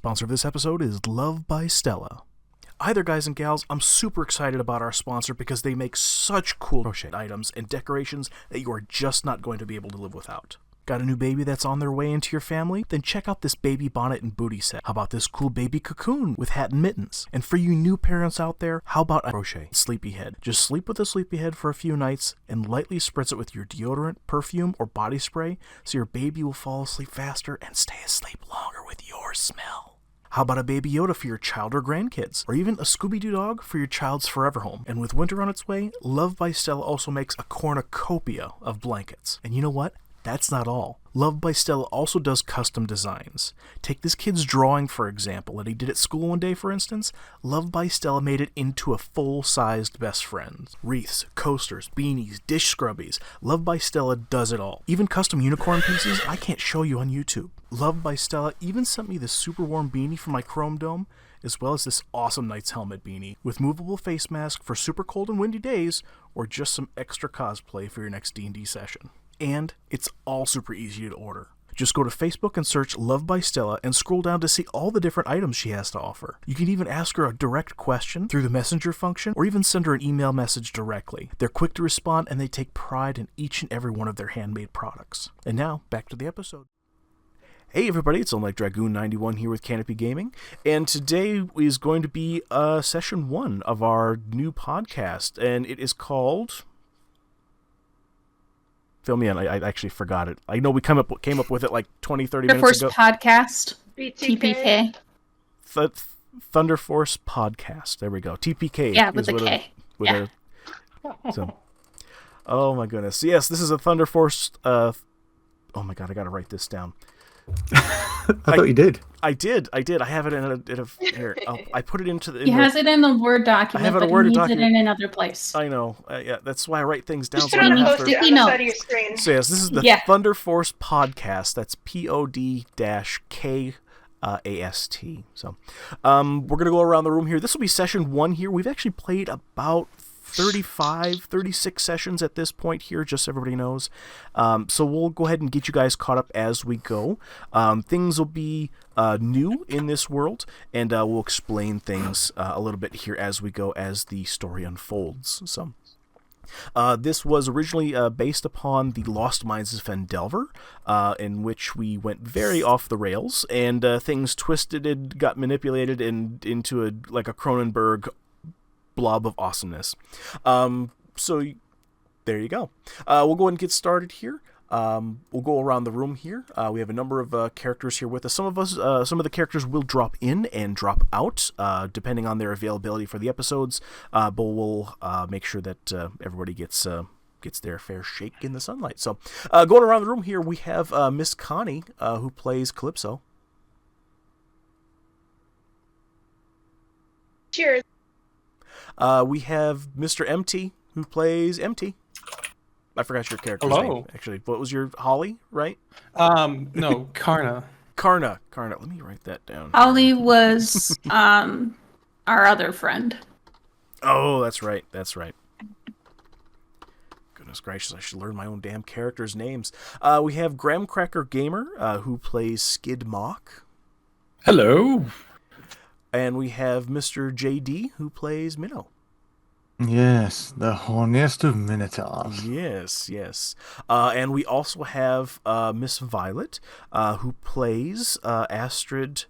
Sponsor of this episode is Love by Stella. Hi there, guys and gals. I'm super excited about our sponsor because they make such cool crochet items and decorations that you are just not going to be able to live without. Got a new baby that's on their way into your family? Then check out this baby bonnet and booty set. How about this cool baby cocoon with hat and mittens? And for you new parents out there, how about a crochet sleepyhead? Just sleep with a sleepyhead for a few nights and lightly spritz it with your deodorant, perfume, or body spray so your baby will fall asleep faster and stay asleep longer with your smell. How about a Baby Yoda for your child or grandkids? Or even a Scooby-Doo dog for your child's forever home? And with winter on its way, Love by Stella also makes a cornucopia of blankets. And you know what? That's not all. Love by Stella also does custom designs. Take this kid's drawing, for example, that he did at school one day, for instance. Love by Stella made it into a full-sized best friend. Wreaths, coasters, beanies, dish scrubbies. Love by Stella does it all. Even custom unicorn pieces I can't show you on YouTube. Love by Stella even sent me this super warm beanie for my Chrome Dome, as well as this awesome Knight's Helmet beanie with movable face mask for super cold and windy days, or just some extra cosplay for your next D&D session. And it's all super easy to order. Just go to Facebook and search Love by Stella and scroll down to see all the different items she has to offer. You can even ask her a direct question through the messenger function or even send her an email message directly. They're quick to respond and they take pride in each and every one of their handmade products. And now, back to the episode. Hey everybody, it's Unlike Dragoon 91 here with Canopy Gaming, and today is going to be session 1 of our new podcast, and it is called... Fill me in. I actually forgot it. I know we came up with it like 20, 30 minutes ago. Thunderforce podcast. TPK. Thunderforce podcast. There we go. TPK. Yeah, with a K. Oh my goodness. Yes, this is a Thunderforce. Oh my god, I gotta write this down. I thought you did. I did. I have it in a here. I put it into the. He has it in a Word document, I have it but in a Word he needs document. it in another place. I know. Yeah, that's why I write things down. Just So I trying don't to have post to. it on the side of your screen. So yes, this is the Thunderforce podcast. That's POD-KAST. So, we're gonna go around the room here. This will be session 1 here. We've actually played about 35, 36 sessions at this point here, just so everybody knows. So we'll go ahead and get you guys caught up as we go. Things will be new in this world, and we'll explain things a little bit here as we go, as the story unfolds. So this was originally based upon the Lost Mines of Fendelver, in which we went very off the rails, and things twisted and got manipulated into a Cronenberg blob of awesomeness. So there you go. We'll go ahead and get started here. We'll go around the room here. We have a number of characters here with us. Some of the characters will drop in and drop out, depending on their availability for the episodes. But we'll make sure that everybody gets their fair shake in the sunlight. So, going around the room here, we have Miss Connie, who plays Calypso. Cheers. We have Mr. MT, who plays MT. I forgot your character's name, actually. What was your... Holly, right? No, Karna. Karna. Let me write that down. Holly was our other friend. Oh, that's right. Goodness gracious, I should learn my own damn characters' names. We have Graham Cracker Gamer, who plays Skid Mock. Hello. And we have Mr. JD, who plays Minnow. Yes, the horniest of minotaurs. Yes. And we also have Miss Violet, who plays Astrid...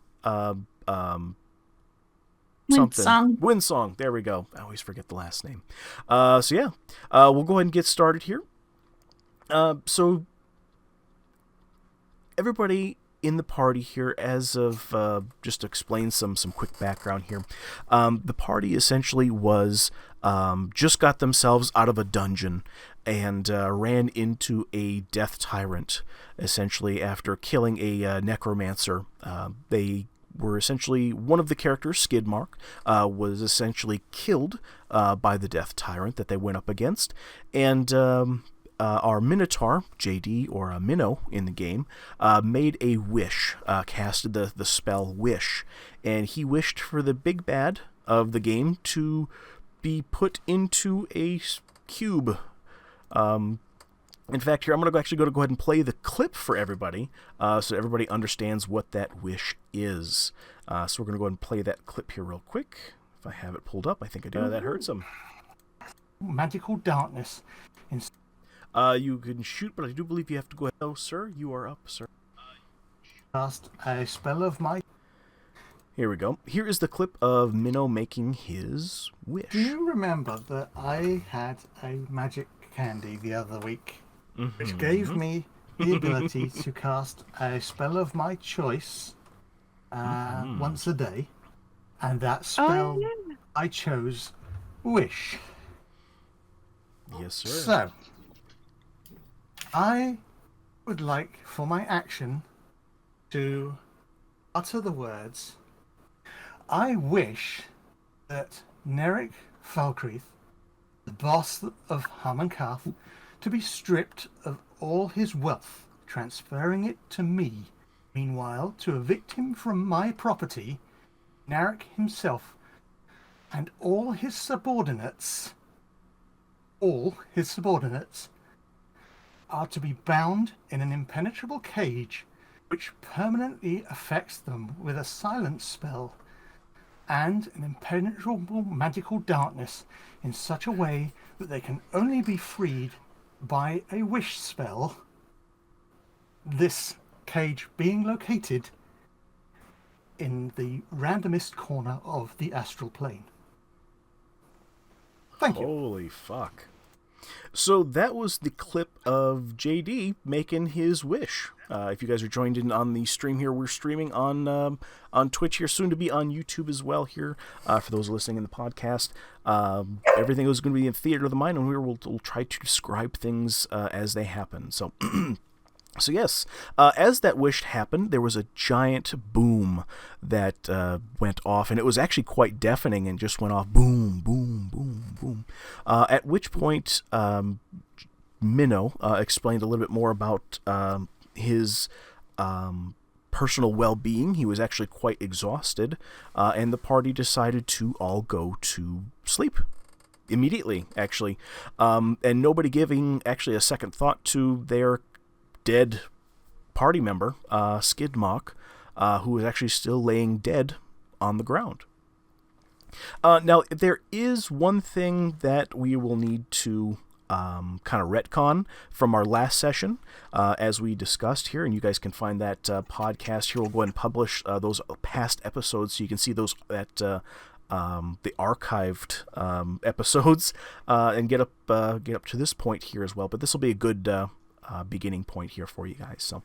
Windsong. There we go. I always forget the last name. We'll go ahead and get started here. So everybody in the party here, as of just to explain some quick background here, the party essentially was just got themselves out of a dungeon and ran into a death tyrant, essentially after killing a necromancer. They were essentially, one of the characters, Skidmark, was essentially killed by the death tyrant that they went up against, and our Minotaur, JD, or Minnow in the game, made a wish, casted the spell Wish, and he wished for the big bad of the game to be put into a cube. In fact, here I'm going to actually go ahead and play the clip for everybody, so everybody understands what that wish is. So we're going to go ahead and play that clip here real quick. If I have it pulled up, I think I do. That hurts him. Magical darkness. You can shoot, but I do believe you have to go ahead. Oh, sir, you are up, sir. Cast a spell of my... Here we go. Here is the clip of Minnow making his wish. Do you remember that I had a magic candy the other week, which gave me the ability to cast a spell of my choice once a day, and that spell I chose Wish. Yes, sir. So, I would like for my action to utter the words, I wish that Neric Falkreath, the boss of Harmonkath, to be stripped of all his wealth, transferring it to me. Meanwhile, to evict him from my property, Neric himself and all his subordinates are to be bound in an impenetrable cage which permanently affects them with a silence spell and an impenetrable magical darkness in such a way that they can only be freed by a wish spell, this cage being located in the randomest corner of the astral plane. Thank you. Holy fuck. So that was the clip of JD making his wish. If you guys are joined in on the stream here, we're streaming on Twitch here, soon to be on YouTube as well here. For those listening in the podcast, everything is going to be in Theater of the Mind, and we'll try to describe things as they happen. So, so yes, as that wish happened, there was a giant boom that went off, and it was actually quite deafening and just went off boom, boom, boom, boom. At which point, Minnow explained a little bit more about his personal well-being. He was actually quite exhausted, and the party decided to all go to sleep immediately, actually, and nobody giving actually a second thought to their dead party member, Skidmark, who was actually still laying dead on the ground. Now, there is one thing that we will need to kind of retcon from our last session, as we discussed here, and you guys can find that podcast here. We'll go ahead and publish those past episodes so you can see those at the archived episodes and get up to this point here as well. But this will be a good beginning point here for you guys. So,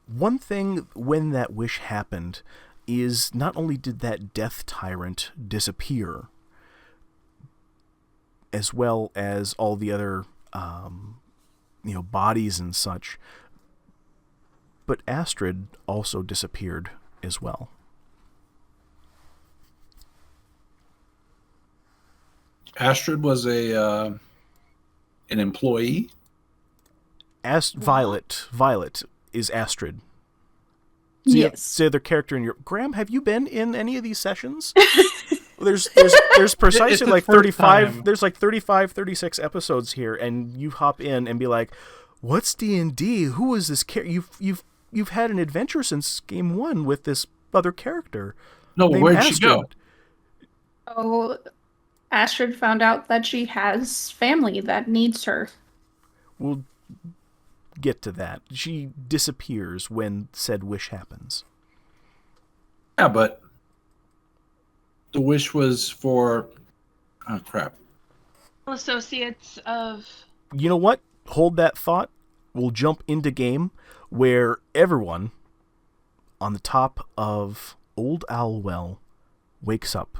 one thing when that wish happened is not only did that death tyrant disappear, as well as all the other, bodies and such, but Astrid also disappeared as well. Astrid was an employee. Violet is Astrid. Yes. The other character in your... Graham, have you been in any of these sessions? There's precisely like 35 time. There's like 35, 36 episodes here, and you hop in and be like, what's D&D? Who is this character? You've had an adventure since game 1 with this other character. No, named where'd she go? Astrid. Oh, Astrid found out that she has family that needs her. We'll get to that. She disappears when said wish happens. Yeah, but the wish was for... Oh, crap. Associates of... You know what? Hold that thought. We'll jump into game where everyone on the top of Old Owlwell wakes up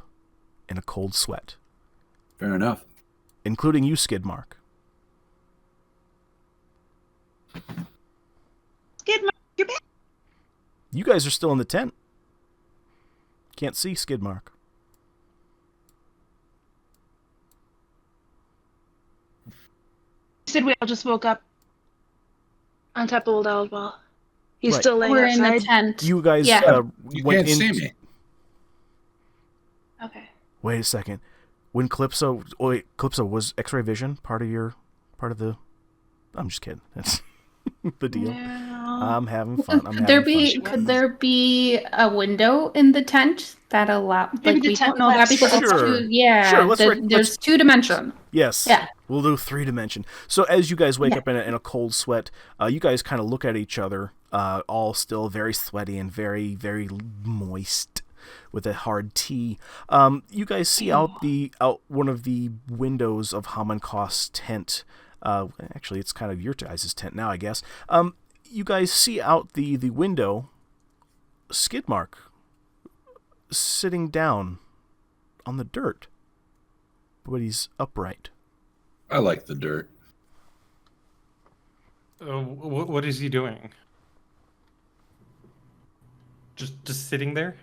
in a cold sweat. Fair enough. Including you, Skidmark. Skidmark, you're back. You guys are still in the tent. Can't see Skidmark. You said we all just woke up on top of Old Owlwell. He's Right. still laying We're in outside. the tent. You guys Yeah. You went can't in... see me. Okay. Wait a second. When Calypso was X-ray vision part of your part of the... I'm just kidding. That's the deal. No. I'm having fun. I'm Could there having fun. be could there be a window in the tent that allow Maybe like the we tent don't know that lets because it's Sure. two Sure, let's there's 2 dimension. Yes. Yeah. We'll do 3-dimension. So as you guys wake Yeah. up in a cold sweat, you guys kind of look at each other, all still very sweaty and very, very moist with a hard T. You guys see out one of the windows of Kast's tent. Actually, it's kind of your guys' tent now, I guess. You guys see out the window Skidmark sitting down on the dirt, but he's upright. I like the dirt. What is he doing? Just sitting there?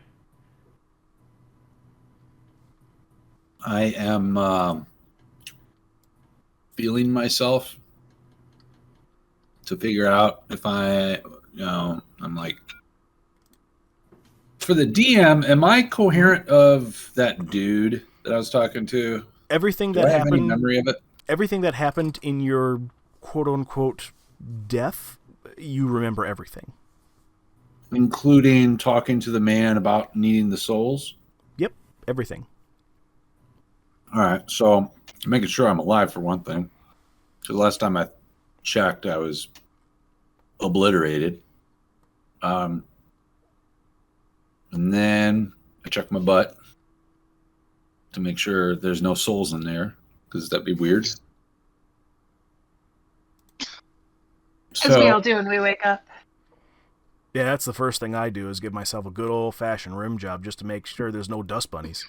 I am feeling myself to figure out if I'm like, for the DM, am I coherent of that dude that I was talking to? Everything Do that I have any happened, memory of it? everything that happened in your quote-unquote death, you remember everything. Including talking to the man about needing the souls? Yep, everything. All right, so making sure I'm alive for one thing. So the last time I checked, I was obliterated. And then I checked my butt to make sure there's no souls in there, because that'd be weird. As we all do when we wake up. Yeah, that's the first thing I do is give myself a good old-fashioned rim job just to make sure there's no dust bunnies.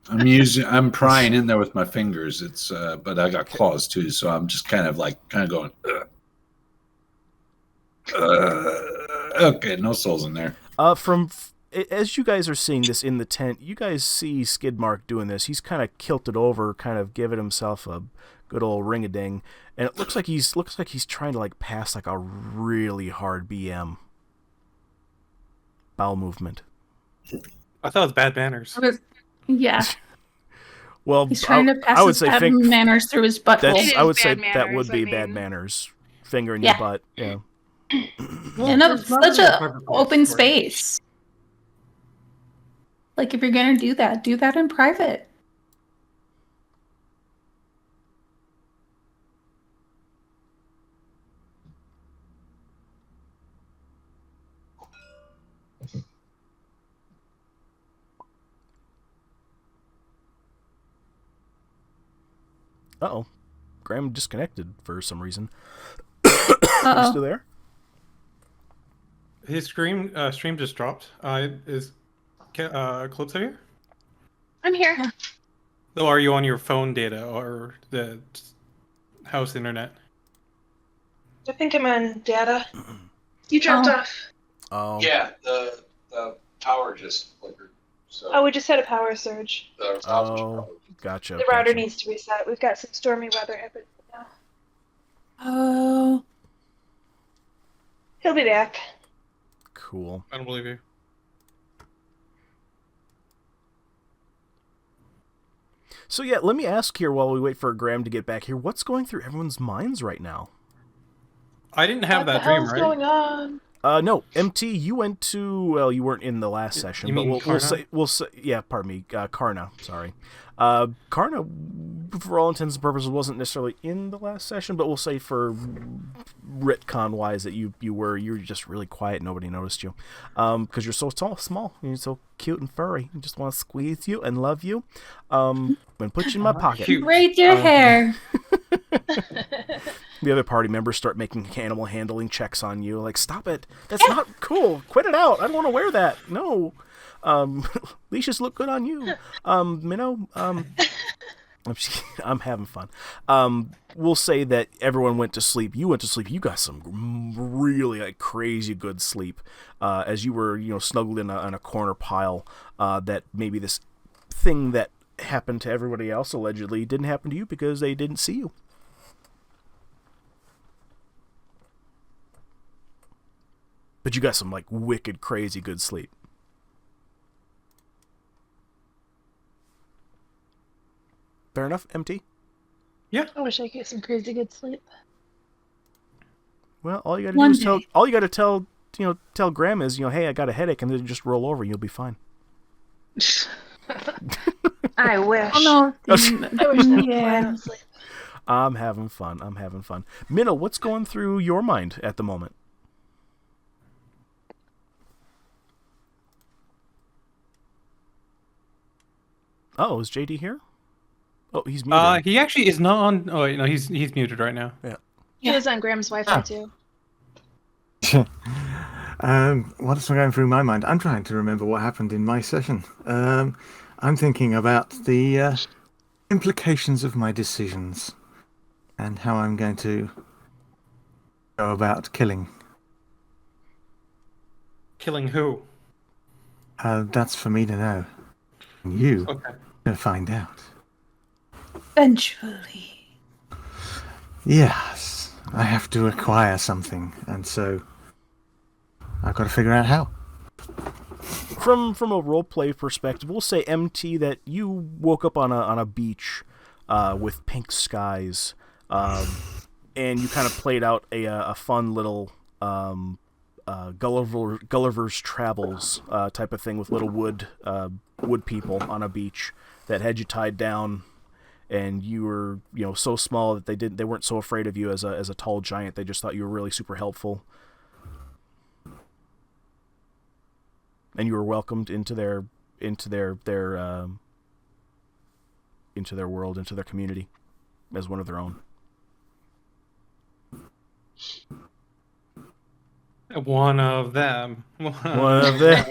I'm prying in there with my fingers. It's but I got claws too, so I'm just kind of going. Okay, no souls in there. As you guys are seeing this in the tent, you guys see Skidmark doing this. He's kind of kilted over, kind of giving himself a good old ring-a-ding, and it looks like he's trying to like pass like a really hard BM. Bowel movement. I thought it was bad manners. Yeah. Well, He's trying to pass I would his say bad manners through his butthole. It is I would say bad that manners, would be I bad mean. manners. Finger in Yeah. your butt. Yeah. In such a open space. Like if you're gonna do that in private. Uh-oh. Graham disconnected for some reason. Are you Uh-oh. still there? His stream just dropped. Is Calypso here? I'm here. So are you on your phone data or the house internet? I think I'm on data. You dropped Oh. off. Oh. Yeah, the power just flickered. So Oh, we just had a power surge. Oh. Gotcha. The router gotcha. needs to reset. We've got some stormy weather happening now. Oh. He'll be back. Cool. I don't believe you. So yeah, let me ask here while we wait for Graham to get back here, what's going through everyone's minds right now? I didn't have What that the dream, hell's right? going on? No, MT, you went to, well, you weren't in the last session, you but mean we'll say, yeah, pardon me, Karna, sorry. Karna, for all intents and purposes, wasn't necessarily in the last session, but we'll say for retcon-wise that you were just really quiet, nobody noticed you. Because you're so small, you're so cute and furry, I just want to squeeze you and love you, and put you in my pocket. Cute. Braid your hair. The other party members start making animal handling checks on you. Like, stop it. That's not cool. Quit it out. I don't want to wear that. No. Leashes look good on you. Minnow. I'm having fun. We'll say that everyone went to sleep. You went to sleep. You got some really like crazy good sleep. As you were, snuggled in a corner pile. That maybe this thing that happened to everybody else allegedly didn't happen to you because they didn't see you. But you got some, like, wicked, crazy good sleep. Fair enough, MT? I wish I could get some crazy good sleep. Well, all you got to do One is tell. day. All you got to tell Graham is, hey, I got a headache, and then just roll over, and you'll be fine. I wish. Oh no. I wish that before I Yeah. don't sleep. I'm having fun. Minnow, what's going through your mind at the moment? Oh, is JD here? Oh, he's muted. He actually is not on. Oh, wait, no, he's muted right now. He was on Graham's Wi-Fi too. What's going through my mind? I'm trying to remember what happened in my session. I'm thinking about the implications of my decisions and how I'm going to go about killing. Killing who? That's for me to know. And you Okay. to find out. Eventually. Yes, I have to acquire something, and so I've got to figure out how. From a roleplay perspective, we'll say MT that you woke up on a beach with pink skies, and you kind of played out a fun little Gulliver's Travels type of thing with little wood people on a beach that had you tied down, and you were so small that they weren't so afraid of you as a tall giant. They just thought you were really super helpful. And you were welcomed into their world, into their community, as one of their own. One of them. One of them.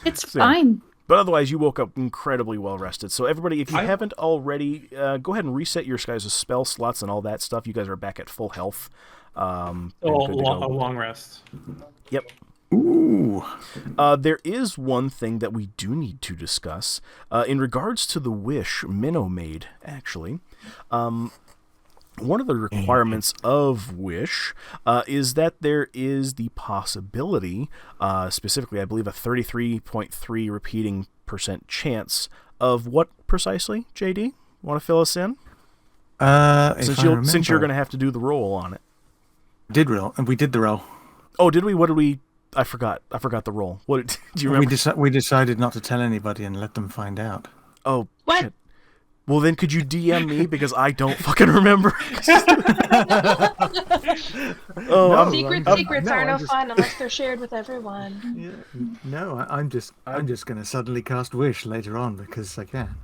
It's So, fine. But otherwise, you woke up incredibly well rested. So everybody, if you haven't already, go ahead and reset your guys' spell slots and all that stuff. You guys are back at full health. And A good to go. long rest. Yep. Ooh. There is one thing that we do need to discuss in regards to the wish Minnow made. Actually, one of the requirements of Wish is that there is the possibility, specifically, I believe, a 33.3 repeating % chance of what precisely? JD, want to fill us in? Since you're going to have to do the roll on it. Did roll, and we did the roll. Oh, did we? What did we? I forgot the roll. What do you remember? We decided not to tell anybody and let them find out. Oh, What? shit. Well, then could you DM me because I don't fucking remember. Secrets are no just- fun unless they're shared with everyone. Yeah, no, I'm just going to suddenly cast Wish later on because I can.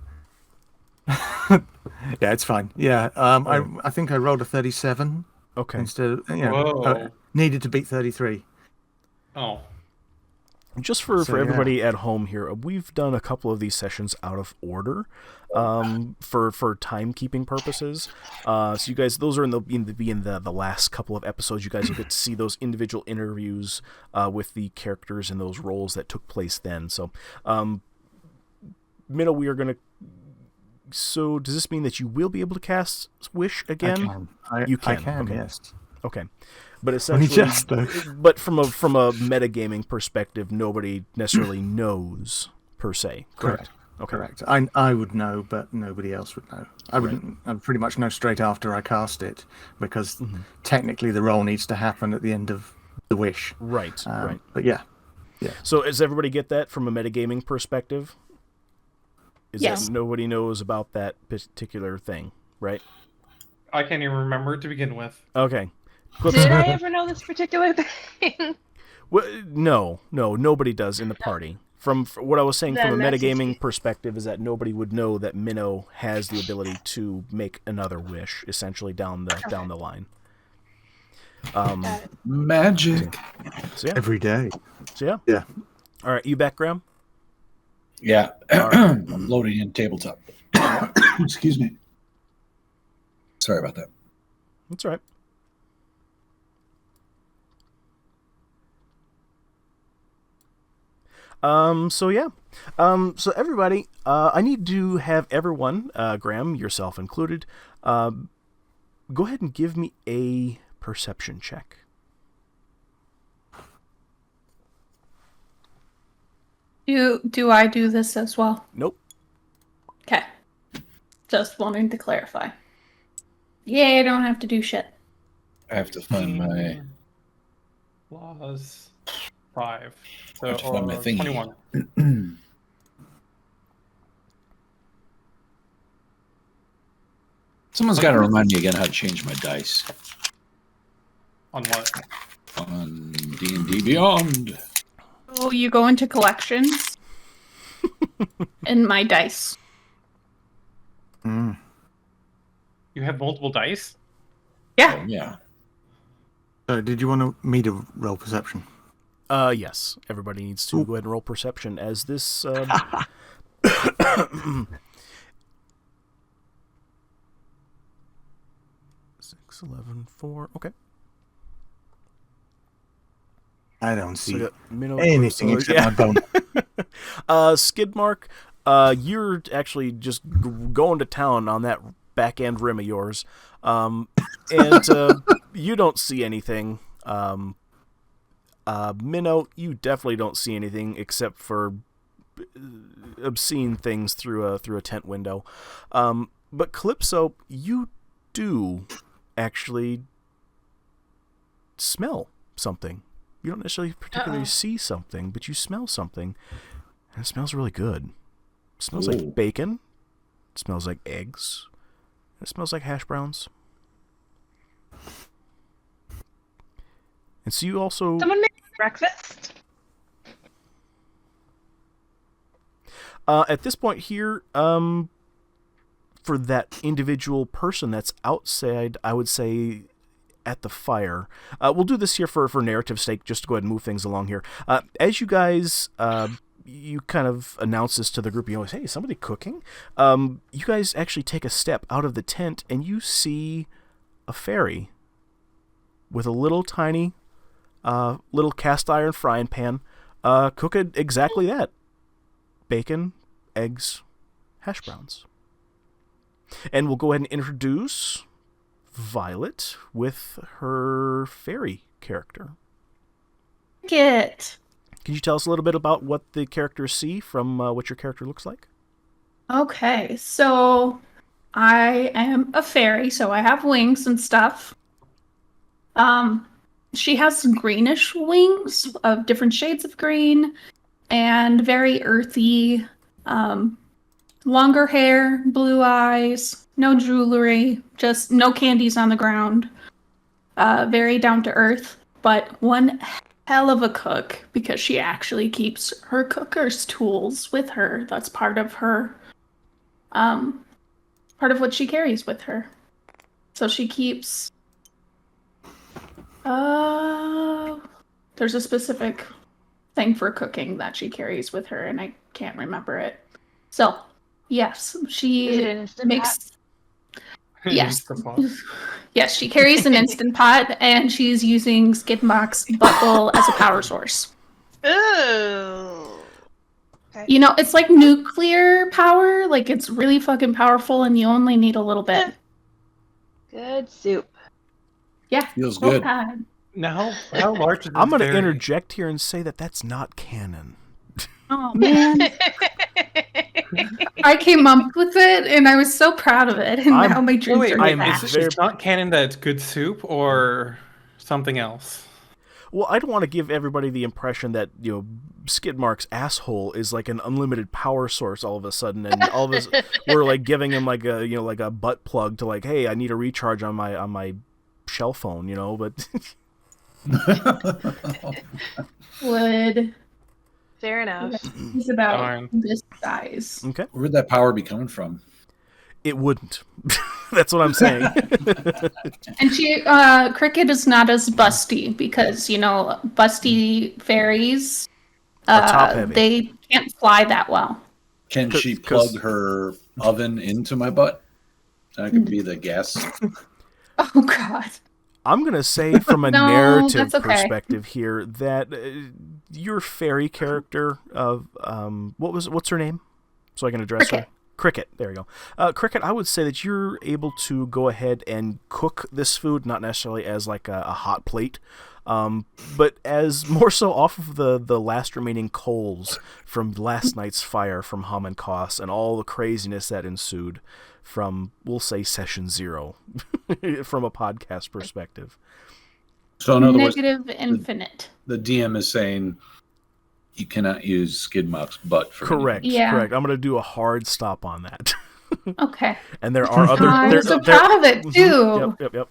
Yeah, it's fine. Yeah, I think I rolled a 37 Okay. instead of Whoa. needed to beat 33. Oh. Just for So, everybody at home here, we've done a couple of these sessions out of order for timekeeping purposes. So you guys, those are in the last couple of episodes. You guys will get to see those individual interviews with the characters and those roles that took place then. So, Minnow, we are going to... So does this mean that you will be able to cast Wish again? You can. I can, okay. yes. Okay. But essentially, just, though. but from a metagaming perspective, nobody necessarily knows per se. Correct. Okay. Correct. I would know, but nobody else would know. I'd pretty much know straight after I cast it because technically the roll needs to happen at the end of the wish. Right. Right. But yeah. So does everybody get that from a metagaming perspective? Yes. That nobody knows about that particular thing, right? I can't even remember it to begin with. Okay. Did I ever know this particular thing? Well, no, nobody does in the party. From what I was saying, from a Then that's metagaming easy. perspective, is that nobody would know that Minnow has the ability to make another wish, essentially down the line. Got it. Magic. So yeah. Every day. Yeah. Yeah. All right, you back, Graham? Yeah. I'm loading in tabletop. Excuse me. Sorry about that. That's all right. So yeah. So everybody, I need to have everyone, Graham, yourself included, go ahead and give me a perception check. Do I do this as well? Nope. Okay. Just wanting to clarify. Yeah, I don't have to do shit. I have to find my. Plus 5. So, Have to find my or thingy. 21. Someone's got to remind me again how to change my dice On what? on D&D Beyond. So you go into collections and my dice. Mm. You have multiple dice? Yeah. Oh, yeah. Did you want me to roll perception? Yes. Everybody needs to go ahead and roll perception as this. 6, 11, 4. Okay. I don't So see we got Minnow, anything Calypso, except my bone. Skidmark, you're actually just going to town on that back end rim of yours, and you don't see anything. Minnow, you definitely don't see anything except for obscene things through a tent window. But Calypso, you do actually smell something. You don't necessarily particularly see something, but you smell something, and it smells really good. It smells Ooh. like bacon. It smells like eggs. It smells like hash browns. And so you also... Someone make breakfast? At this point here, for that individual person that's outside, I would say at the fire. We'll do this here for narrative sake, just to go ahead and move things along here. As you guys, you kind of announce this to the group, you know, hey, is somebody cooking? You guys actually take a step out of the tent, and you see a fairy with a little tiny, little cast iron frying pan, cooking exactly that. Bacon, eggs, hash browns. And we'll go ahead and introduce Violet with her fairy character. Get. Can you tell us a little bit about what the characters see from what your character looks like? Okay, so I am a fairy, so I have wings and stuff. She has greenish wings of different shades of green and very earthy, longer hair, blue eyes, no jewelry, just no candies on the ground. Very down to earth, but one hell of a cook because she actually keeps her cooker's tools with her. That's part of her, part of what she carries with her. So she keeps, there's a specific thing for cooking that she carries with her, and I can't remember it. So, yes, she Is it an Instant makes. Yes. The pot. Yes, she carries an Instant Pot, and she's using Skidmark's butthole as a power source. Ooh. Okay. You know, it's like nuclear power. Like, it's really fucking powerful, and you only need a little bit. Good soup. Yeah. Feels well good. had. Now, how large is this I'm going to fairy? interject here and say that that's not canon. Oh, man. I came up with it, and I was so proud of it, and I'm- now my dreams Wait, are wait, back. it's not canon that it's good soup or something else? Well, I don't want to give everybody the impression that, you know, Skidmark's asshole is like an unlimited power source all of a sudden, and all of us we're like giving him like a, you know, like a butt plug to like, hey, I need a recharge on my shell phone, you know, but Would Fair enough. he's about Darn. this size. okay, Where'd that power be coming from? it wouldn't. That's what I'm saying. And she, Cricket is not as busty because, you know, busty fairies, Are top-heavy. they can't fly that well. Can she 'Cause- plug her oven into my butt? That could be the gas. Oh, God. I'm gonna say from a No, narrative that's okay. perspective here that your fairy character of what's her name, so I can address her. Cricket, there you go. Cricket, I would say that you're able to go ahead and cook this food, not necessarily as like a hot plate, but as more so off of the last remaining coals from last night's fire from Hum and Kast and all the craziness that ensued from, we'll say, session 0 from a podcast perspective. So in other words, Negative infinite. the DM is saying you cannot use Skidmark's butt for Correct. anything. Yeah. Correct. I'm going to do a hard stop on that. Okay. And there are other. I'm there- so there- proud of it, too. Yep.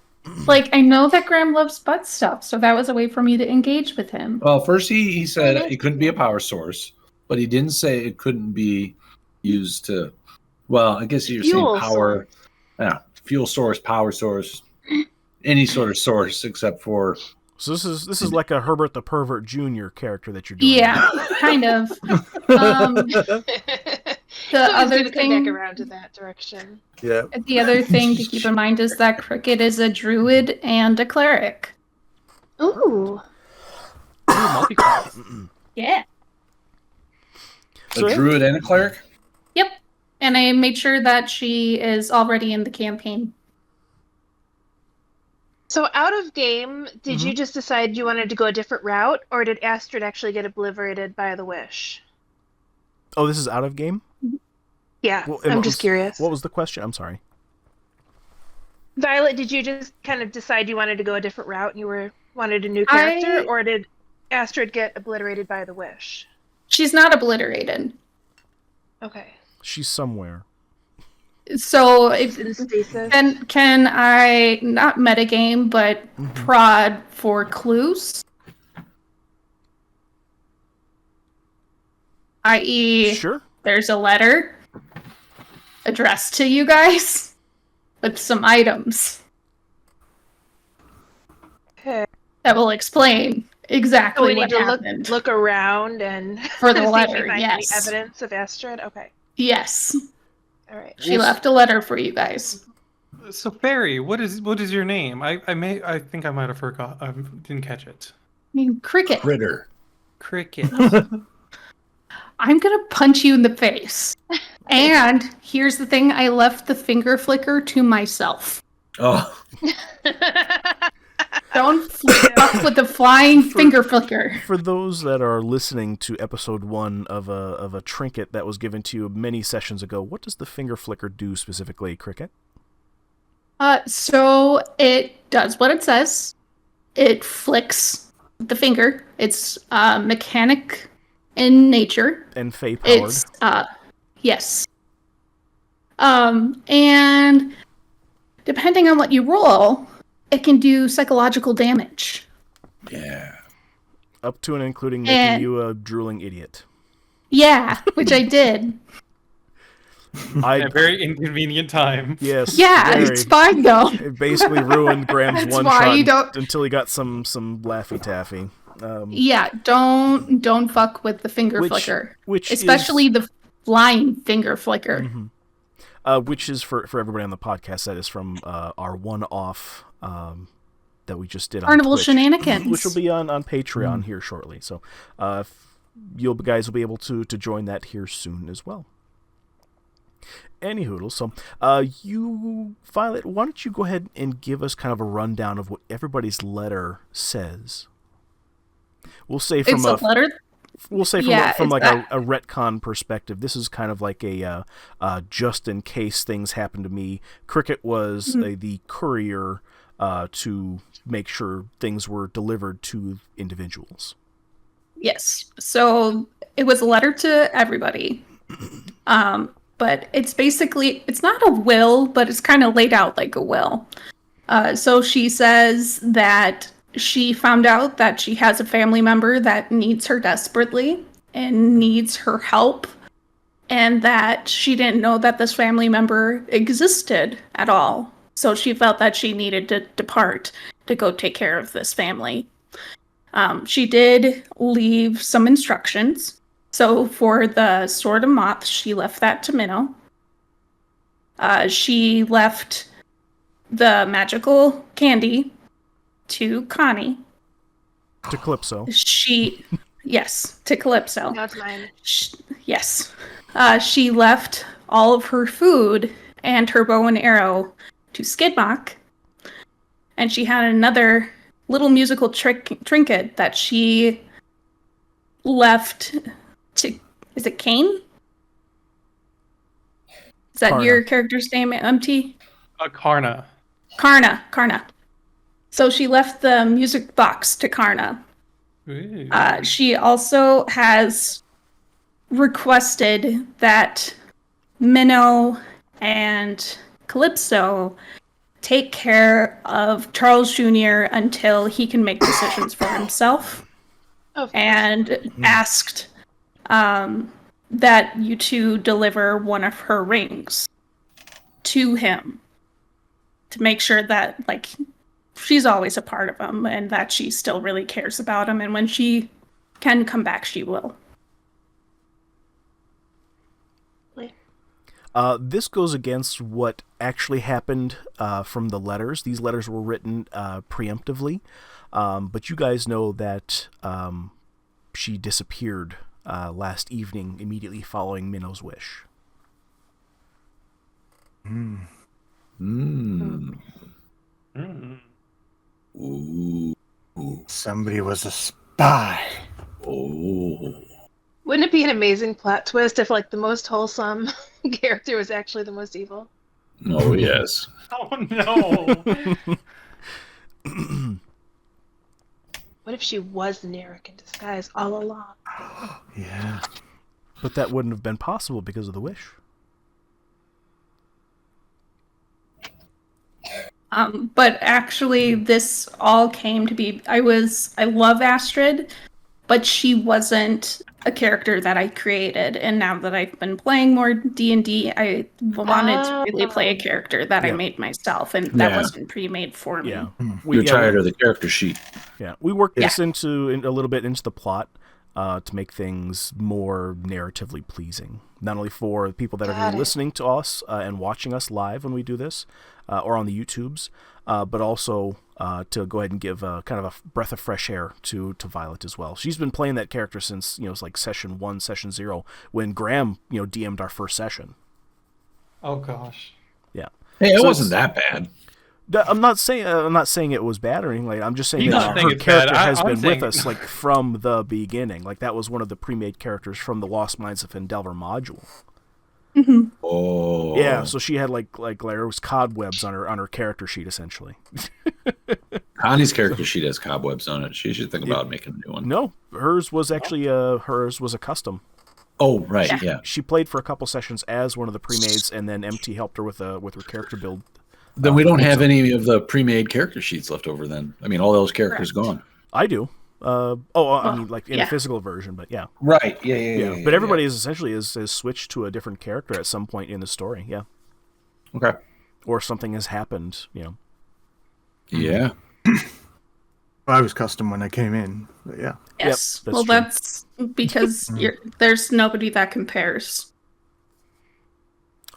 Like, I know that Graham loves butt stuff, so that was a way for me to engage with him. Well, first he said it couldn't be a power source, but he didn't say it couldn't be used to. Well, I guess you're Fuel saying power. Yeah, fuel source, power source, any sort of source except for. So this is like a Herbert the Pervert Jr. character that you're doing. Yeah, kind of. The So other come back thing, around to that direction. Yeah. the other thing to keep in mind is that Cricket is a druid and a cleric. Ooh. Multi-class. Yeah. So, A druid and a cleric? Yep. And I made sure that she is already in the campaign. So out of game, did you just decide you wanted to go a different route, or did Astrid actually get obliterated by the wish? Oh, this is out of game? Yeah, Well, and I'm what just was- curious. What was the question? I'm sorry. Violet, did you just kind of decide you wanted to go a different route and you wanted a new character, or did Astrid get obliterated by the wish? She's not obliterated. Okay. She's somewhere. So if In stasis. can I not metagame but prod for clues? I.e., Sure. there's a letter addressed to you guys with some items Okay. that will explain So exactly we what need to happened. look around and For the see letter, if we find yes. any evidence of Astrid. Okay. Yes, All right. she left a letter for you guys. So Barry, what is your name? I think I might have forgot. I didn't catch it. I mean, Cricket, Critter. Cricket. I'm gonna punch you in the face. And here's the thing, I left the finger flicker to myself. Oh, Don't fuck with the flying finger flicker. For those that are listening to episode 1 of a trinket that was given to you many sessions ago, what does the finger flicker do specifically, Cricket? So it does what it says. It flicks the finger. It's mechanic in nature. And Fey powered. It's yes. And depending on what you roll, it can do psychological damage. yeah. Up to and including making And- you a drooling idiot. Yeah, which I did. A very inconvenient time. Yes. Yeah, very. it's fine though. It basically ruined Graham's That's one why shot you don't- until he got some Laffy Taffy. Yeah, don't fuck with the finger flicker. Which Especially is, the flying finger flicker. which is for everybody on the podcast. That is from our one-off that we just did on Carnival Twitch, Shenanigans. which will be on Patreon here shortly. So you guys will be able to join that here soon as well. Anyhoodle, so you, Violet, why don't you go ahead and give us kind of a rundown of what everybody's letter says? We'll say from It's a letter. We'll say from, Yeah, from it's like that. a retcon perspective, this is kind of like a just in case things happen to me. Cricket was the courier to make sure things were delivered to individuals. Yes. So it was a letter to everybody. But it's basically, it's not a will, but it's kind of laid out like a will. So she says that she found out that she has a family member that needs her desperately and needs her help, and that she didn't know that this family member existed at all. So she felt that she needed to depart to go take care of this family. She did leave some instructions. So for the Sword of Moth, she left that to Minnow. She left the magical candy to Connie. To Calypso. Yes, to Calypso. That's mine. Yes. She left all of her food and her bow and arrow to Skidmock. And she had another little musical trinket that she left to... Is it Kane? Is that Karna. your character's name, MT? Karna. Karna. So she left the music box to Karna. Ooh. She also has requested that Minnow and Calypso take care of Charles Jr. until he can make decisions for himself. Of course. And asked that you two deliver one of her rings to him to make sure that, like, she's always a part of him and that she still really cares about him. And when she can come back, she will. This goes against what actually happened from the letters. These letters were written preemptively, but you guys know that she disappeared last evening immediately following Minnow's wish. Ooh. Somebody was a spy. Oh. Wouldn't it be an amazing plot twist if, like, the most wholesome character was actually the most evil? Oh, yes. Oh no! What if she was Narek in disguise all along? Yeah. But that wouldn't have been possible because of the wish. But actually, this all came to be... I love Astrid, but she wasn't a character that I created. And now that I've been playing more D&D, I wanted to really play a character that I made myself, and that wasn't pre-made for me. Yeah, You're tired of the character sheet. Yeah, we worked this into a little bit into the plot to make things more narratively pleasing, not only for the people that are going to be listening to us and watching us live when we do this, or on the YouTubes, but also to go ahead and give kind of a breath of fresh air to Violet as well. She's been playing that character since, it's like session 1, session 0, when Graham, DM'd our first session. Oh gosh. Yeah. Hey, it wasn't that bad. I'm not saying it was bad or anything like that. I'm just saying You that don't think her it's character bad. has I'm been saying- with us like from the beginning. Like that was one of the pre-made characters from the Lost Mines of Endelver module. Oh. Yeah, so she had like there was cobwebs on her character sheet essentially. Connie's character sheet has cobwebs on it. She should think about making a new one. No, hers was actually a custom. Oh, right, yeah. She played for a couple sessions as one of the pre-mades, and then MT helped her with her character build. Then we don't have any of the pre-made character sheets left over then. I mean, all those characters gone. I do. I mean, like in a physical version, but yeah. Right, yeah. But everybody is essentially has switched to a different character at some point in the story, yeah. Okay. Or something has happened, Yeah. I was custom when I came in, but yeah. Yes. Yep, Well, that's that's because there's nobody that compares.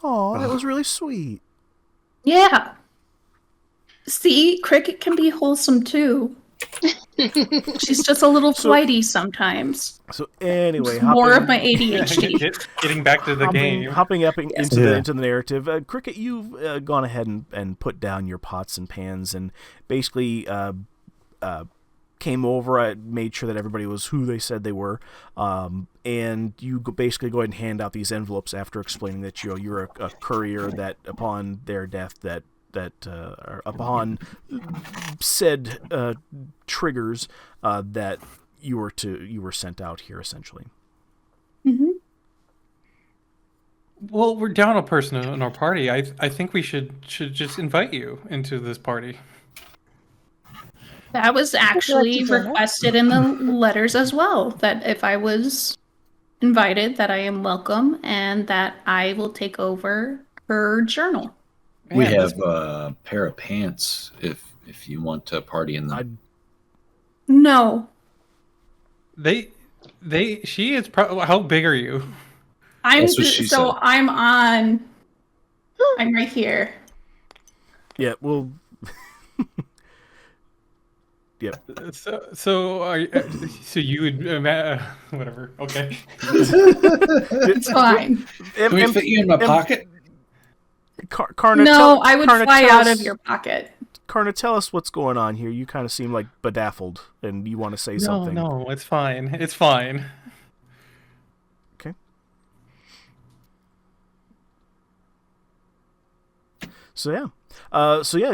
Oh, that was really sweet. Yeah. See, Cricket can be wholesome too. She's just a little flighty sometimes. So anyway, More of my ADHD. Getting back to the game. Hopping up into the narrative, Cricket, you've gone ahead and put down your pots and pans and basically came over, made sure that everybody was who they said they were, and you basically go ahead and hand out these envelopes after explaining that you're a courier that upon their death that upon said triggers that you were sent out here essentially. Mm-hmm. Well, we're down a person in our party. I think we should just invite you into this party. That was actually requested in the letters as well, that if I was invited, that I am welcome and that I will take over her journal. We Man, have a pair of pants if you want to party in them. No. She is how big are you? That's what she said. I'm right here. Yeah, well, Yep. So you would whatever. Okay. It's fine. Can we fit you in my pocket? Karna, No, I would Karna, fly tell out us- of your pocket. Karna, tell us what's going on here. You kind of seem like bedazzled, and you want to say something. No, it's fine. It's fine. Okay. So yeah.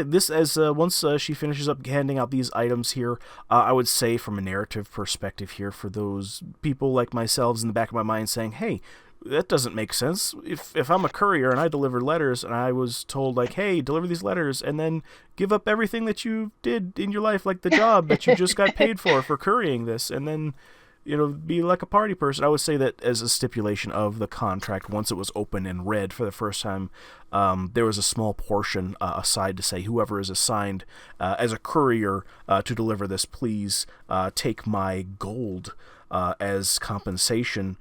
This as once she finishes up handing out these items here, I would say from a narrative perspective here, for those people like myself in the back of my mind saying, "Hey, that doesn't make sense. If I'm a courier and I deliver letters and I was told like, hey, deliver these letters and then give up everything that you did in your life, like the job that you just got paid for currying this, and then, be like a party person." I would say that as a stipulation of the contract, once it was open and read for the first time, there was a small portion aside to say, whoever is assigned as a courier to deliver this, please take my gold as compensation.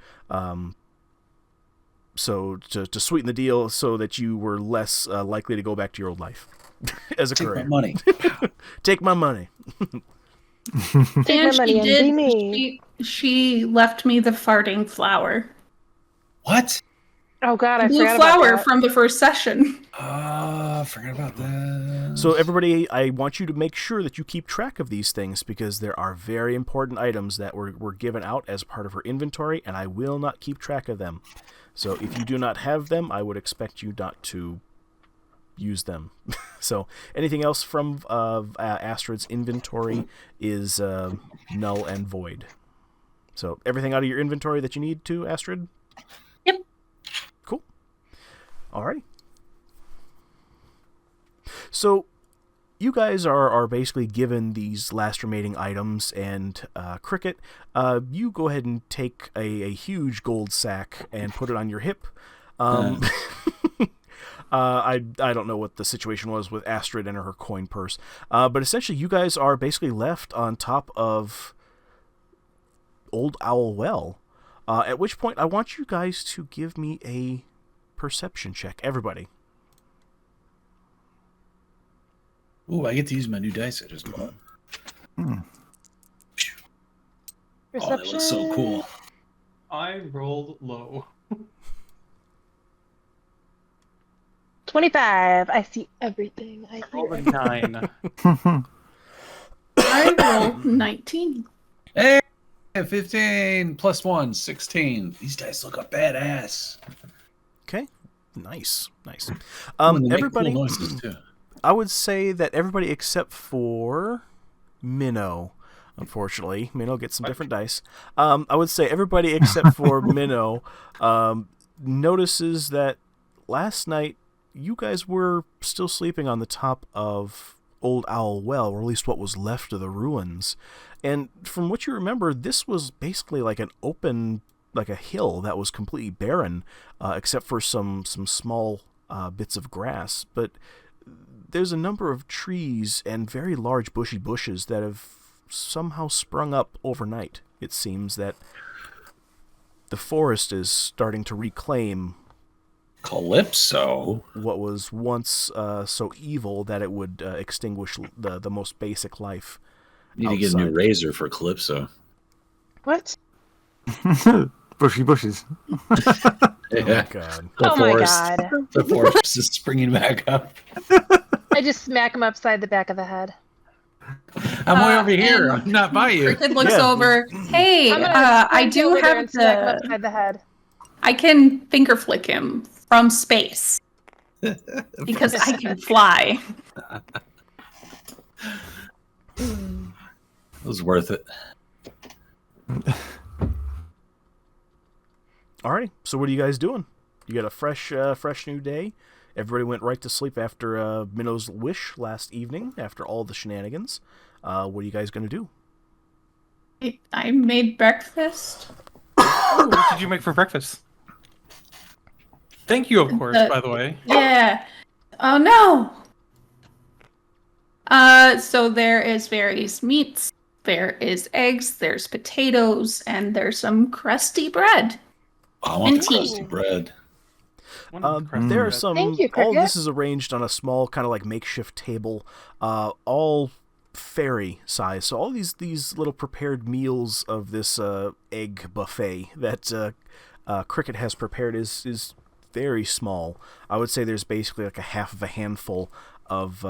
So to sweeten the deal, so that you were less likely to go back to your old life as a courier. Take my money. Take my money. Take my money and be me. She left me the farting flower. What? Oh God, I Blue forgot flower about that. from the first session. Forgot about that. So everybody, I want you to make sure that you keep track of these things, because there are very important items that were given out as part of her inventory, and I will not keep track of them. So if you do not have them, I would expect you not to use them. So anything else from Astrid's inventory is null and void. So everything out of your inventory that you need to, Astrid? Yep. Cool. Alrighty. So you guys are basically given these last remaining items, and Cricket, you go ahead and take a huge gold sack and put it on your hip. I don't know what the situation was with Astrid and her coin purse, but essentially you guys are basically left on top of Old Owl Well, at which point I want you guys to give me a perception check, everybody. Ooh, I get to use my new dice I just bought. Oh, that looks so cool. I rolled low. 25. I see everything. I Rolled a hear. 9. I rolled 19. Hey, 15 plus 1, 16. These dice look a badass. Okay, nice. And they make Everybody, cool noises too. I would say that everybody except for Minnow, unfortunately. Minnow gets some different dice. I would say everybody except for Minnow notices that last night you guys were still sleeping on the top of Old Owl Well, or at least what was left of the ruins. And from what you remember, this was basically like an open, like a hill that was completely barren, except for some small bits of grass. But there's a number of trees and very large bushy bushes that have somehow sprung up overnight. It seems that the forest is starting to reclaim Calypso? what was once so evil that it would extinguish the most basic life. Need to get a new outside. razor for Calypso. What? Bushy bushes. Yeah. Oh, God. The Oh my forest. God. The forest is springing back up. I just smack him upside the back of the head. I'm way over here. and I'm not by you. Cricket looks Yeah. over. Hey, I'm gonna I sprint do over there have and smack him the. upside the head. I can finger flick him from space because I can fly. It was worth it. Alrighty, so what are you guys doing? You got a fresh new day. Everybody went right to sleep after Minnow's wish last evening, after all the shenanigans. What are you guys going to do? I made breakfast. Oh, what did you make for breakfast? Thank you, of course, by the way. Yeah. Oh no. So there is various meats. There is eggs. There's potatoes, and there's some crusty bread. Oh, I want And the tea. crusty bread. There are some. Thank you, all Cricket. this is arranged on a small kind of like makeshift table, all fairy size. So all these little prepared meals of this egg buffet that Cricket has prepared is very small. I would say there's basically like a half of a handful of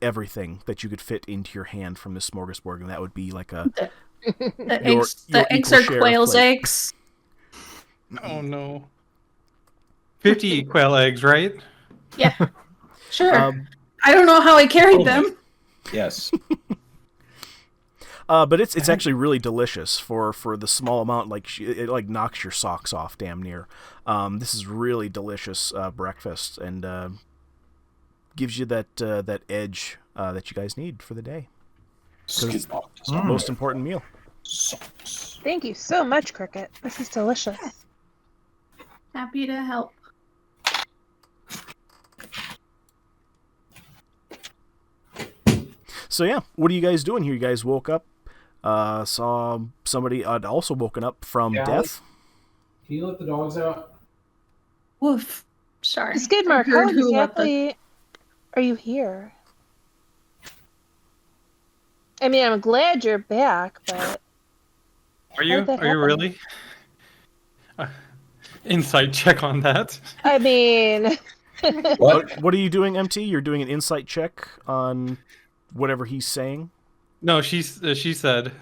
everything that you could fit into your hand from this smorgasbord, and that would be like a the eggs are quail's eggs. Oh no. 50 quail eggs, right? Yeah, sure. I don't know how I carried them. Yes. But it's actually really delicious for the small amount. Like it like knocks your socks off, damn near. This is really delicious breakfast, and gives you that edge that you guys need for the day. It's the most important meal. Thank you so much, Cricket. This is delicious. Happy to help. So yeah, what are you guys doing here? You guys woke up, saw somebody had also woken up from death. Can you let the dogs out? Woof. Sorry. Skidmark, how exactly are you here? I mean, I'm glad you're back, but Are you really? Insight check on that. I mean, What are you doing, MT? You're doing an insight check on whatever he's saying? No, she said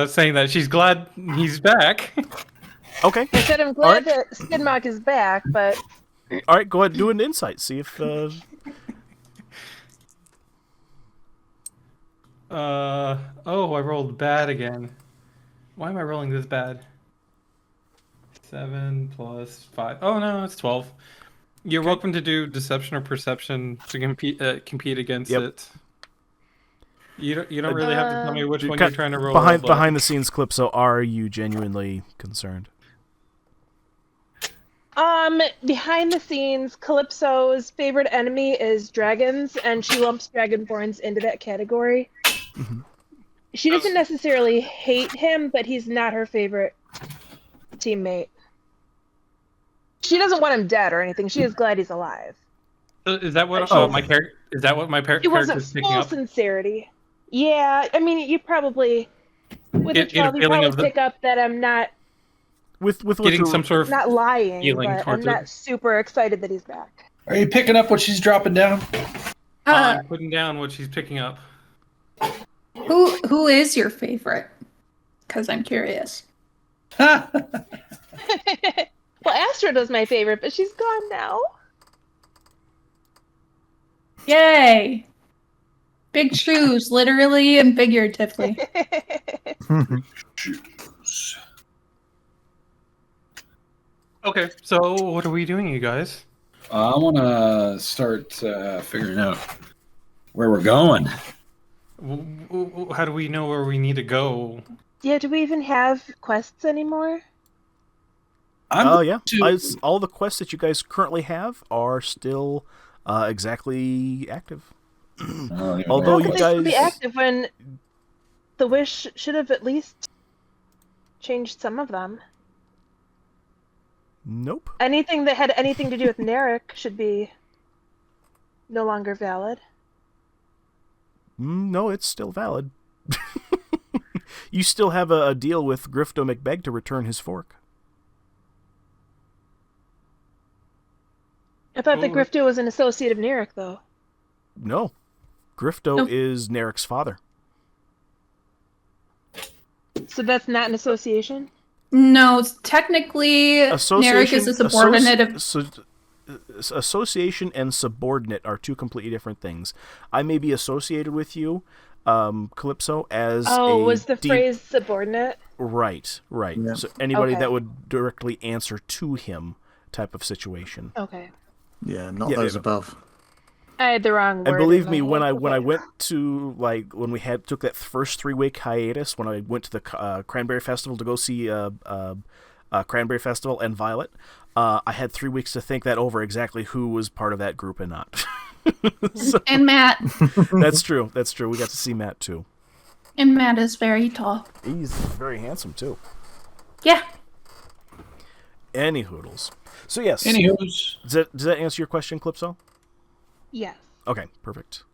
saying that she's glad he's back. Okay. I said I'm glad that Skidmark is back, but All right, go ahead and do an insight. See if I rolled bad again. Why am I rolling this bad? 7 plus 5. Oh no, it's 12. You're welcome to do deception or perception to compete against it. You don't really have to tell me which one you're trying to roll. Behind the scenes clip. So are you genuinely concerned? behind the scenes, Calypso's favorite enemy is dragons, and she lumps dragonborns into that category. Mm-hmm. She doesn't necessarily hate him, but he's not her favorite teammate. She doesn't want him dead or anything. She is glad he's alive. Is that what my character? Is that what my character is picking full up? sincerity. Yeah, I mean, you probably with a 12, you probably pick up that I'm not with getting some sort of not lying, but I'm it. not super excited that he's back. Are you picking up what she's dropping down? I'm putting down what she's picking up. Who is your favorite? Because I'm curious. Well, Astrid was my favorite, but she's gone now. Yay! Big shoes, literally and figuratively. Shoes. Okay, so what are we doing, you guys? I want to start figuring out where we're going. How do we know where we need to go? Yeah, do we even have quests anymore? Yeah. All the quests that you guys currently have are still exactly active. Although you guys be active when the wish should have at least changed some of them. Nope. Anything that had anything to do with Narek should be no longer valid. No, it's still valid. You still have a deal with Grifto McBeg to return his fork. I thought that Grifto was an associate of Narek, though. No. Grifto is Narek's father. So that's not an association? No, technically, Narek is a subordinate of... Association and subordinate are two completely different things. I may be associated with you, Calypso, as was the phrase subordinate? Right. Yeah. So anybody that would directly answer to him type of situation. Okay. Yeah, not those above. I had the wrong word. And believe me, when I went to, like, when we took that first 3-week hiatus, when I went to the Cranberry Festival to go see Cranberry Festival and Violet, I had 3 weeks to think that over exactly who was part of that group and not. And Matt. That's true. We got to see Matt too. And Matt is very tall. He's very handsome too. Yeah. Any hoodles. So yes. Any hoodles. Does that answer your question, Calypso? Yes. Okay, perfect.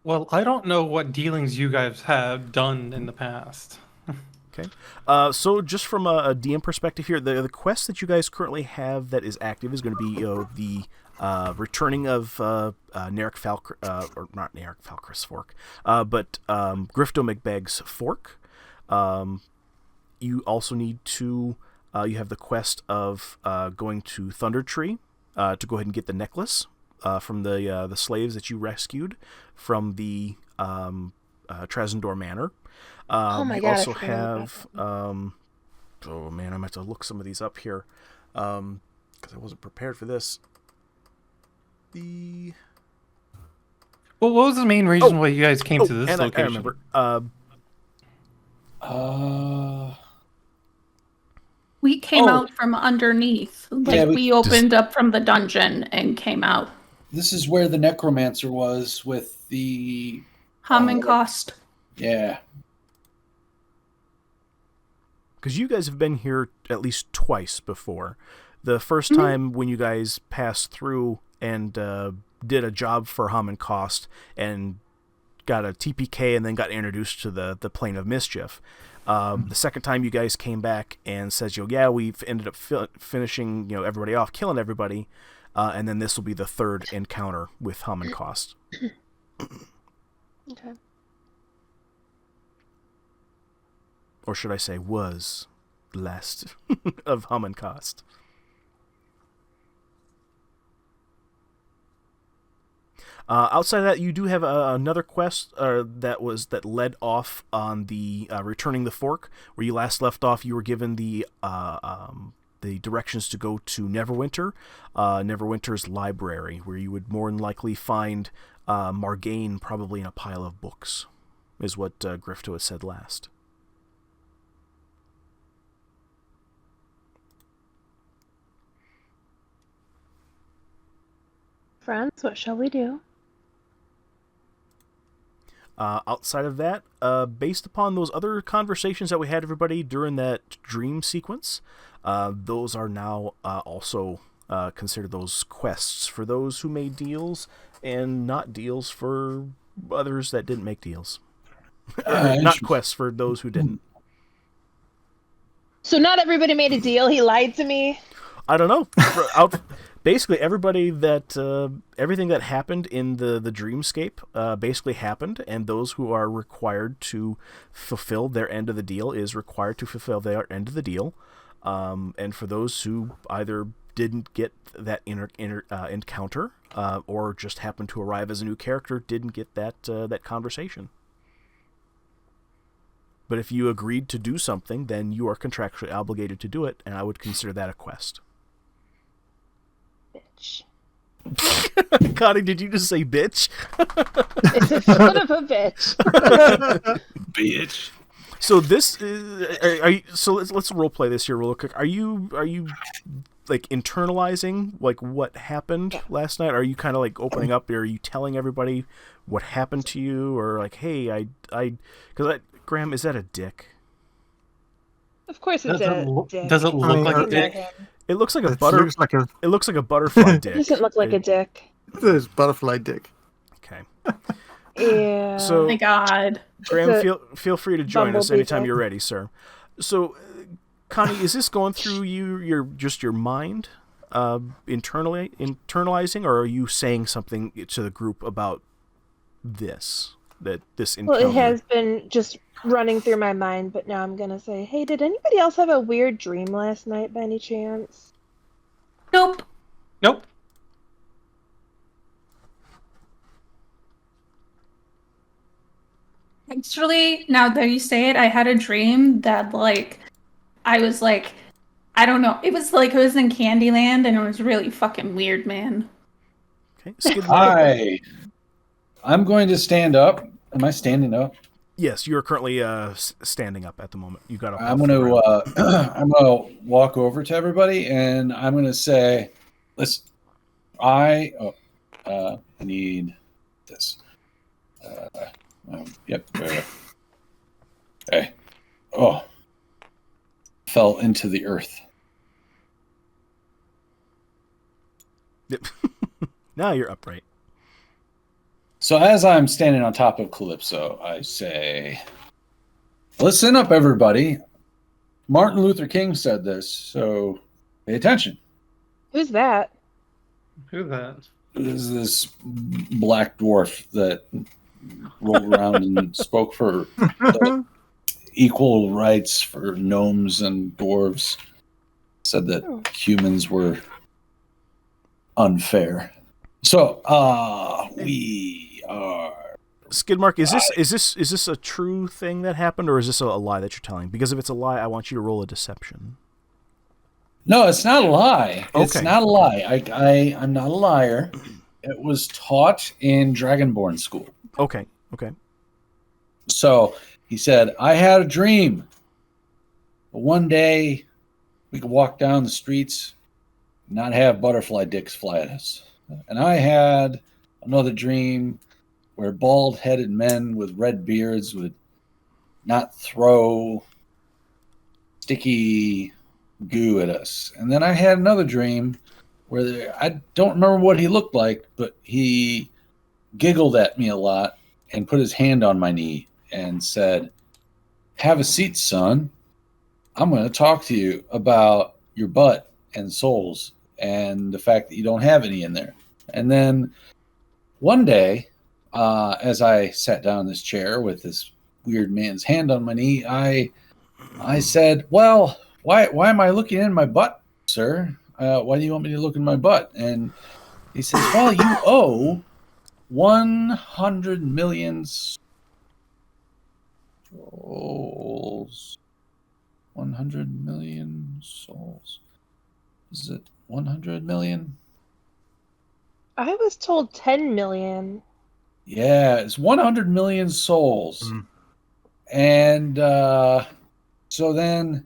Well, I don't know what dealings you guys have done in the past. Okay. So just from a DM perspective here, the quest that you guys currently have that is active is going to be the returning of Narek or not Narek Falcris Fork, but Grifto McBeg's Fork. You also need to you have the quest of going to Thunder Tree to go ahead and get the necklace from the slaves that you rescued from the Trezendor Manor. Oh my you God, I also forgot about have oh man, I'm going to have to look some of these up here because I wasn't prepared for this. Well, what was the main reason why you guys came to this location? I remember. We came out from underneath. Like, we opened up from the dungeon and came out. This is where the necromancer was with the... Kast. Yeah. Because you guys have been here at least twice before. The first time when you guys passed through and did a job for Kast and got a TPK and then got introduced to the Plane of Mischief. The second time you guys came back and says, yeah, we've ended up finishing everybody off, killing everybody, and then this will be the third encounter with Kast. Okay. Or should I say was the last of Kast. Outside of that, you do have another quest that led off on the returning the fork, where you last left off. You were given the directions to go to Neverwinter, Neverwinter's library, where you would more than likely find Margain probably in a pile of books, is what Grifto had said last. Friends, what shall we do? Outside of that, based upon those other conversations that we had everybody during that dream sequence, those are now also considered those quests for those who made deals and not deals for others that didn't make deals. Not quests for those who didn't. So not everybody made a deal. He lied to me. I don't know. Basically, everybody that everything that happened in the dreamscape basically happened, and those who are required to fulfill their end of the deal is required to fulfill their end of the deal. And for those who either didn't get that encounter or just happened to arrive as a new character, didn't get that conversation. But if you agreed to do something, then you are contractually obligated to do it, and I would consider that a quest. Bitch. Connie, did you just say bitch? It's a son of a bitch. Bitch. So this are you, so let's role play this here real quick. Are you like internalizing like what happened last night? Are you kind of like opening up? Are you telling everybody what happened to you, or like, hey, because Graham, is that a dick? Of course it's a dick. Does it look like a dick? It looks like It looks like a butterfly dick. It doesn't look like a dick. There's butterfly dick. Okay. Yeah. So, oh my God. Graham, feel free to join us anytime dick. you're ready, sir. So, Connie, is this going through your mind, internalizing, or are you saying something to the group about this encounter? Well, it has been just running through my mind, but now I'm gonna say, hey, did anybody else have a weird dream last night by any chance? Nope. Actually, now that you say it, I had a dream that, like, I was like, I don't know. It was like it was in Candyland, and it was really fucking weird, man. Okay. Hi. I'm going to stand up. Am I standing up? Yes, you are currently standing up at the moment. You got up. I'm going to I'm going to walk over to everybody, and I'm going to say, "Listen, I need this." Yep. Hey. Oh. Fell into the earth. Yep. Now you're upright. So as I'm standing on top of Calypso, I say, listen up, everybody. Martin Luther King said this, so pay attention. Who's that? Who's that? There's this black dwarf that rolled around and spoke for equal rights for gnomes and dwarves. Said that humans were unfair. So, we are. Skidmark, is this a true thing that happened, or is this a lie that you're telling? Because if it's a lie, I want you to roll a deception. No, it's not a lie. Okay. It's not a lie. I'm not a liar. It was taught in Dragonborn school. Okay. So he said, I had a dream. One day we could walk down the streets and not have butterfly dicks fly at us. And I had another dream where bald-headed men with red beards would not throw sticky goo at us. And then I had another dream where I don't remember what he looked like, but he giggled at me a lot and put his hand on my knee and said, have a seat, son. I'm going to talk to you about your butt and souls and the fact that you don't have any in there. And then one day, as I sat down in this chair with this weird man's hand on my knee, I said, well, why am I looking in my butt, sir? Why do you want me to look in my butt? And he says, well, you owe 100 million souls. 100 million souls. Is it 100 million? I was told 10 million. Yeah, it's 100 million souls. Mm. And so then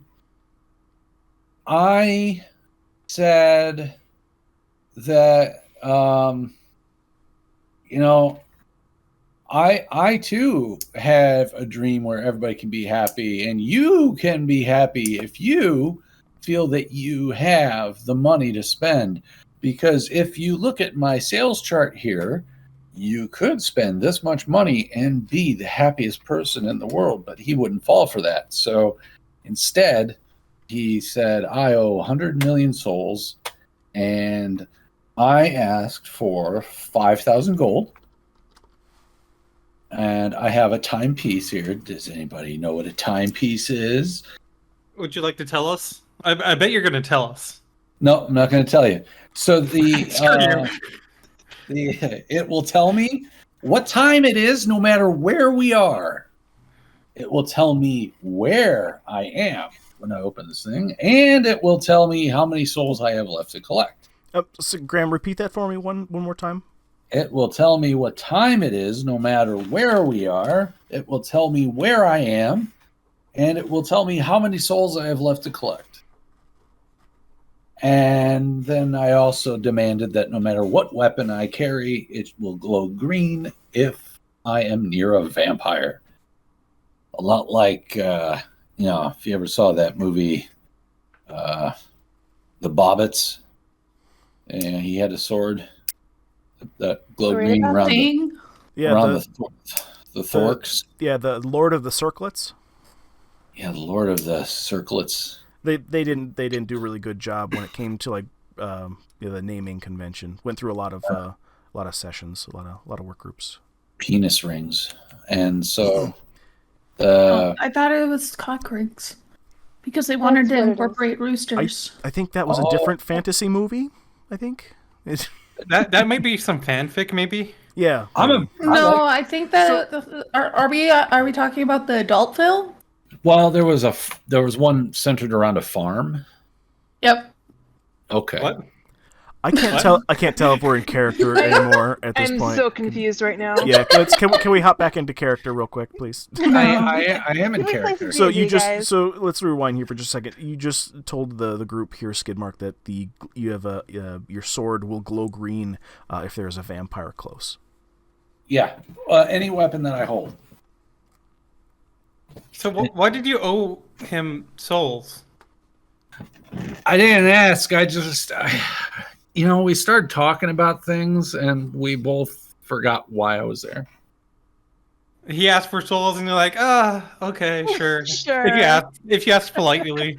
I said that, I too have a dream where everybody can be happy, and you can be happy if you feel that you have the money to spend. Because if you look at my sales chart here, you could spend this much money and be the happiest person in the world, but he wouldn't fall for that. So instead, he said, I owe 100 million souls, and I asked for 5,000 gold. And I have a timepiece here. Does anybody know what a timepiece is? Would you like to tell us? I bet you're going to tell us. No, I'm not going to tell you. So it will tell me what time it is no matter where we are. It will tell me where I am when I open this thing, and it will tell me how many souls I have left to collect. So Graham, repeat that for me one more time. It will tell me what time it is no matter where we are. It will tell me where I am, and it will tell me how many souls I have left to collect. And then I also demanded that no matter what weapon I carry, it will glow green if I am near a vampire. A lot like, if you ever saw that movie, The Bobbits, and he had a sword that glowed green around the Thorks. The Lord of the Circlets. Yeah, the Lord of the Circlets. They didn't do a really good job when it came to the naming convention. Went through a lot of sessions, a lot of work groups. Penis rings, and so I thought it was cock rings because they wanted to incorporate roosters. I think that was a different fantasy movie. I think that might be some fanfic, maybe. Yeah, I think that are we talking about the adult film? Well, there was one centered around a farm. Yep. Okay. What? I can't tell if we're in character anymore at this point. I'm so confused right now. Yeah, can we hop back into character real quick, please? I am in character. So let's rewind here for just a second. You just told the group here, Skidmark, that you have your sword will glow green if there is a vampire close. Yeah, any weapon that I hold. So why did you owe him souls? I didn't ask. I just, we started talking about things, and we both forgot why I was there. He asked for souls, and you're like, okay, sure. Sure. If you ask politely.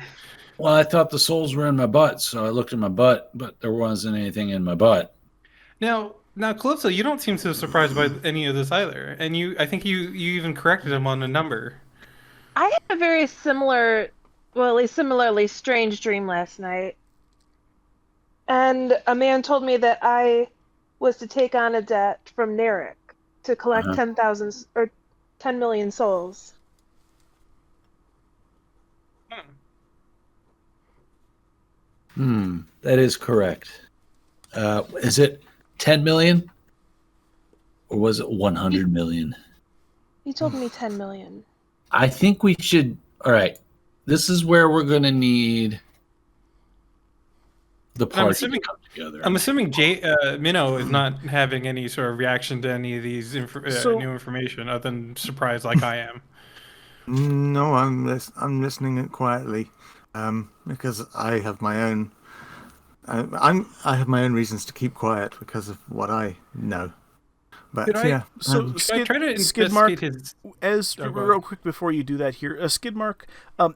Well, I thought the souls were in my butt, so I looked in my butt, but there wasn't anything in my butt. Now, Calypso, you don't seem so surprised by any of this either, and I think you even corrected him on a number. I had a very similar, well, at least similarly strange dream last night. And a man told me that I was to take on a debt from Narek to collect 10,000 or 10 million souls. That is correct. Is it 10 million? Or was it 100 million? He told me 10 million. I think we should. All right. This is where we're going to need the party to come together. I'm assuming Minnow is not having any sort of reaction to any of these new information other than surprise like I am. No, I'm listening quietly, because I have my own. I have my own reasons to keep quiet because of what I know. But So Skidmark, real quick before you do that here, Skidmark,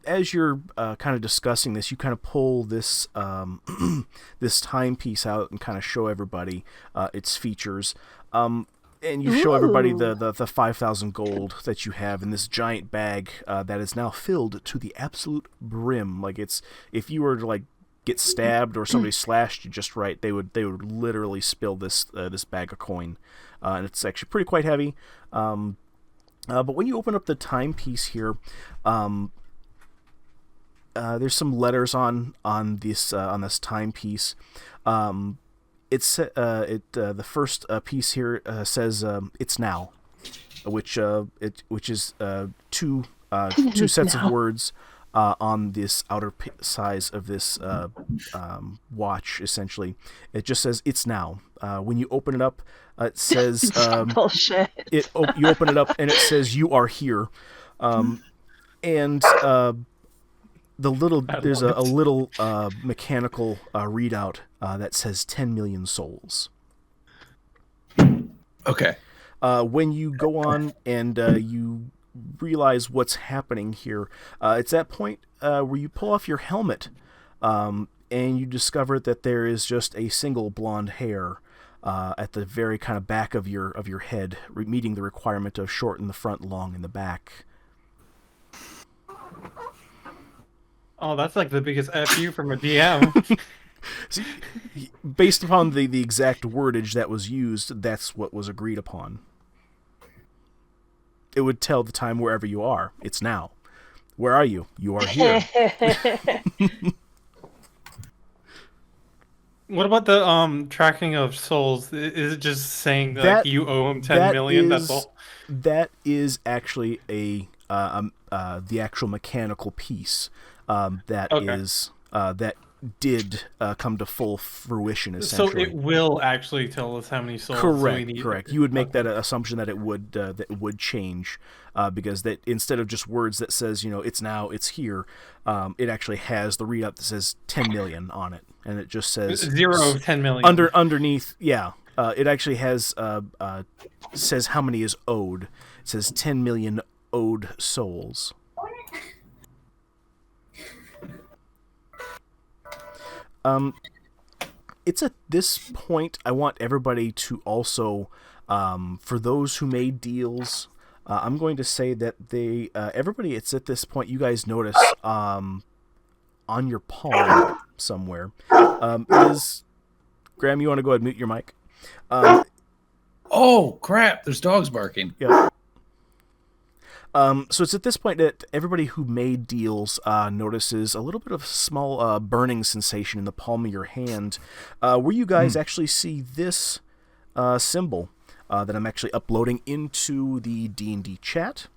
as you're kind of discussing this, you kind of pull this this timepiece out and kind of show everybody its features, and you show everybody the 5,000 gold that you have in this giant bag that is now filled to the absolute brim. Like if you were to like get stabbed or somebody slashed you just right, they would literally spill this bag of coin. And it's actually pretty quite heavy. But when you open up the timepiece here, there's some letters on this timepiece. The first piece here says "It's now," which is two sets of words on this outer size of this watch. Essentially, it just says "It's now." When you open it up, it says bullshit. You open it up and it says "You are here," and there's a little mechanical readout that says 10 million souls. Okay. When you go on and you realize what's happening here, it's that point where you pull off your helmet and you discover that there is just a single blonde hair at the very kind of back of your head, meeting the requirement of short in the front, long in the back. Oh, that's like the biggest FU from a DM. See, based upon the exact wordage that was used, that's what was agreed upon. It would tell the time wherever you are. It's now. Where are you? You are here. What about the tracking of souls? Is it just saying that you owe him 10 million? That's all. That is actually the actual mechanical piece that did come to full fruition. Essentially, so it will actually tell us how many souls. Correct. You would make that assumption that it would change, because that instead of just words that says it's now, it's here, it actually has the readout that says 10 million on it, and it just says 0 10 million underneath. Yeah, it actually has says how many is owed. It says 10 million owed souls. It's at this point I want everybody to also, for those who made deals, I'm going to say that everybody, it's at this point you guys notice on your palm somewhere is, Graham, you want to go ahead and mute your mic? Oh crap! There's dogs barking. Yeah. So it's at this point that everybody who made deals notices a little bit of small burning sensation in the palm of your hand, where you guys actually see this symbol that I'm actually uploading into the D&D chat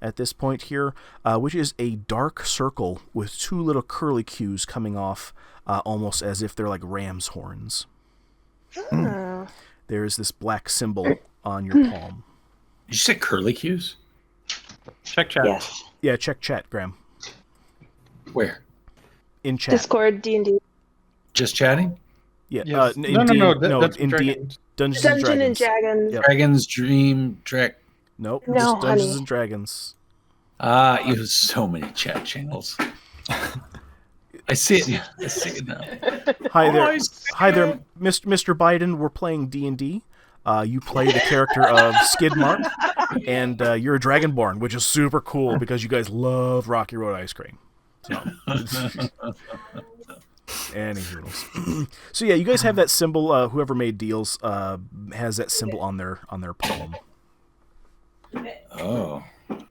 at this point here, which is a dark circle with two little curly cues coming off, almost as if they're like ram's horns. There's this black symbol on your palm. Did you say curly cues? Check chat. Yes. Yeah, check chat, Graham. Where? In chat. Discord, D&D. Just chatting? Yeah. Yes. No. In Dungeons Dungeon and Dragons. Yep. Dragon's Dream Nope, No, just Dungeons honey. and Dragons. You have so many chat channels. I see it. I see it now. Hi there, I see Mr. Biden. We're playing D&D. You play the character of Skidmark, and you're a Dragonborn, which is super cool because you guys love Rocky Road ice cream. So, anywho, so yeah, you guys have that symbol. Whoever made deals has that symbol on their palm. Oh,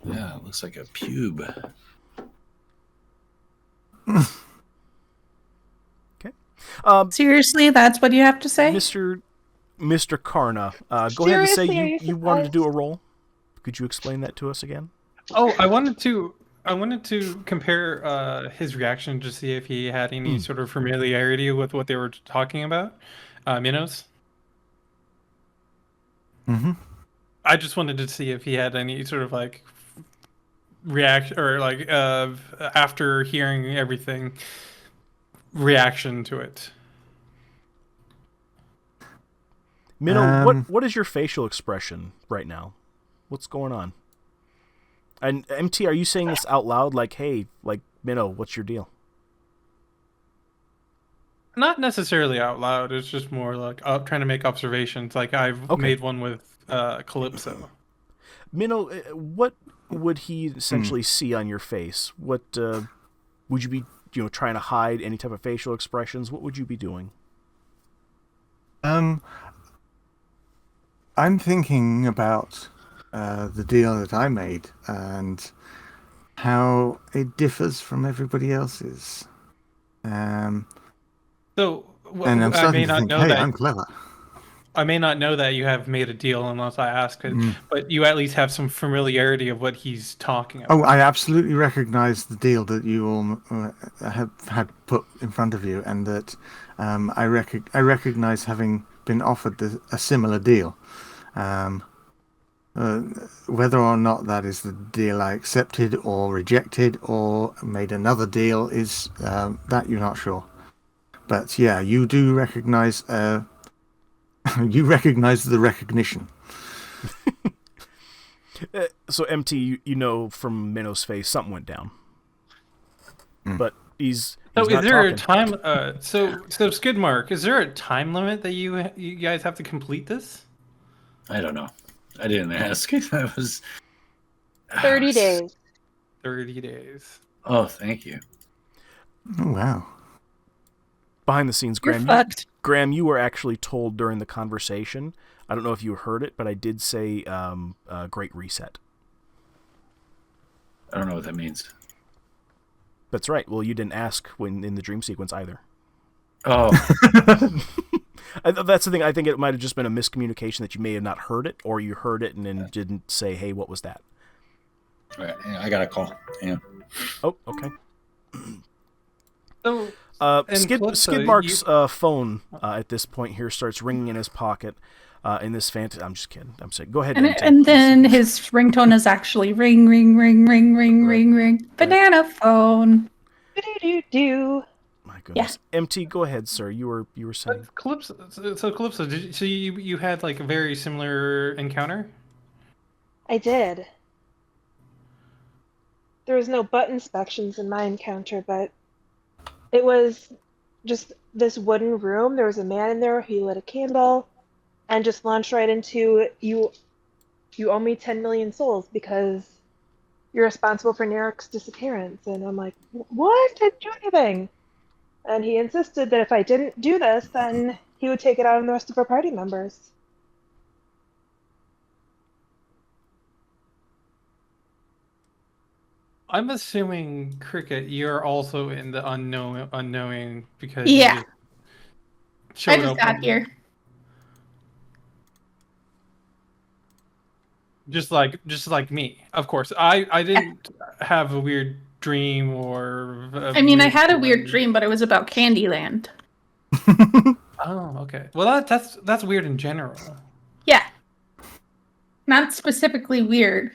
yeah, it looks like a pube. Okay. Seriously, that's what you have to say? Mr. Karna, go ahead and say Seriously, you wanted to do a roll. Could you explain that to us again? Oh, I wanted to compare his reaction to see if he had any sort of familiarity with what they were talking about. Minos. Mm-hmm. I just wanted to see if he had any sort of like reaction or like after hearing everything, reaction to it. Minnow, what is your facial expression right now? What's going on? And MT, are you saying this out loud? Like, hey, like Minnow, what's your deal? Not necessarily out loud. It's just more like trying to make observations. Like I've made one with Calypso. Minnow, what would he essentially see on your face? What would you be, trying to hide any type of facial expressions? What would you be doing? I'm thinking about the deal that I made and how it differs from everybody else's. So and I'm I starting may to not think, know hey, that I'm clever. I may not know that you have made a deal unless I ask it, but you at least have some familiarity of what he's talking about. Oh, I absolutely recognise the deal that you all have had put in front of you, and that I recognise having been offered a similar deal. Whether or not that is the deal I accepted or rejected or made another deal is that you're not sure. But yeah, you do recognise you recognise the recognition. So MT, you know from Minnow's face something went down, but he's So not is there talking. a time? So Skidmark, is there a time limit that you guys have to complete this? I don't know. I didn't ask. That was 30 days. 30 days. Oh, thank you. Oh wow! Behind the scenes, You're fucked. Graham, you were actually told during the conversation. I don't know if you heard it, but I did say "Great Reset." I don't know what that means. That's right. Well, you didn't ask when in the dream sequence either. Oh, That's the thing. I think it might have just been a miscommunication that you may have not heard it, or you heard it and then didn't say, "Hey, what was that?" all right. Yeah, I got a call. Yeah. Oh, okay. So and Calypso, Skidmark's phone at this point here starts ringing in his pocket. In this fantasy, I'm just kidding. I'm saying, go ahead. And then his ringtone is actually ring, ring, ring, ring, ring, ring, ring. Banana phone. Do. My goodness. Yeah. MT, go ahead, sir. You were saying. Calypso. So Calypso, you had like a very similar encounter? I did. There was no butt inspections in my encounter, but it was just this wooden room. There was a man in there. He lit a candle and just launched right into you owe me 10 million souls because you're responsible for Nerek's disappearance. And I'm like, what? I didn't do anything. And he insisted that if I didn't do this, then he would take it out on the rest of our party members. I'm assuming, Cricket, you're also in the unknowing because Yeah. I I just got here. Just like me, of course. I didn't have a weird dream or. I had a weird dream, but it was about Candyland. Oh, okay. Well, that's weird in general. Yeah. Not specifically weird.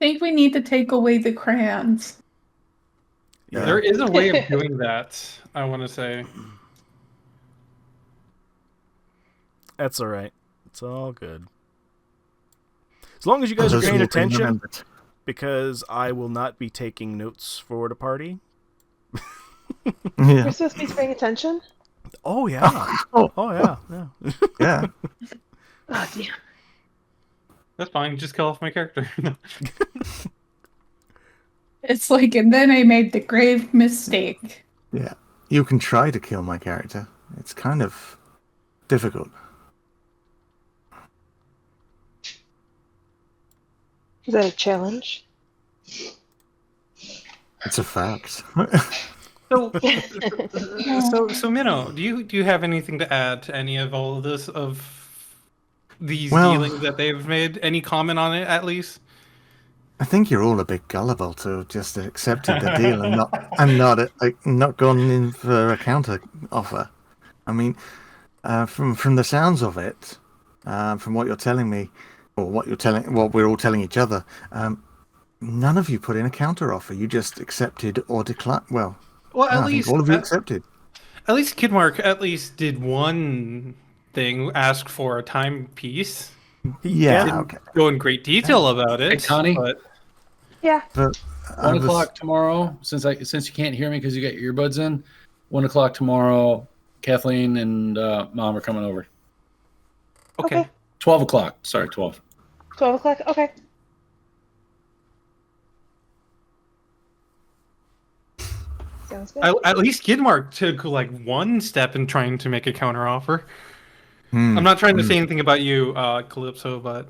I think we need to take away the crayons. Yeah. There is a way of doing that. I want to say. That's all right. It's all good. As long as you guys are Those paying will be attention, remembered. because I will not be taking notes for the party. We're Yeah. supposed to be paying attention? Oh yeah. Oh, Oh yeah. Yeah. yeah. Oh, damn. That's fine. Just kill off my character. It's like, and then I made the grave mistake. Yeah. You can try to kill my character. It's kind of difficult. Is that a challenge? It's a fact. So Minnow, do you have anything to add to any of all of this, of these Well- dealings that they've made? Any comment on it, at least? I think you're all a bit gullible to have just accepted the deal and not gone in for a counter offer. I mean, from the sounds of it, from what you're telling me, or what we're all telling each other, none of you put in a counter offer. You just accepted or declined. Well, Well, no, I think all of you accepted. At least Kidmark at least did one thing: ask for a timepiece. Yeah, Didn't okay. go in great detail about it. Hey, Connie? But Yeah. But 1 o'clock tomorrow. Since you can't hear me because you got your earbuds in, 1 o'clock tomorrow. Kathleen and Mom are coming over. okay. 12 o'clock. Sorry, 12. 12 o'clock? Okay. Sounds good. At least Kidmark took like one step in trying to make a counteroffer. Hmm. I'm not trying to say anything about you, Calypso, but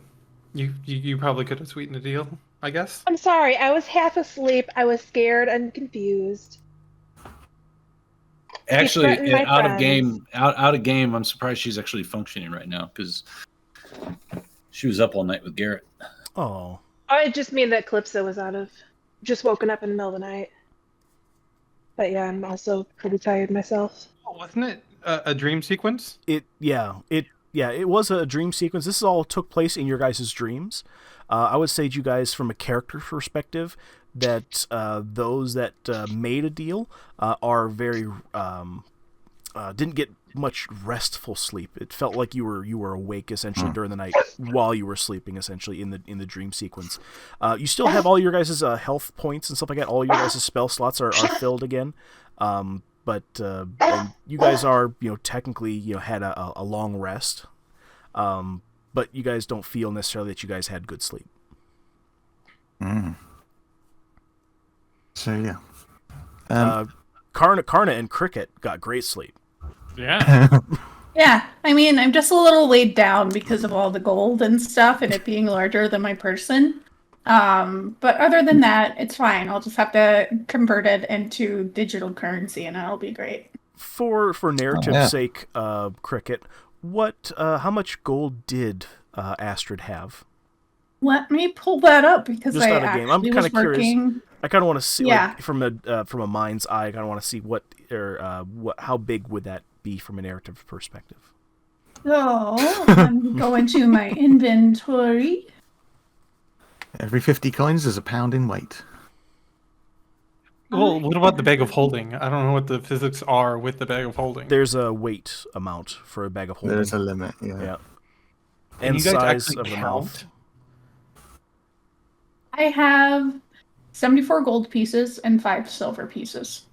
you probably could have sweetened the deal, I guess. I'm sorry. I was half asleep. I was scared and confused. Actually, threatened my out of friends. game. I'm surprised she's actually functioning right now because she was up all night with Garrett. Oh. I just mean that Calypso was just woken up in the middle of the night. But yeah, I'm also pretty tired myself. Oh, wasn't it a dream sequence? It was a dream sequence. This all took place in your guys' dreams. I would say to you guys, from a character perspective, that those that made a deal are very didn't get much restful sleep. It felt like you were awake essentially during the night while you were sleeping, essentially in the dream sequence. You still have all your guys' health points and stuff like that. All your guys' spell slots are filled again. But and you guys are technically had a long rest. But you guys don't feel necessarily that you guys had good sleep. Mm. So yeah. Karna and Cricket got great sleep. Yeah. Yeah, I mean, I'm just a little weighed down because of all the gold and stuff and it being larger than my person. But other than that, it's fine. I'll just have to convert it into digital currency and it'll be great. For narrative's yeah. sake, Cricket, how much gold did Astrid have? Let me pull that up because Just I out of game. I'm actually kind was of curious. working. I kind of want to see, Yeah. like, from a mind's eye. I kind of want to see how big would that be from a narrative perspective. So I'm going to my inventory. Every 50 coins is a pound in weight. Well, what about the bag of holding? I don't know what the physics are with the bag of holding. There's a weight amount for a bag of holding. There's a limit. Yeah. Yeah. Can And you guys size actually of the count? mouth. I have 74 gold pieces and 5 silver pieces.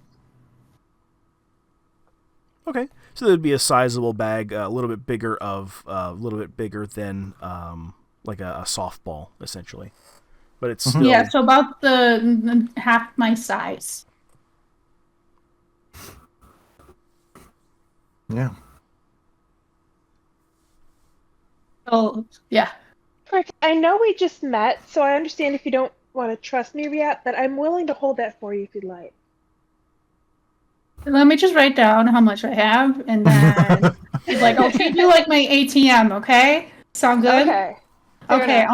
Okay, so there'd be a sizable bag, a little bit bigger than like a softball, essentially. But it's still Yeah, so about the half my size. Yeah. Oh, yeah. Frick, I know we just met, so I understand if you don't want to trust me yet, but I'm willing to hold that for you if you'd like. Let me just write down how much I have, and then I'll treat you like my ATM, okay? Sound good? Okay. Fair Okay, enough.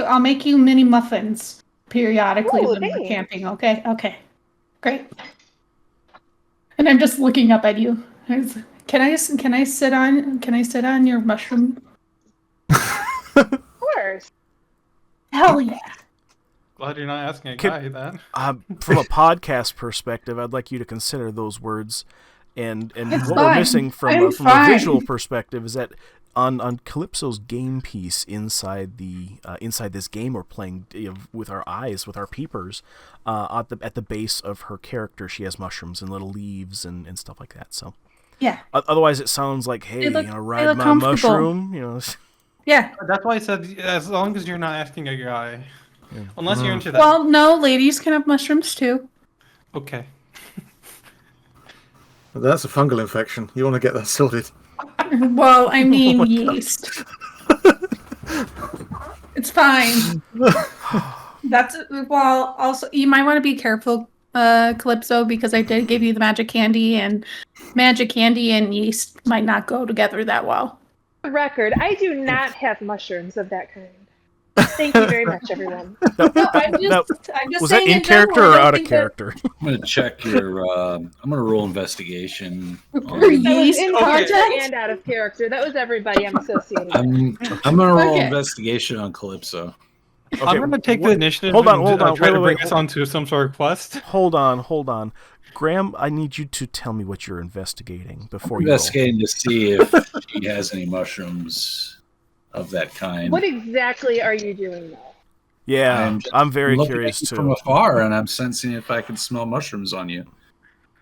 I'll make you mini muffins periodically Ooh, when we're thanks. camping, okay? Okay. Great. And I'm just looking up at you. Can I sit on your mushroom? Of course. Hell yeah. Glad you're not asking a Can- guy that. from a podcast perspective, I'd like you to consider those words. And It's what we're fine. missing from I'm a fine. visual perspective is that on Calypso's game piece inside this game we're playing with our eyes, with our peepers, at the base of her character she has mushrooms and little leaves and stuff like that. So Yeah. Otherwise it sounds like, hey, look ride my comfortable. mushroom, Yeah. That's why I said as long as you're not asking a guy, unless you're into that. Well, no, ladies can have mushrooms too. Okay. But that's a fungal infection. You want to get that sorted. Well, I mean yeast. It's fine. Also you might want to be careful, Calypso, because I did give you the magic candy, and yeast might not go together that well. Record, I do not have mushrooms of that kind. Thank you very much, everyone. No, I'm just was saying that in character general, or I don't out of think that- character? I'm gonna check your. I'm gonna roll investigation. For That was yeast in content? character and out of character. That was everybody I'm associated with. I'm gonna roll Okay. investigation on Calypso. Okay, I'm gonna take the initiative. Hold on, and hold on, try to wait, bring us onto some sort of quest. Hold on. Graham, I need you to tell me what you're investigating before you roll. Investigating to see if she has any mushrooms of that kind. What exactly are you doing though? Yeah, I'm very looking curious at you too. from afar, and I'm sensing if I can smell mushrooms on you.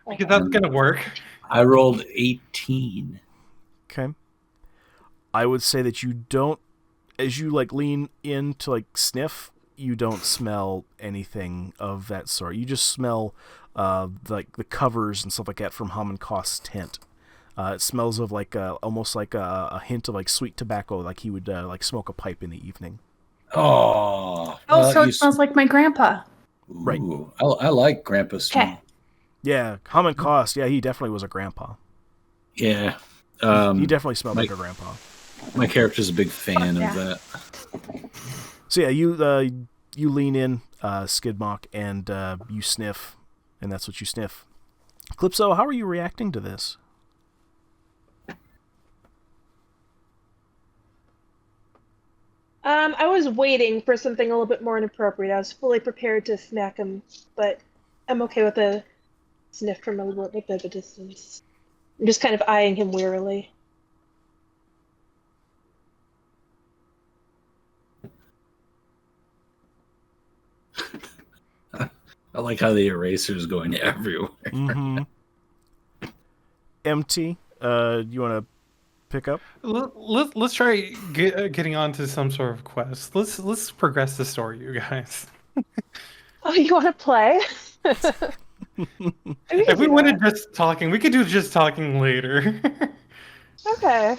Because that's gonna work. I rolled 18. Okay. I would say that you don't, as you lean in to sniff, you don't smell anything of that sort. You just smell the covers and stuff like that from Kast's tent. It smells of almost like a hint of sweet tobacco, like he would smoke a pipe in the evening. Oh, So it smells like my grandpa. Right. Ooh, I like Grandpa smell. Okay. Yeah, Kast. Yeah, he definitely was a grandpa. Yeah. He definitely smelled like a grandpa. My character's a big fan of that. So yeah, you lean in, Skidmock, and you sniff, and that's what you sniff. Calypso, how are you reacting to this? I was waiting for something a little bit more inappropriate. I was fully prepared to smack him, but I'm okay with a sniff from a little bit of a distance. I'm just kind of eyeing him wearily. I like how the eraser's going everywhere. Mm-hmm. MT, you want to pick up? Let's try getting onto some sort of quest. Let's progress the story, you guys. Oh, you want to play? If we wanted just talking, we could do just talking later. Okay.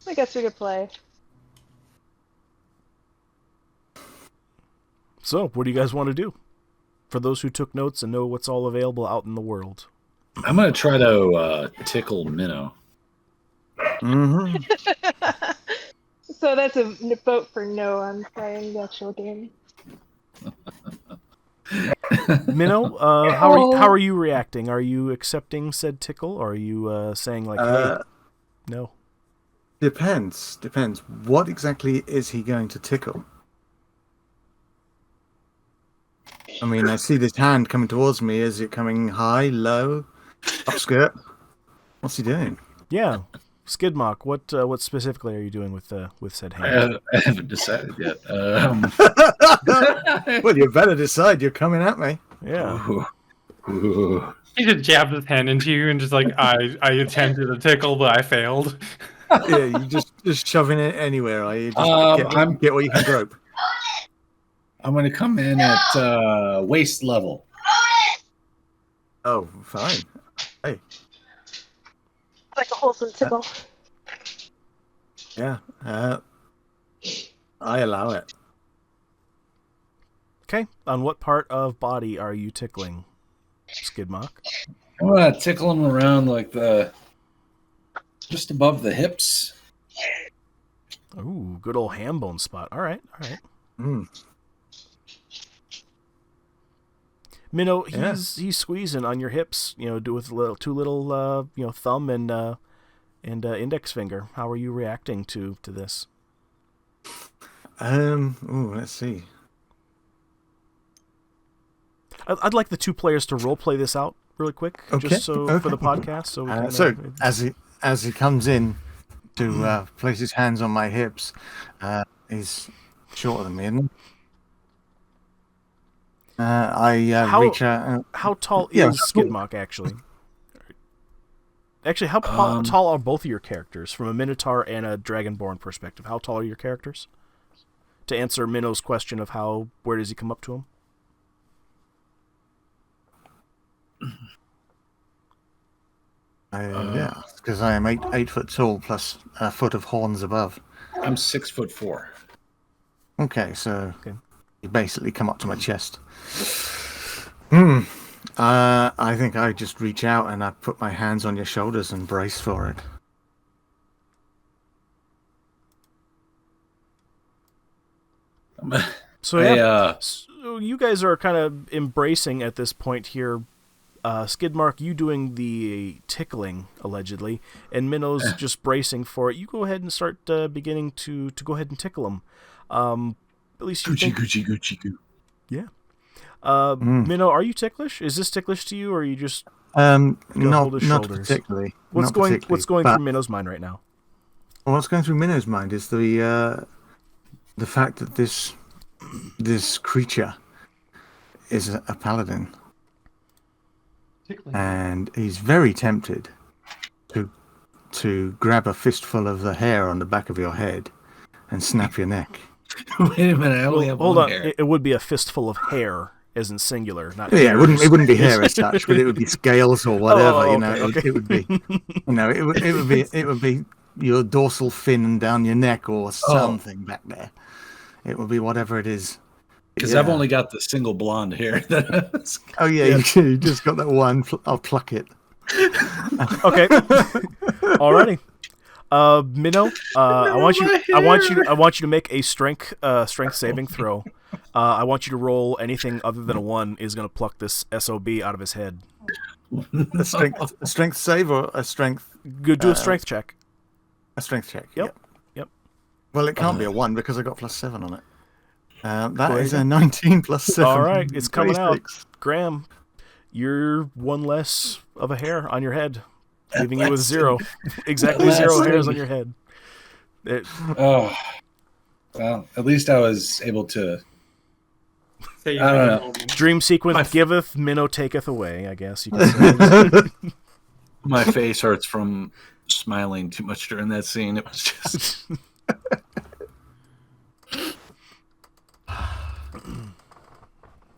I guess we could play. So, what do you guys want to do? For those who took notes and know what's all available out in the world. I'm going to try to tickle Minnow. Mm-hmm. So that's a vote for no on playing the actual game. Minnow, how are you reacting? Are you accepting said tickle, or are you saying hey, no? Depends. What exactly is he going to tickle? I mean, I see this hand coming towards me. Is it coming high, low, upskirt? What's he doing? Yeah, Skidmock, what specifically are you doing with said I hand? haven't decided yet. Well, you better decide. You're coming at me. Yeah. Ooh. He just jabbed his hand into you and just I attempted to tickle, but I failed. Yeah, you just shoving it anywhere. Are you? Just get what you can grope. I'm going to come in at waist level. Oh, fine. Hey, Like a wholesome tickle. yeah. I allow it. Okay. On what part of body are you tickling, Skidmock? I'm going to tickle him around just above the hips. Ooh, good old ham bone spot. All right. Mm. Minnow, Yeah. he's squeezing on your hips, do with two little thumb and index finger. How are you reacting to this? Let's see. I'd like the two players to role play this out really quick, Okay, just for the okay. podcast? So we can, So as he comes in to place his hands on my hips, he's shorter than me, isn't he? I reach out. How tall yeah, is Skidmark actually? Actually, how tall are both of your characters from a Minotaur and a Dragonborn perspective? How tall are your characters? To answer Minnow's question of where does he come up to him? Yeah, because I am 8 foot tall plus a foot of horns above. I'm 6'4". Okay, so Okay. you basically come up to my chest. I think I just reach out and I put my hands on your shoulders and brace for it. So so you guys are kind of embracing at this point here. Skidmark, you doing the tickling allegedly, and Minnow's just bracing for it. You go ahead and start beginning to go ahead and tickle him. At least you think. Gucci goo. Yeah. Minnow, are you ticklish? Is this ticklish to you, or are you just Not hold his not shoulders? particularly. What's not going particularly, through Minnow's mind right now? What's going through Minnow's mind is the fact that this creature is a paladin, and he's very tempted to grab a fistful of the hair on the back of your head and snap your neck. Wait a minute, I only have Hold one on, hair. it would be a fistful of hair, as in singular, not. Yeah, hairs. it wouldn't be hair as such, but it would be scales or whatever. Okay. It would be, it would be your dorsal fin and down your neck or something back there. It would be whatever it is. Because I've only got the single blonde hair. Oh yeah, you just got that one. I'll pluck it. Okay. Alrighty. Minnow, I want you to make a strength saving throw. I want you to roll anything other than a 1 is going to pluck this SOB out of his head. A strength save or a strength? Go do a strength check. A strength check. Yep. Well, it can't be a 1 because I got +7 on it. That is a 19 +7. All right, it's coming 26. out. Graham, you're 1 less of a hair on your head, leaving you with 0. Exactly 0 hairs on your head. Oh, well, at least I was able to. Say you I don't have a know. moment. Dream sequence giveth, Minnow taketh away, I guess you can say. My face hurts from smiling too much during that scene. It was just.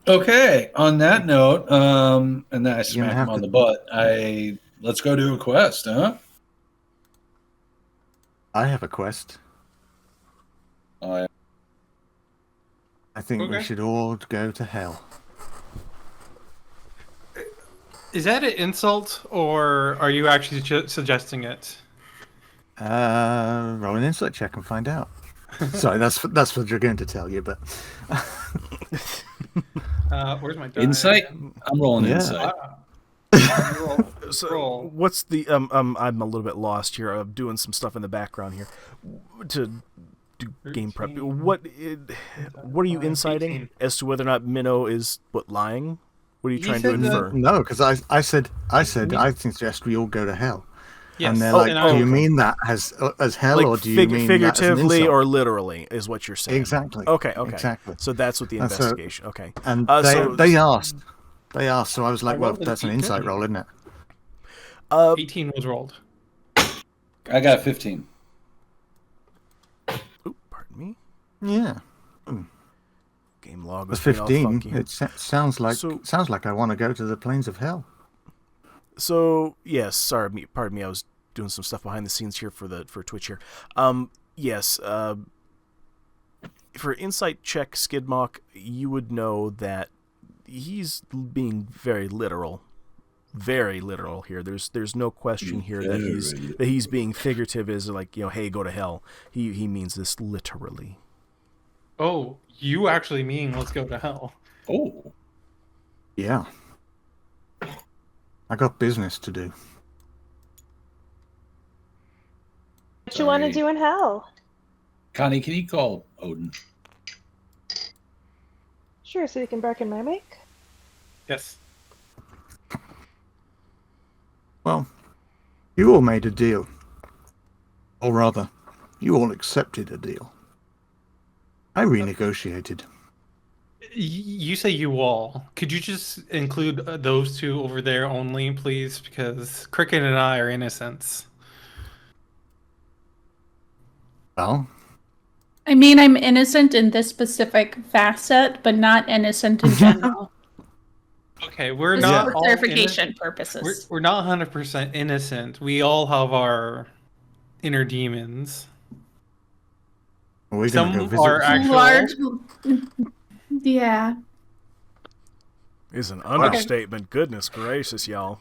Okay. On that note, and then I smack him on the butt. Let's go do a quest, huh? I have a quest. Oh, I think we should all go to hell. Is that an insult, or are you actually suggesting it? Roll an insight check and find out. Sorry, that's what you're going to tell you, but Where's my die? Insight? I'm rolling insight. So what's the I'm a little bit lost here. I'm doing some stuff in the background here to do game prep. What are you inciting as to whether or not Minnow is lying? What are you trying to infer? No, because I said I suggest we all go to hell. Yes. And they're like, do you mean that as hell, like or do you mean figuratively that as an or literally is what you're saying? Exactly. Okay. Exactly. So that's what the investigation. Okay. And they asked. So I was like, well, that's an insight roll, isn't it? 18 was rolled. I got 15. Oop, pardon me. Yeah. Game log The was being all 15. funky. It sounds like I want to go to the plains of hell. So yes, sorry, pardon me. I was doing some stuff behind the scenes here for Twitch here. Yes. For insight check, Skidmark, you would know that he's being very literal here. There's no question here that he's being figurative. Is like, hey, go to hell. He means this literally. Oh, you actually mean let's go to hell? Oh. Yeah. I got business to do. What you want to do in hell? Connie, can you call Odin? Sure, so you can bark in my mic. Yes. Well, you all made a deal. Or rather, you all accepted a deal. I renegotiated. You say you all. Could you just include those two over there only, please? Because Cricket and I are innocents. Well, I mean, I'm innocent in this specific facet, but not innocent in general. Okay, we're Just not for all clarification purposes. We're not 100% innocent. We all have our inner demons. we're Some going to go are visit. actual. Large, yeah. Is an understatement. Goodness gracious, y'all.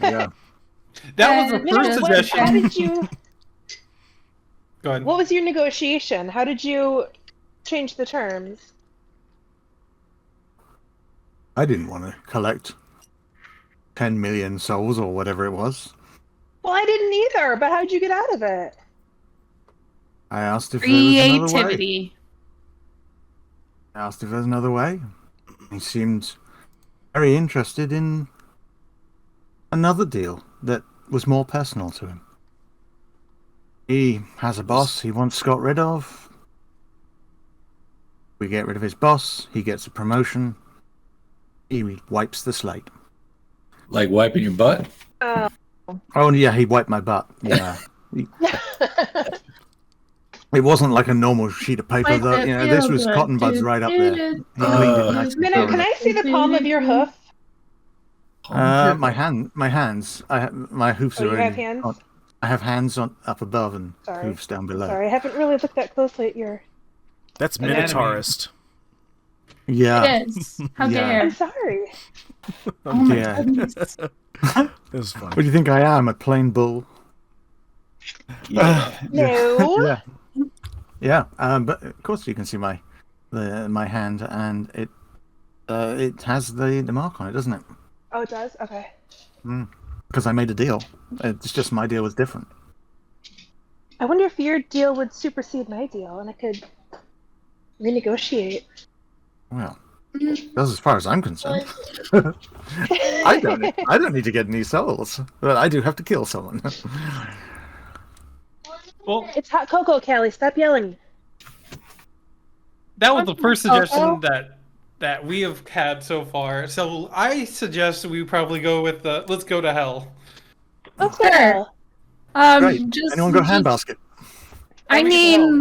Yeah. That was the You first know, suggestion. How did you? Go ahead. What was your negotiation? How did you change the terms? I didn't want to collect 10 million souls or whatever it was. Well, I didn't either. But how did you get out of it? I asked if there was another way. Creativity. I asked if there was another way. He seemed very interested in another deal that was more personal to him. He has a boss he once got rid of. We get rid of his boss. He gets a promotion. He wipes the slate. Like wiping your butt? Oh. Oh, yeah, he wiped my butt. Yeah. It wasn't like a normal sheet of paper, though. You know, this was cotton buds right up there. He cleaned it nice and Minute, thorough. can I see the palm of your hoof? My hands. My hoofs Oh, are you in. have hands? I have hands on up above and Sorry. hoofs down below. Sorry, I haven't really looked that closely at your. That's Anatomy. Minotaurist. Yeah. It is. How Yeah. dare. I'm sorry. Oh my Yeah. goodness. This is funny. What do you think I am? A plain bull? Yeah. No. Yeah. Yeah. But of course you can see my hand, and it has the mark on it, doesn't it? Oh, it does. Okay. Because I made a deal. It's just my deal was different. I wonder if your deal would supersede my deal, and I could renegotiate. Well, that's as far as I'm concerned. I don't need to get any souls, but I do have to kill someone. Well, It's hot cocoa, Callie. Stop yelling. that was the first suggestion that we have had so far. So I suggest we probably go with the let's go to hell. Let's Sure. Great. Just, Anyone got a handbasket? I mean,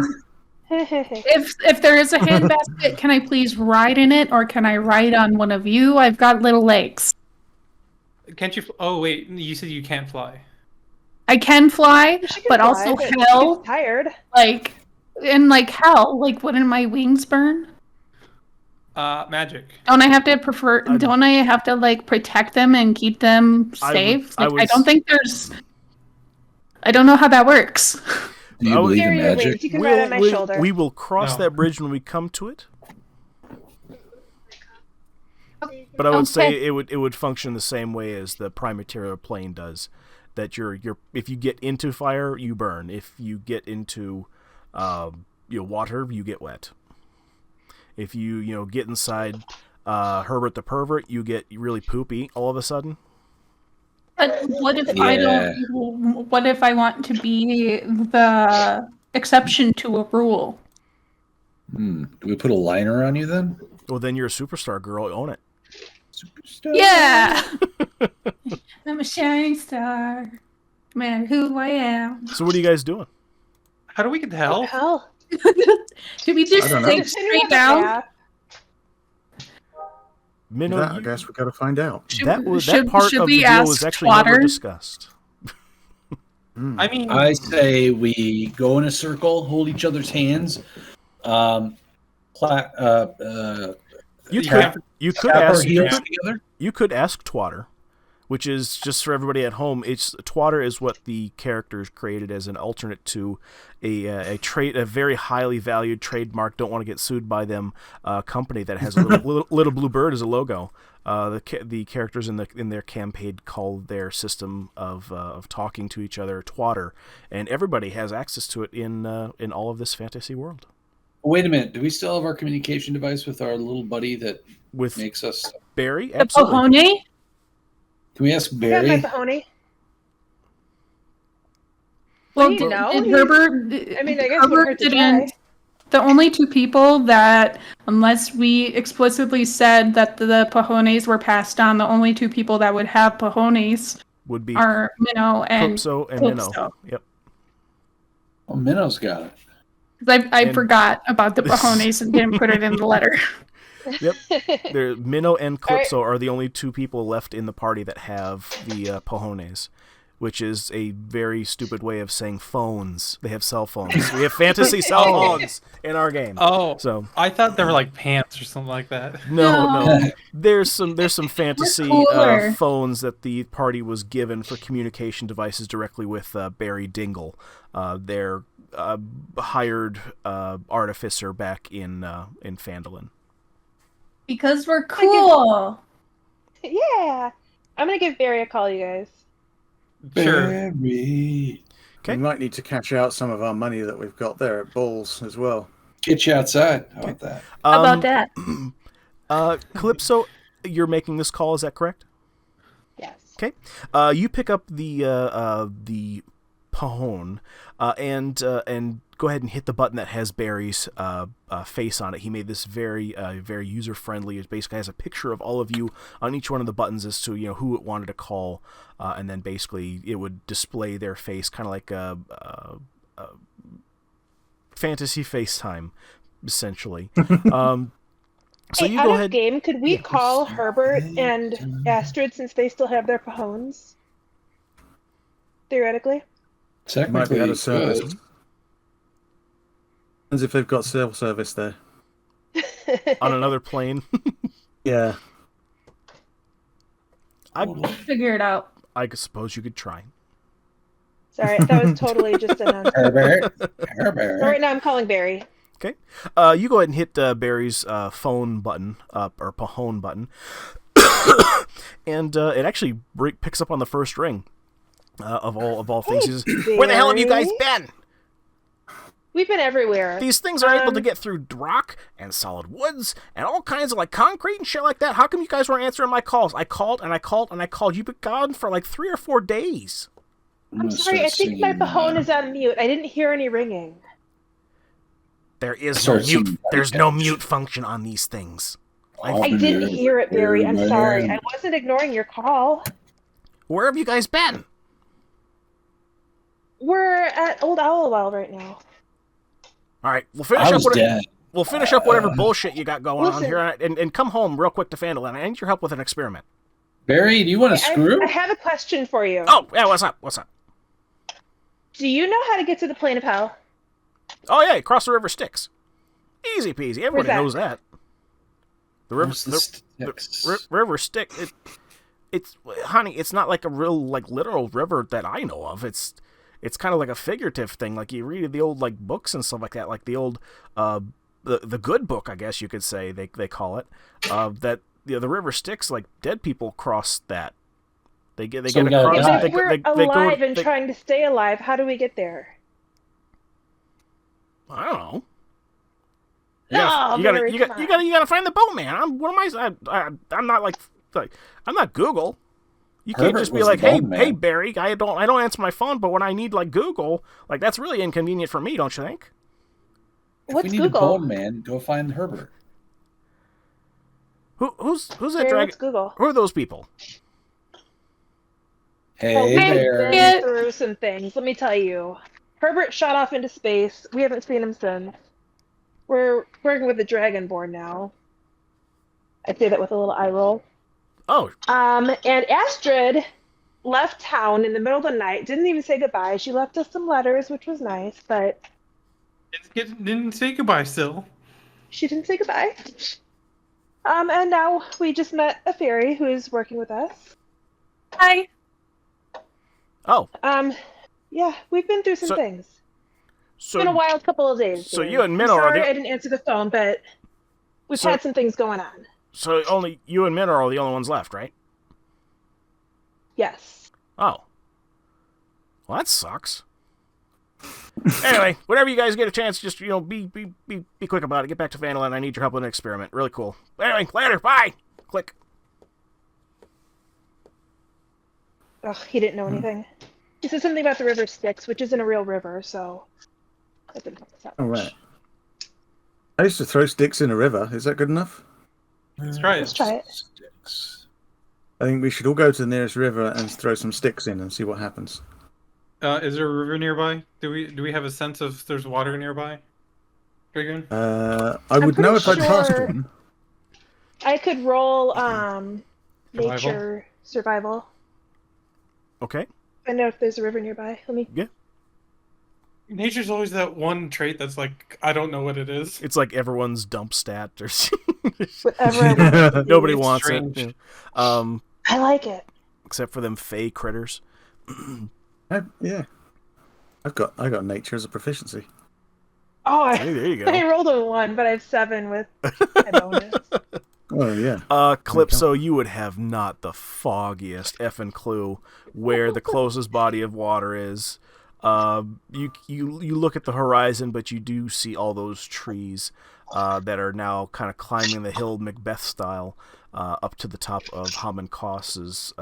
if there is a handbasket, can I please ride in it, or can I ride on one of you? I've got little legs. Can't you? Oh wait, you said you can't fly. I can fly, She can but fly, also but hell, she's tired. like, and like hell, like wouldn't my wings burn? Magic. Don't I have to don't I have to like protect them and keep them safe? I don't think there's. I don't know how that works. Do you believe in Carry your magic? wings. You can ride on my shoulder. We will cross No. that bridge when we come to it. But I would say it would function the same way as the prime material plane does. That if you get into fire, you burn. If you get into water, you get wet. If you get inside Herbert the Pervert, you get really poopy all of a sudden. But what if I don't? What if I want to be the exception to a rule? Do we put a liner on you then? Well, then you're a superstar girl. Own it. Superstar. Yeah, I'm a shining star, no matter who I am. So what are you guys doing? How do we get to hell? Hell. Do we just I don't know. sink straight down? Yeah. Minnow, I guess we got to find out. that part of the we deal ask was actually never Twatter? discussed. I mean, I say we go in a circle, hold each other's hands. You Yeah. could Tap our ask heels together. you could ask Twatter, which is just for everybody at home. Twatter is what the characters created as an alternate to a very highly valued trademark. Don't want to get sued by them. Company that has a little blue bird as a logo. The characters in their campaign call their system of talking to each other Twatter, and everybody has access to it in all of this fantasy world. Wait a minute. Do we still have our communication device with our little buddy that With makes us? Barry, The absolutely. Pohone? Can we ask I got my Barry? pony. Well, Well, you know, did he's- Herbert? I mean, I guess it wouldn't hurt to try. The only two people that, unless we explicitly said that the Pajones were passed on, the only two people that would have Pajones Would be are Minnow and Calypso and Minnow. Calypso. Yep. Oh, Minnow's got it. 'Cause I And- forgot about the Pajones and didn't put it in the letter. Yep. Minnow and Calypso are the only two people left in the party that have the Pajones, which is a very stupid way of saying phones. They have cell phones. We have fantasy cell phones in our game. Oh, So I thought they were like pants or something like that. no. There's some fantasy cooler. phones that the party was given for communication devices directly with Barry Dingle, their hired artificer back in Phandalin. Because we're cool. Yeah. I'm going to give Barry a call, you guys. Sure. Barry. Okay. We might need to cash out some of our money that we've got there at Balls as well. Get you outside. How about that? How about that? Calypso, you're making this call, is that correct? Yes. Okay. You pick up the Pahone and go ahead and hit the button that has Barry's face on it. He made this very user friendly. It basically has a picture of all of you on each one of the buttons as to who it wanted to call, and then basically it would display their face, kind of like a fantasy FaceTime, essentially. So Hey, you out go of ahead. game, could we call Herbert and Astrid since they still have their Pajones? Theoretically? Might be Technically, out you of service. could. As if they've got cell service there. On another plane. Yeah. Figure it out. I suppose you could try. Sorry, that was totally just an answer. Herbert. So Herbert. right now I'm calling Barry. Okay. You go ahead and hit Barry's phone button, or Pahone button, and it actually picks up on the first ring of all things. He says, "Where the hell have you guys been? We've been everywhere. These things are able to get through rock and solid woods and all kinds of like concrete and shit like that. How come you guys weren't answering my calls? I called and I called and I called. You've been gone for like 3 or 4 days." I'm sorry, I think my Pahone is on mute. I didn't hear any ringing. There is no Start mute. singing There's no Buttercups. mute function on these things. I didn't hear it, Barry. I'm sorry. I wasn't ignoring your call. Where have you guys been? We're at Old Owlwell right now. All right, we'll finish I up. was dead. We'll finish up whatever bullshit you got going on Listen. here, and come home real quick to Phandalin. I need your help with an experiment. Barry, do you want to screw? I have a question for you. Oh, yeah, what's up? What's up? Do you know how to get to the plane of hell? Oh, yeah, cross the river Styx. Easy peasy. Everybody that? knows that. The river, Where's the the sticks? river Styx. It's honey. It's not like a real like literal river that I know of. It's kind of like a figurative thing. Like you read the old like books and stuff like that. Like the old the good book, I guess you could say they call it. That the river Styx, like dead people cross that. They get So we across. gotta die. If we're alive and trying to stay alive, how do we get there? I don't know. No, You Barry, come on. gotta find the boatman. I'm not like I'm not Google. You can't Herbert just be was like, the hey, boatman. hey Barry, I don't answer my phone, but when I need like Google, like that's really inconvenient for me, don't you think? What's if we need Google? a bold man, go find Herbert. Who's that Barry, dragon? what's Google? Who are those people? Hey, We've Barry. been through some things. Let me tell you. Herbert shot off into space. We haven't seen him since. We're working with the Dragonborn now. I say that with a little eye roll. Oh, And Astrid left town in the middle of the night. Didn't even say goodbye. She left us some letters, which was nice, but Didn't say goodbye still. she didn't say goodbye. And now we just met a fairy who's working with us. Hi. oh, Yeah, we've been through some So- things. It's so been a wild couple of days. so Barry. you and Minnow I'm are sorry the- I didn't answer the phone, but we've So- had some things going on. so only you and Min are the only ones left, right? Yes. Oh, well that sucks. Anyway, whenever you guys get a chance, just be quick about it. Get back to Phandalin. I need your help with an experiment. Really cool. Anyway, later. Bye. Click. Ugh, he didn't know anything. He said something about the river Styx, which isn't a real river, so that didn't help us out All much. right. I used to throw sticks in a river. Is that good enough? Let's try it. Let's try it. Sticks. I think we should all go to the nearest river and throw some sticks in and see what happens. Is there a river nearby? Do we have a sense of there's water nearby? Dragoon? I would know if pretty I passed sure- one. I could roll nature survival. Okay. Find out if there's a river nearby. Let me. Nature's always that one trait that's like, I don't know what it is. It's like everyone's dump stat or Whatever. I want it to be. nobody It's wants strange. it. Yeah. I like it. Except for them fey critters. Yeah. I got nature as a proficiency. Oh, Hey, there you go. I rolled a 1, but I have 7 with my bonus. Oh yeah. Calypso, you would have not the foggiest effing clue where the closest body of water is. You look at the horizon, but you do see all those trees that are now kind of climbing the hill Macbeth style up to the top of Haman Kast's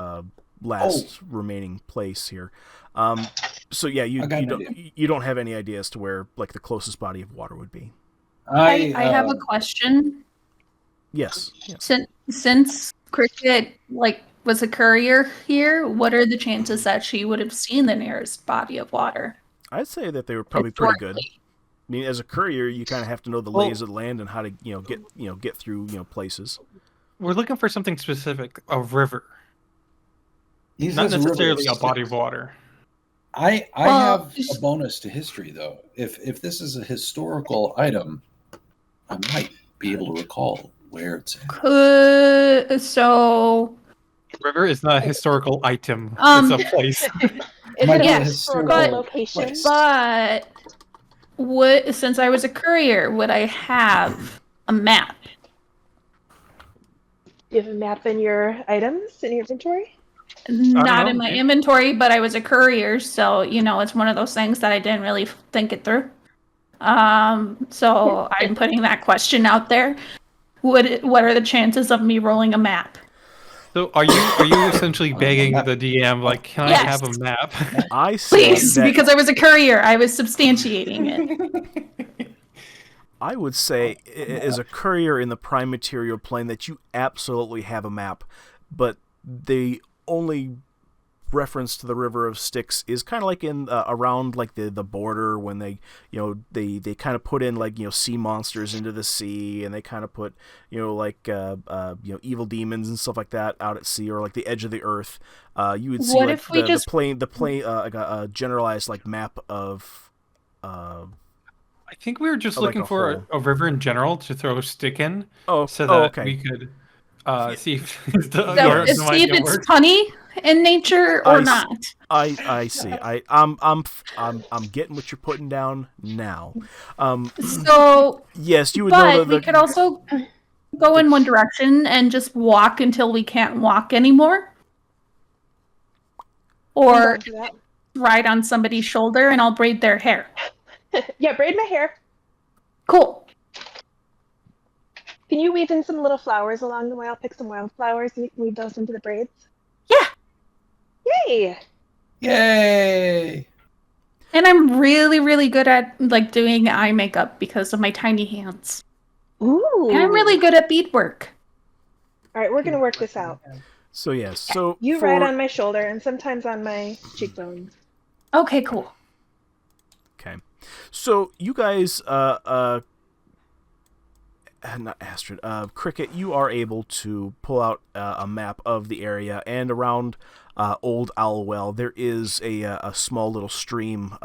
last remaining place here. So yeah, you don't have any idea as to where like the closest body of water would be. I have a question. Yes. Since Cricket was a courier here, what are the chances that she would have seen the nearest body of water? I'd say that they were probably pretty good. Historically. I mean, as a courier, you kind of have to know the lays of the land and how to get through places. We're looking for something specific, a river. He Not says river necessarily a Styx. body of water. I Well, have a bonus to history though. If this is a historical item, I might be able to recall where it's at. So River is not a historical item. Um, It's a place. Is Might it be a a historical historical location? place. but since I was a courier, would I have a map? Do you have a map in your items in your inventory? Not know, in my maybe. inventory, but I was a courier, so it's one of those things that I didn't really think it through. So I'm putting that question out there. What are the chances of me rolling a map? So are you essentially begging the DM like, can Yes. I have a map? I say Please, that because I was a courier, I was substantiating it. I would say as a courier in the prime material plane that you absolutely have a map, but the only reference to the River of Styx is kind of like in around like the border when they they kind of put in like sea monsters into the sea, and they kind of put evil demons and stuff like that out at sea or like the edge of the earth. You would see What like if we just- the plane like a generalized like map of I think we were just Like looking a for hole. a river in general to throw a stick in, oh so oh, that okay. we could see if So, your see if idea it's works. punny in nature or not. I see. I'm getting what you're putting down now. So, Yes, you would know but we could also go in one direction and just walk until we can't walk anymore. Or Do that. ride on somebody's shoulder and I'll braid their hair. Yeah, braid my hair. Cool. Can you weave in some little flowers along the way? I'll pick some wildflowers and you can weave those into the braids. Yeah. Yay! Yay! And I'm really, really good at doing eye makeup because of my tiny hands. Ooh. And I'm really good at beadwork. All right, we're gonna work this out. So yes, so You for, ride on my shoulder and sometimes on my cheekbones. Okay, cool. Okay, so you guys, not Astrid, Cricket, you are able to pull out a map of the area, and around Old Owlwell there is a small little stream,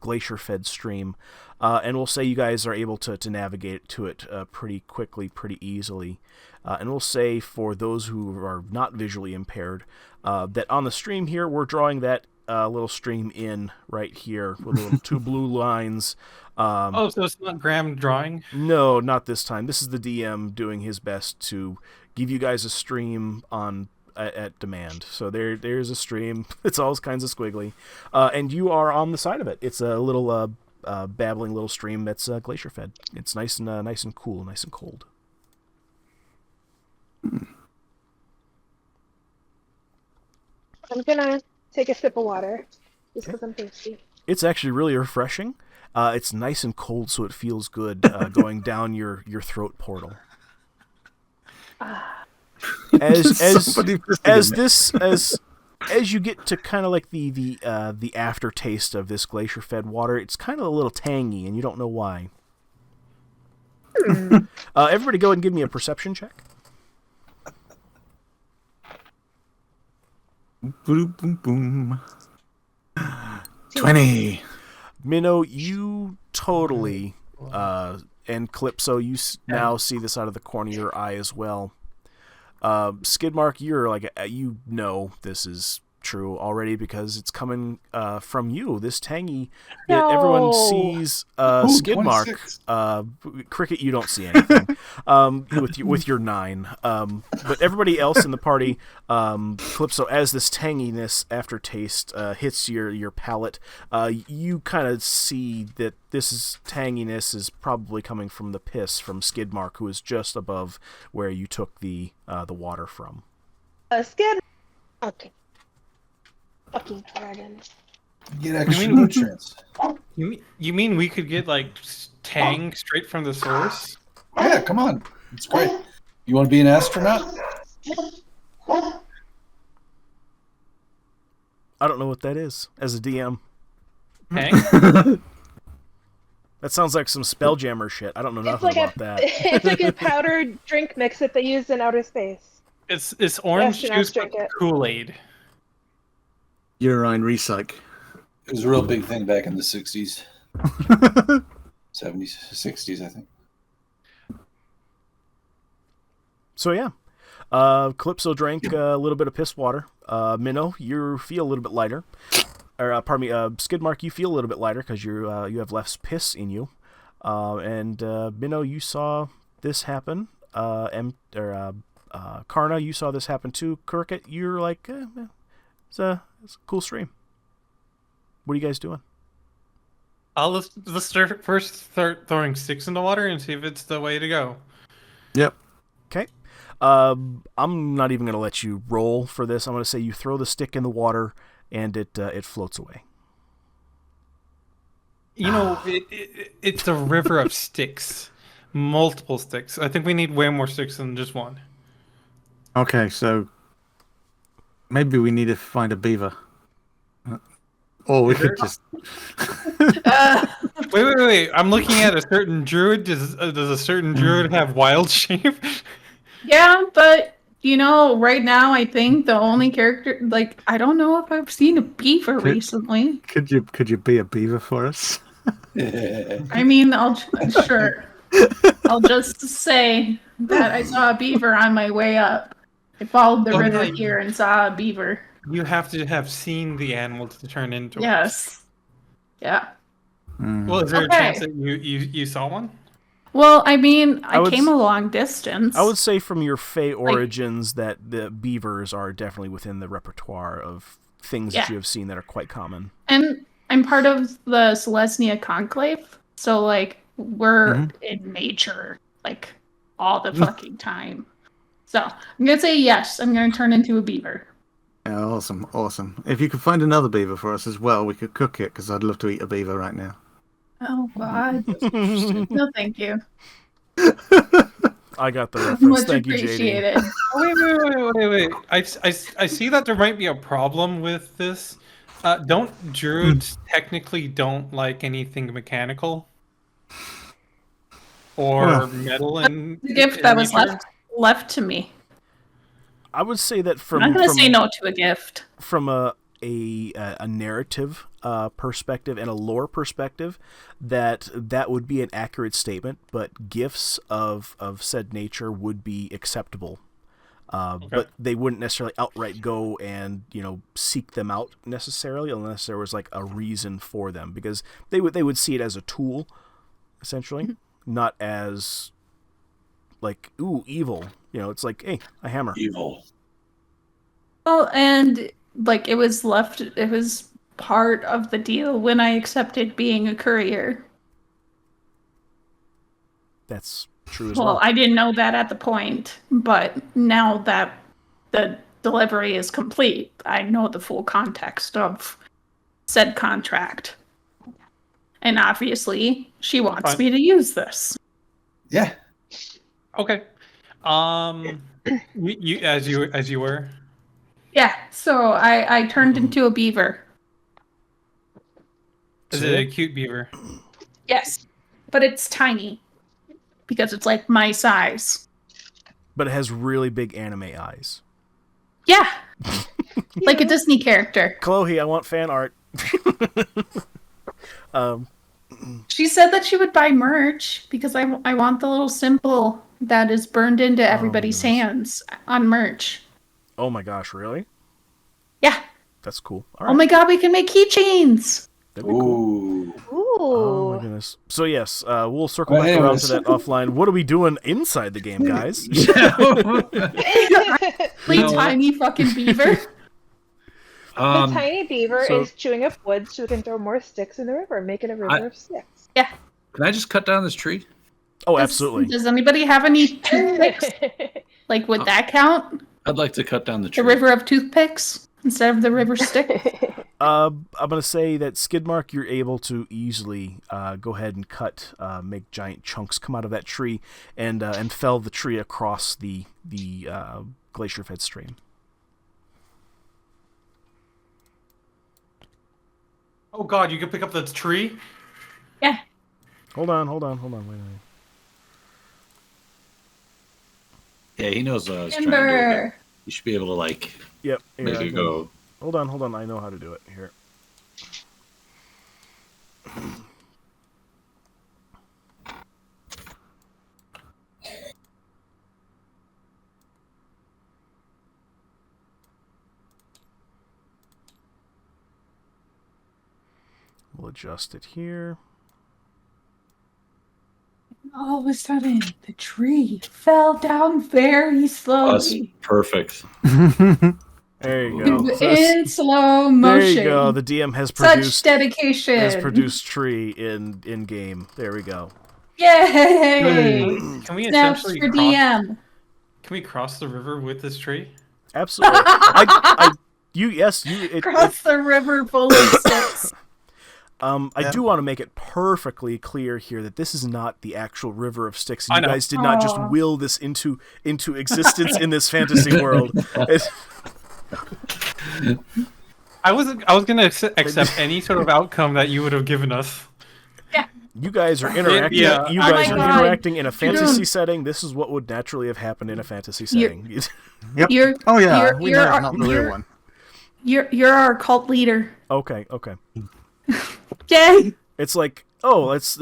glacier-fed stream, and we'll say you guys are able to navigate to it pretty quickly, pretty easily. And we'll say for those who are not visually impaired, that on the stream here, we're drawing that little stream in right here with little two blue lines. Oh, so it's not Graham drawing? No, not this time. This is the DM doing his best to give you guys a stream at demand. So there's a stream. It's all kinds of squiggly, and you are on the side of it. It's a little babbling little stream that's glacier fed. It's nice and cool, nice and cold. I'm gonna take a sip of water just because I'm thirsty. It's actually really refreshing. It's nice and cold, so it feels good going down your throat portal. As you get to kind of like the aftertaste of this glacier-fed water, it's kind of a little tangy, and you don't know why. Everybody, go ahead and give me a perception check. Boom, boom, boom. 20. Minnow, you totally, and Calypso, you now see this out of the corner of your eye as well. Skidmark, you're like, you know this is true already because it's coming from you. This tangy bit, everyone sees Skidmark. Cricket, you don't see anything with your 9. But everybody else in the party, Calypso, as this tanginess aftertaste hits your palate, you kind of see that tanginess is probably coming from the piss from Skidmark, who is just above where you took the water from. Skid. Okay. Fucking Jordan. Get extra nutrients. You mean we could get like tang straight from the source? Yeah, come on. It's great. You want to be an astronaut? I don't know what that is as a DM. Tang? That sounds like some Spelljammer shit. I don't know nothing about that. It's like a powdered drink mix that they use in outer space. It's orange juice with Kool-Aid. Urine recyc. It was a real big thing back in the 60s. 70s, 60s, I think. So yeah, Calypso drank a little bit of piss water. Minnow, you feel a little bit lighter. Or pardon me, Skidmark, you feel a little bit lighter because you have less piss in you. And Minnow, you saw this happen. Karna, you saw this happen too. Cricket, you're like, it's a cool stream. What are you guys doing? Let's start throwing sticks in the water and see if it's the way to go. Yep. Okay. I'm not even going to let you roll for this. I'm going to say you throw the stick in the water and it floats away. You know, it's a river of sticks. Multiple sticks. I think we need way more sticks than just one. Okay, so maybe we need to find a beaver. Or we could just... Wait. I'm looking at a certain druid. Does a certain druid have wild shape? Yeah, but, right now I think the only character... Like, I don't know if I've seen a beaver recently. Could you be a beaver for us? I mean, sure. I'll just say that I saw a beaver on my way up. I followed the river here and saw a beaver. You have to have seen the animal to turn into it. Yes. Yeah. Well, is there a chance that you saw one? Well, I mean, I came a long distance. I would say from your Fey origins that the beavers are definitely within the repertoire of things that you have seen that are quite common. And I'm part of the Selesnya Conclave, so, we're in nature, all the fucking time. So, I'm going to say yes, I'm going to turn into a beaver. Yeah, awesome. If you could find another beaver for us as well, we could cook it, because I'd love to eat a beaver right now. Oh, God. No, thank you. I got the reference. Much Thank you, appreciated. JD. Wait. I see that there might be a problem with this. Don't druids technically don't like anything mechanical? Or metal and the gift that was left to me. I would say that I'm not going to say no to a gift. From a narrative perspective and a lore perspective, that would be an accurate statement, but gifts of said nature would be acceptable. But they wouldn't necessarily outright go and seek them out necessarily unless there was a reason for them, because they would see it as a tool, essentially, not as ooh, evil. It's like, hey, a hammer. Evil. Well, and it was part of the deal when I accepted being a courier. That's true as well. Well, I didn't know that at the point, but now that the delivery is complete, I know the full context of said contract. And obviously, she wants me to use this. Yeah. Okay. You as you were. Yeah, so I turned into a beaver. Is it a cute beaver? Yes, but it's tiny because it's like my size. But it has really big anime eyes. Yeah, like a Disney character. Chloe, I want fan art. She said that she would buy merch because I want the little symbol that is burned into everybody's hands on merch. Oh my gosh, really? Yeah. That's cool. All Oh right. my god, we can make keychains. That'd be cool. Ooh. Oh my goodness. So yes, we'll circle back around to that offline. What are we doing inside the game, guys? Tiny fucking beaver. The tiny beaver is chewing up wood so we can throw more sticks in the river, making a river of sticks. Yeah. Can I just cut down this tree? Oh, absolutely. Does anybody have any toothpicks? Like, would that count? I'd like to cut down the tree. The river of toothpicks instead of the river stick? I'm going to say that Skidmark, you're able to easily go ahead and make giant chunks come out of that tree and fell the tree across the glacier-fed stream. Oh god, you can pick up the tree? Yeah. Hold on, wait. Yeah, he knows what I was trying to do. Timber. You should be able to, like, Yep. make it go. Hold on, I know how to do it. Here. We'll adjust it here. All of a sudden, the tree fell down very slowly. That's perfect. There you go. In slow motion. There you go. The DM has produced such dedication. Has produced tree in game. There we go. Yay! Can we Snaps essentially for DM. Can we cross the river with this tree? Absolutely. It, Cross the river full of sticks. I do want to make it perfectly clear here that this is not the actual river of sticks. You guys did not just will this into existence in this fantasy world. I was gonna accept any sort of outcome that you would have given us. Yeah. You guys are interacting. Yeah. You guys are interacting in a fantasy setting. This is what would naturally have happened in a fantasy setting. Yep. You're, Oh yeah, you're, we you're, know it's not the real one. You're our cult leader. Okay. Yay! It's like, oh, it's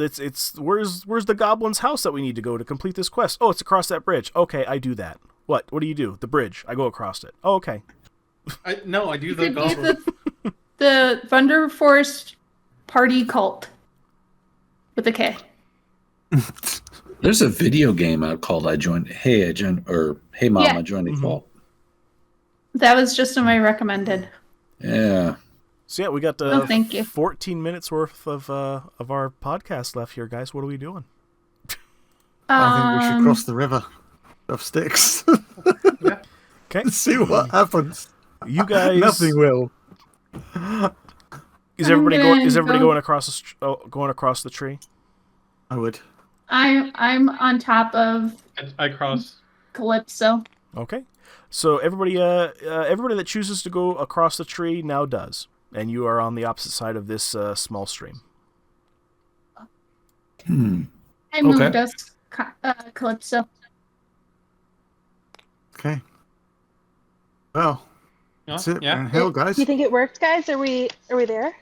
where's the goblin's house that we need to go to complete this quest? Oh, it's across that bridge. Okay, I do that. What do you do? The bridge. I go across it. Oh, okay. I do the Could be goblin. the Thunderforce party cult with a K. There's a video game out called Hey Mom, Yeah. I Joined a Cult. That was just in my recommended. Yeah. So yeah, we got thank you. 14 minutes worth of our podcast left here, guys. What are we doing? I think we should cross the river of sticks. Yeah. Okay. See what happens. You guys. Nothing will. Is everybody go- going across the tree? I would. I'm on top of I cross. Calypso. Okay. So everybody that chooses to go across the tree now does, and you are on the opposite side of this small stream. I moved us, Calypso. Okay. Well, that's it. Yeah. And hell, guys. Do you think it worked, guys? Are we there?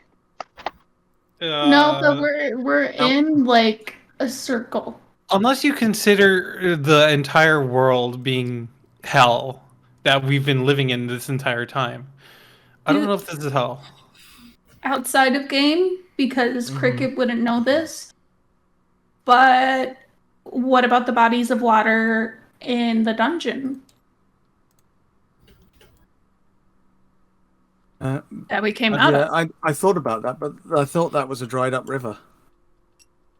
No, but we're in like a circle. Unless you consider the entire world being hell that we've been living in this entire time. I don't know if this is hell. Outside of game, because Cricket wouldn't know this. But what about the bodies of water in the dungeon that we came out of? I thought about that, but I thought that was a dried up river.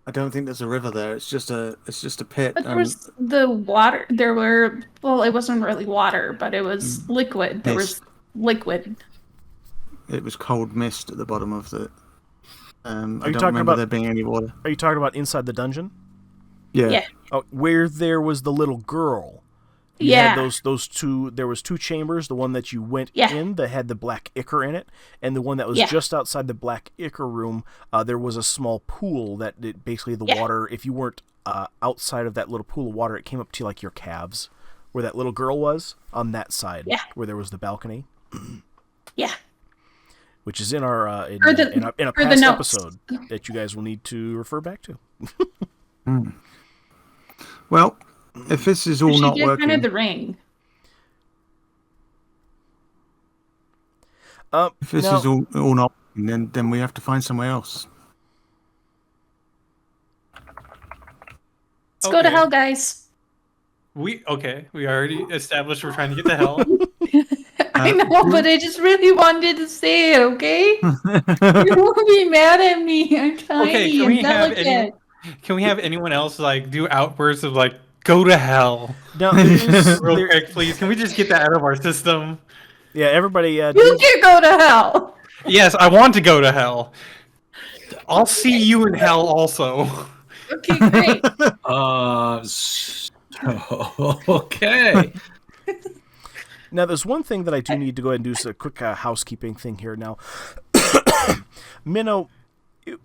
I don't think there's a river there. It's just a pit. But there was the water. There were, well, it wasn't really water, but it was liquid. There was liquid. It was cold mist at the bottom of the. I don't talking remember about- there being any water. Are you talking about inside the dungeon? Yeah. Yeah. Oh, where there was the little girl. You had those two. There was two chambers. The one that you went in that had the black ichor in it, and the one that was just outside the black ichor room. There was a small pool that basically the water. If you weren't outside of that little pool of water, it came up to like your calves, where that little girl was on that side, where there was the balcony. Yeah. Which is in our in a for past the episode that you guys will need to refer back to. Well, if this is all she not did working, kind of the ring. if this is all not working, then we have to find somewhere else. Let's go to hell, guys. We already established we're trying to get to hell. I know, but I just really wanted to say it, okay? You won't be mad at me. I'm tiny and delicate. Can we have anyone else like do outbursts of like go to hell? No, Real quick, please. Can we just get that out of our system? Yeah, everybody. You can go to hell. Yes, I want to go to hell. I'll see you in hell also. Okay, great. Okay. Now, there's one thing that I do need to go ahead and do. So a quick housekeeping thing here now. Minnow,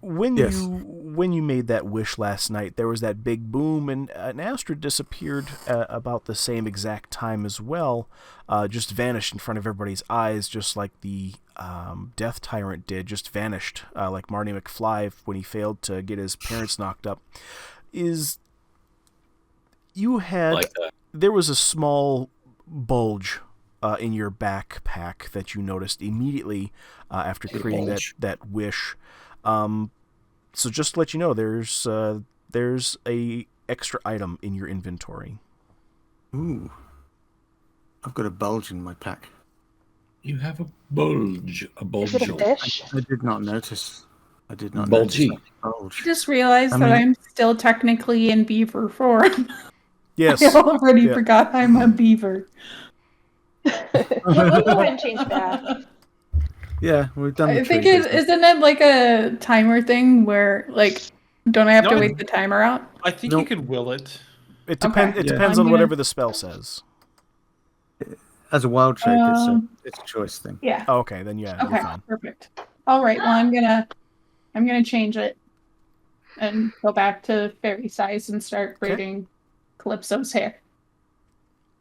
when you made that wish last night, there was that big boom, and Astrid disappeared about the same exact time as well. Just vanished in front of everybody's eyes, just like the Death Tyrant did. Just vanished, like Marty McFly when he failed to get his parents knocked up. There was a small bulge in your backpack that you noticed immediately after creating that wish. So just to let you know, there's a extra item in your inventory. Ooh, I've got a bulge in my pack. You have a bulge. Is it a fish? I did not notice. I did not Bulgy. notice that bulge. I just realized that I'm still technically in beaver form. Yes. I already forgot I'm a beaver. We'll go ahead and change back. Yeah, we've done the I think tree isn't it like a timer thing where like don't I have to No, wait the timer out? I think you could will it. It depends. Okay. It depends on whatever the spell says. As a wild shape, it's a choice thing. Yeah. Oh, okay, then you're Okay. fine. Perfect. All right. Well, I'm gonna change it and go back to fairy size and start braiding Calypso's hair.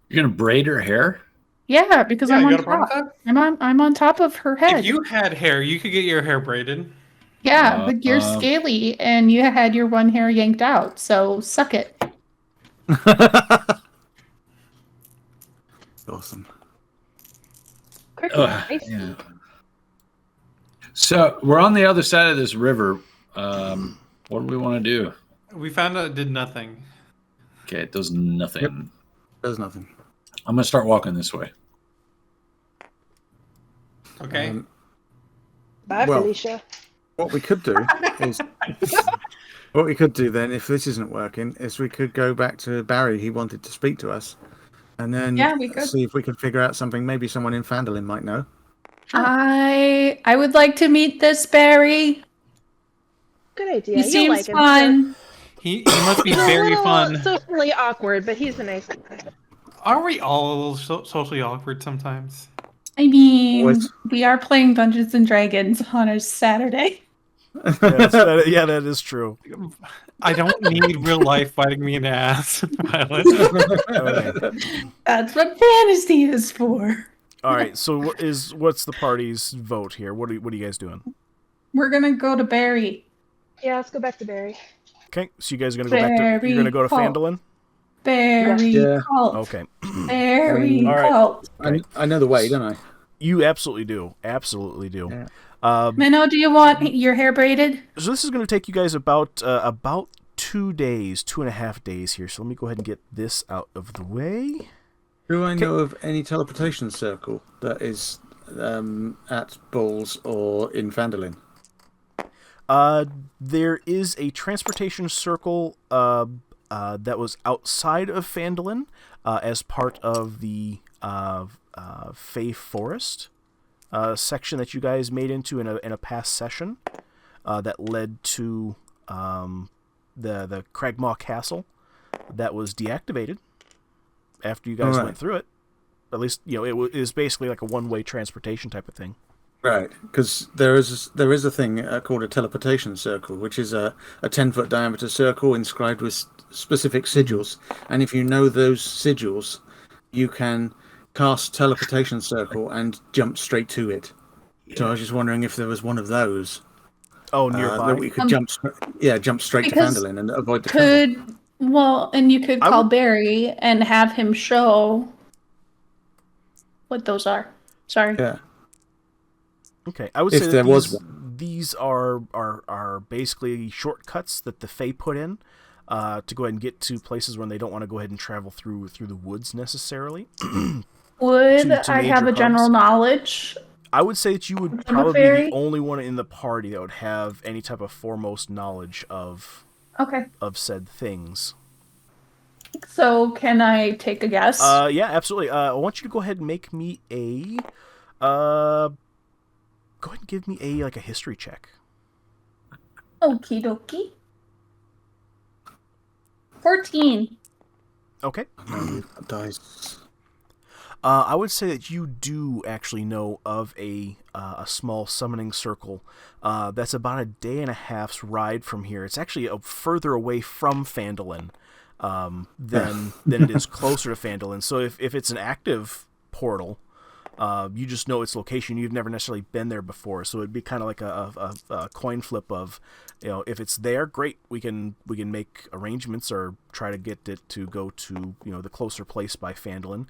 You're gonna braid her hair? Yeah, because I'm you on got a problem top. with that? I'm on top of her head. If you had hair, you could get your hair braided. Yeah, but you're scaly and you had your one hair yanked out, so suck it. Awesome. Nice. Yeah. So we're on the other side of this river. What do we want to do? We found out it did nothing. Okay, it does nothing. Yep. Does nothing. I'm gonna start walking this way. Okay. Bye, well, Felicia. What we could do is, what we could do then, if this isn't working, is we could go back to Barry. He wanted to speak to us, and then we could. see if we can figure out something. Maybe someone in Fandolin might know. I would like to meet this Barry. Good idea. He You'll seems like him. fun. He must be He's a very little fun. socially awkward, but he's a nice guy. Aren't we all a little socially awkward sometimes? I mean, What? we are playing Dungeons and Dragons on a Saturday. Yeah, that is true. I don't need real life biting me in the ass. Violet. That's what fantasy is for. All right. So what's the party's vote here? What are you guys doing? We're gonna go to Barry. Yeah, let's go back to Barry. Okay. So you guys are gonna go back to you're gonna go to Fandolin. Barry Yeah. cult. Okay. Barry All right. cult. I know the way, don't I? You absolutely do. Absolutely do. Yeah. Minnow, do you want your hair braided? So this is going to take you guys about 2.5 days here. So let me go ahead and get this out of the way. Do I know of any teleportation circle that is at Bulls or in Fandolin? There is a transportation circle that was outside of Phandalin as part of the Fey Forest section that you guys made into in a past session that led to the Cragmaw Castle that was deactivated after you guys went through it. At least, it was basically like a one-way transportation type of thing. Right, because there is a thing called a teleportation circle, which is a 10-foot diameter circle inscribed with specific sigils, and if you know those sigils, you can cast teleportation circle and jump straight to it. So I was just wondering if there was one of those. Oh, nearby. That we could jump straight to Phandalin and avoid the trouble. Well, and you could call Barry and have him show what those are. Sorry. Yeah. Okay, I would say that these are basically shortcuts that the Fae put in to go ahead and get to places when they don't want to go ahead and travel through the woods necessarily. Would I have a general knowledge? I would say that you would probably be the only one in the party that would have any type of foremost knowledge of said things. So can I take a guess? Yeah, absolutely. I want you to go ahead and make me a go ahead and give me a history check. Okie dokie. 14. Okay. Dice. I would say that you do actually know of a small summoning circle that's about a day and a half's ride from here. It's actually further away from Phandalin than it is closer to Phandalin. So if it's an active portal, you just know its location. You've never necessarily been there before, so it'd be kind of like a coin flip of, if it's there, great. We can make arrangements or try to get it to go to the closer place by Phandalin.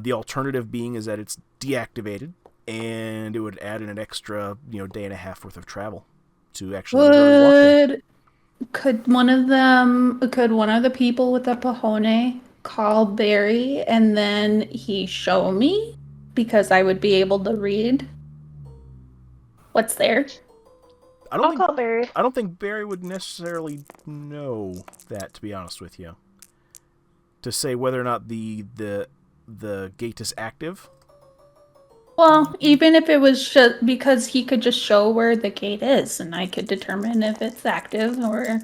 The alternative being is that it's deactivated, and it would add in an extra day and a half worth of travel to actually walk there. Could one of the people with the Pahone call Barry and then he show me? Because I would be able to read what's there. I'll call Barry. I don't think Barry would necessarily know that, to be honest with you. To say whether or not the gate is active. Well, even if it was just because he could just show where the gate is, and I could determine if it's active or,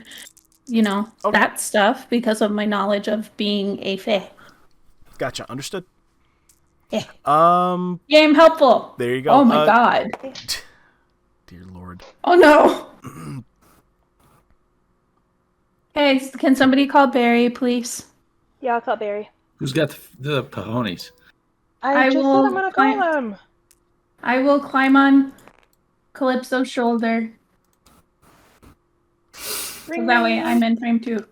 that stuff because of my knowledge of being a Fae. Gotcha. Understood. Yeah. Game helpful. There you go. Oh my god. Dear Lord. Oh no. Hey, can somebody call Barry, please? Yeah, I'll call Barry. Who's got the Pahonies? I just said I'm gonna call him. I will climb on Calypso's shoulder. Ring, so that way I'm in frame too.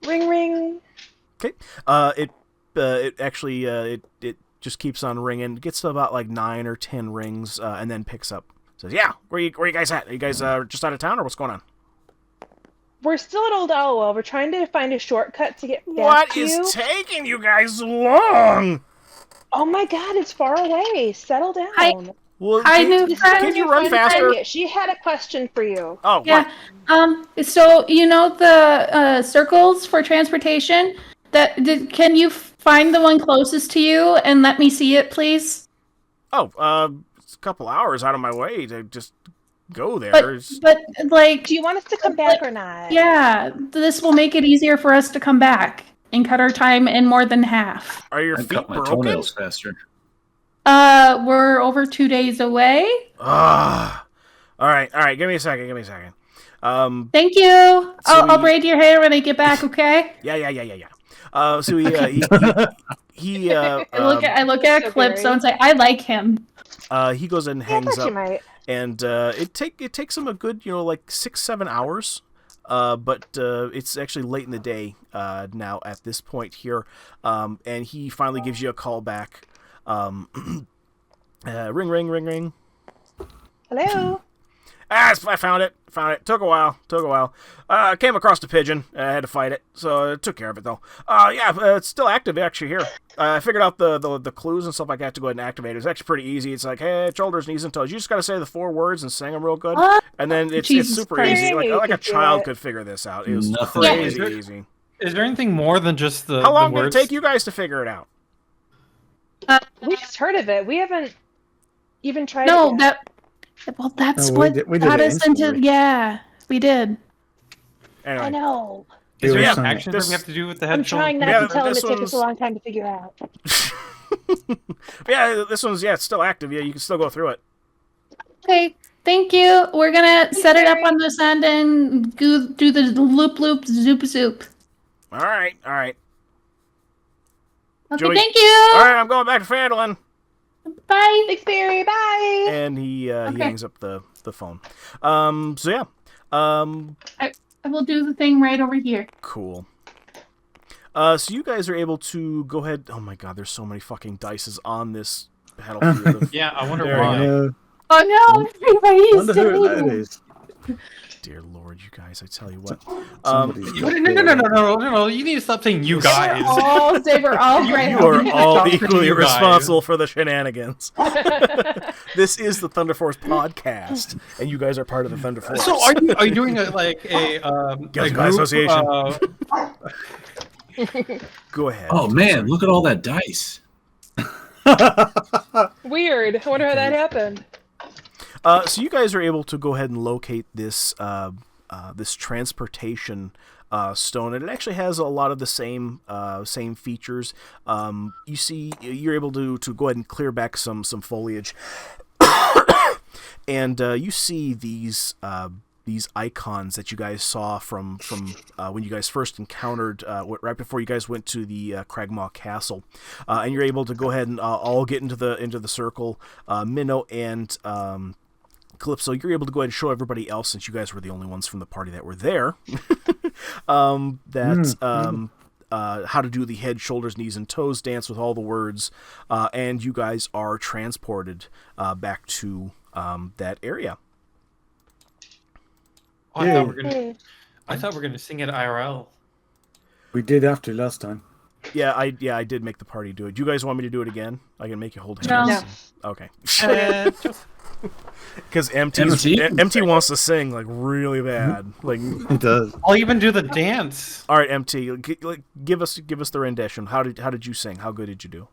Ring ring. Okay. It actually it just keeps on ringing. It gets to about like 9 or 10 rings, and then picks up. Says, "Yeah, where you guys at? Are you guys just out of town, or what's going on?" We're still at Old Owlwell. We're trying to find a shortcut to get back to you. What is taking you guys so long? Oh my god, it's far away. Settle down. Can you run faster? She had a question for you. Oh, yeah. What? So the circles for transportation. Can you find the one closest to you and let me see it, please? Oh, it's a couple hours out of my way to just go there. But do you want us to come back or not? Yeah, this will make it easier for us to come back and cut our time in more than half. Are your feet cut my broken? toenails faster. We're over 2 days away. All right. Give me a second. Thank you. I'll braid your hair when I get back. Okay. Yeah. So he I look at Calypso and say, I like him. He goes and hangs up, might. and it takes him a good 6-7 hours. But it's actually late in the day now at this point here, and he finally gives you a call back. Ring. Hello. I found it. Took a while. I came across the pigeon. I had to fight it, so I took care of it though. It's still active actually here. I figured out the clues and stuff like that to go ahead and activate it. It's actually pretty easy. It's like head, shoulders, knees, and toes. You just gotta say the 4 words and sing them real good, and then it's super easy. Like a child could figure this out. It was crazy easy. Is there anything more than just the? How long did it take you guys to figure it out? We just heard of it. We haven't even tried. No, it yet. that's we what did got it us into. instantly. Yeah, we did. Anyway. I know. Is there Yeah, some actions that we have to do with the head? I'm trying not to tell him it took us a long time to figure out. Yeah, this one's it's still active. Yeah, you can still go through it. Okay, thank you. We're gonna set it up on this end and do the loop zoop. All right. Okay, Joey. thank you. All right, I'm going back to Fandolin. Bye. Thanks, Barry. Bye. And he hangs up the phone. I will do the thing right over here. Cool. So you guys are able to go ahead. Oh my God, there's so many fucking dices on this battlefield. Yeah, I wonder There you why. go. Oh no, everybody's Wonder who that is. Dear Lord, you guys! I tell you what. Somebody's got No! You need to stop saying you guys. They were all great. You are all Talk to equally you guys. responsible for the shenanigans. This is the Thunderforce podcast, and you guys are part of the Thunderforce. So are you doing a Guys group, Association. Go ahead. Oh man, look at all that dice. Weird. I wonder how that happened. So you guys are able to go ahead and locate this this transportation stone, and it actually has a lot of the same features. You see, you're able to go ahead and clear back some foliage, and you see these icons that you guys saw from when you guys first encountered right before you guys went to the Cragmaw Castle, and you're able to go ahead and all get into the circle. Minnow and Calypso, you're able to go ahead and show everybody else, since you guys were the only ones from the party that were there, how to do the head, shoulders, knees, and toes dance with all the words, and you guys are transported back to that area. Oh, I thought we were gonna sing it IRL. We did have to last time. Yeah, I did make the party do it. Do you guys want me to do it again? I can make you hold No. hands. Okay. Because MT wants to sing like really bad. Like It does. I'll even do the dance. all right, MT, give us the rendition. How did you sing? How good did you do?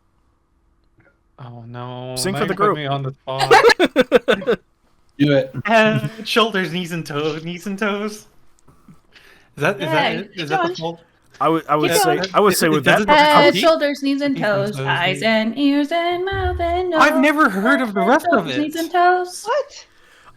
Oh no! Sing now for the you put group. me on the spot. Do it. Head, shoulders, knees, and toes. Is that the full? I would say with Does that. it- Head, Deep? shoulders, knees, and Deep and toes, toes, eyes knees. and ears and mouth and nose. I've never heard of the rest of Shoulders, knees, it. and toes. What?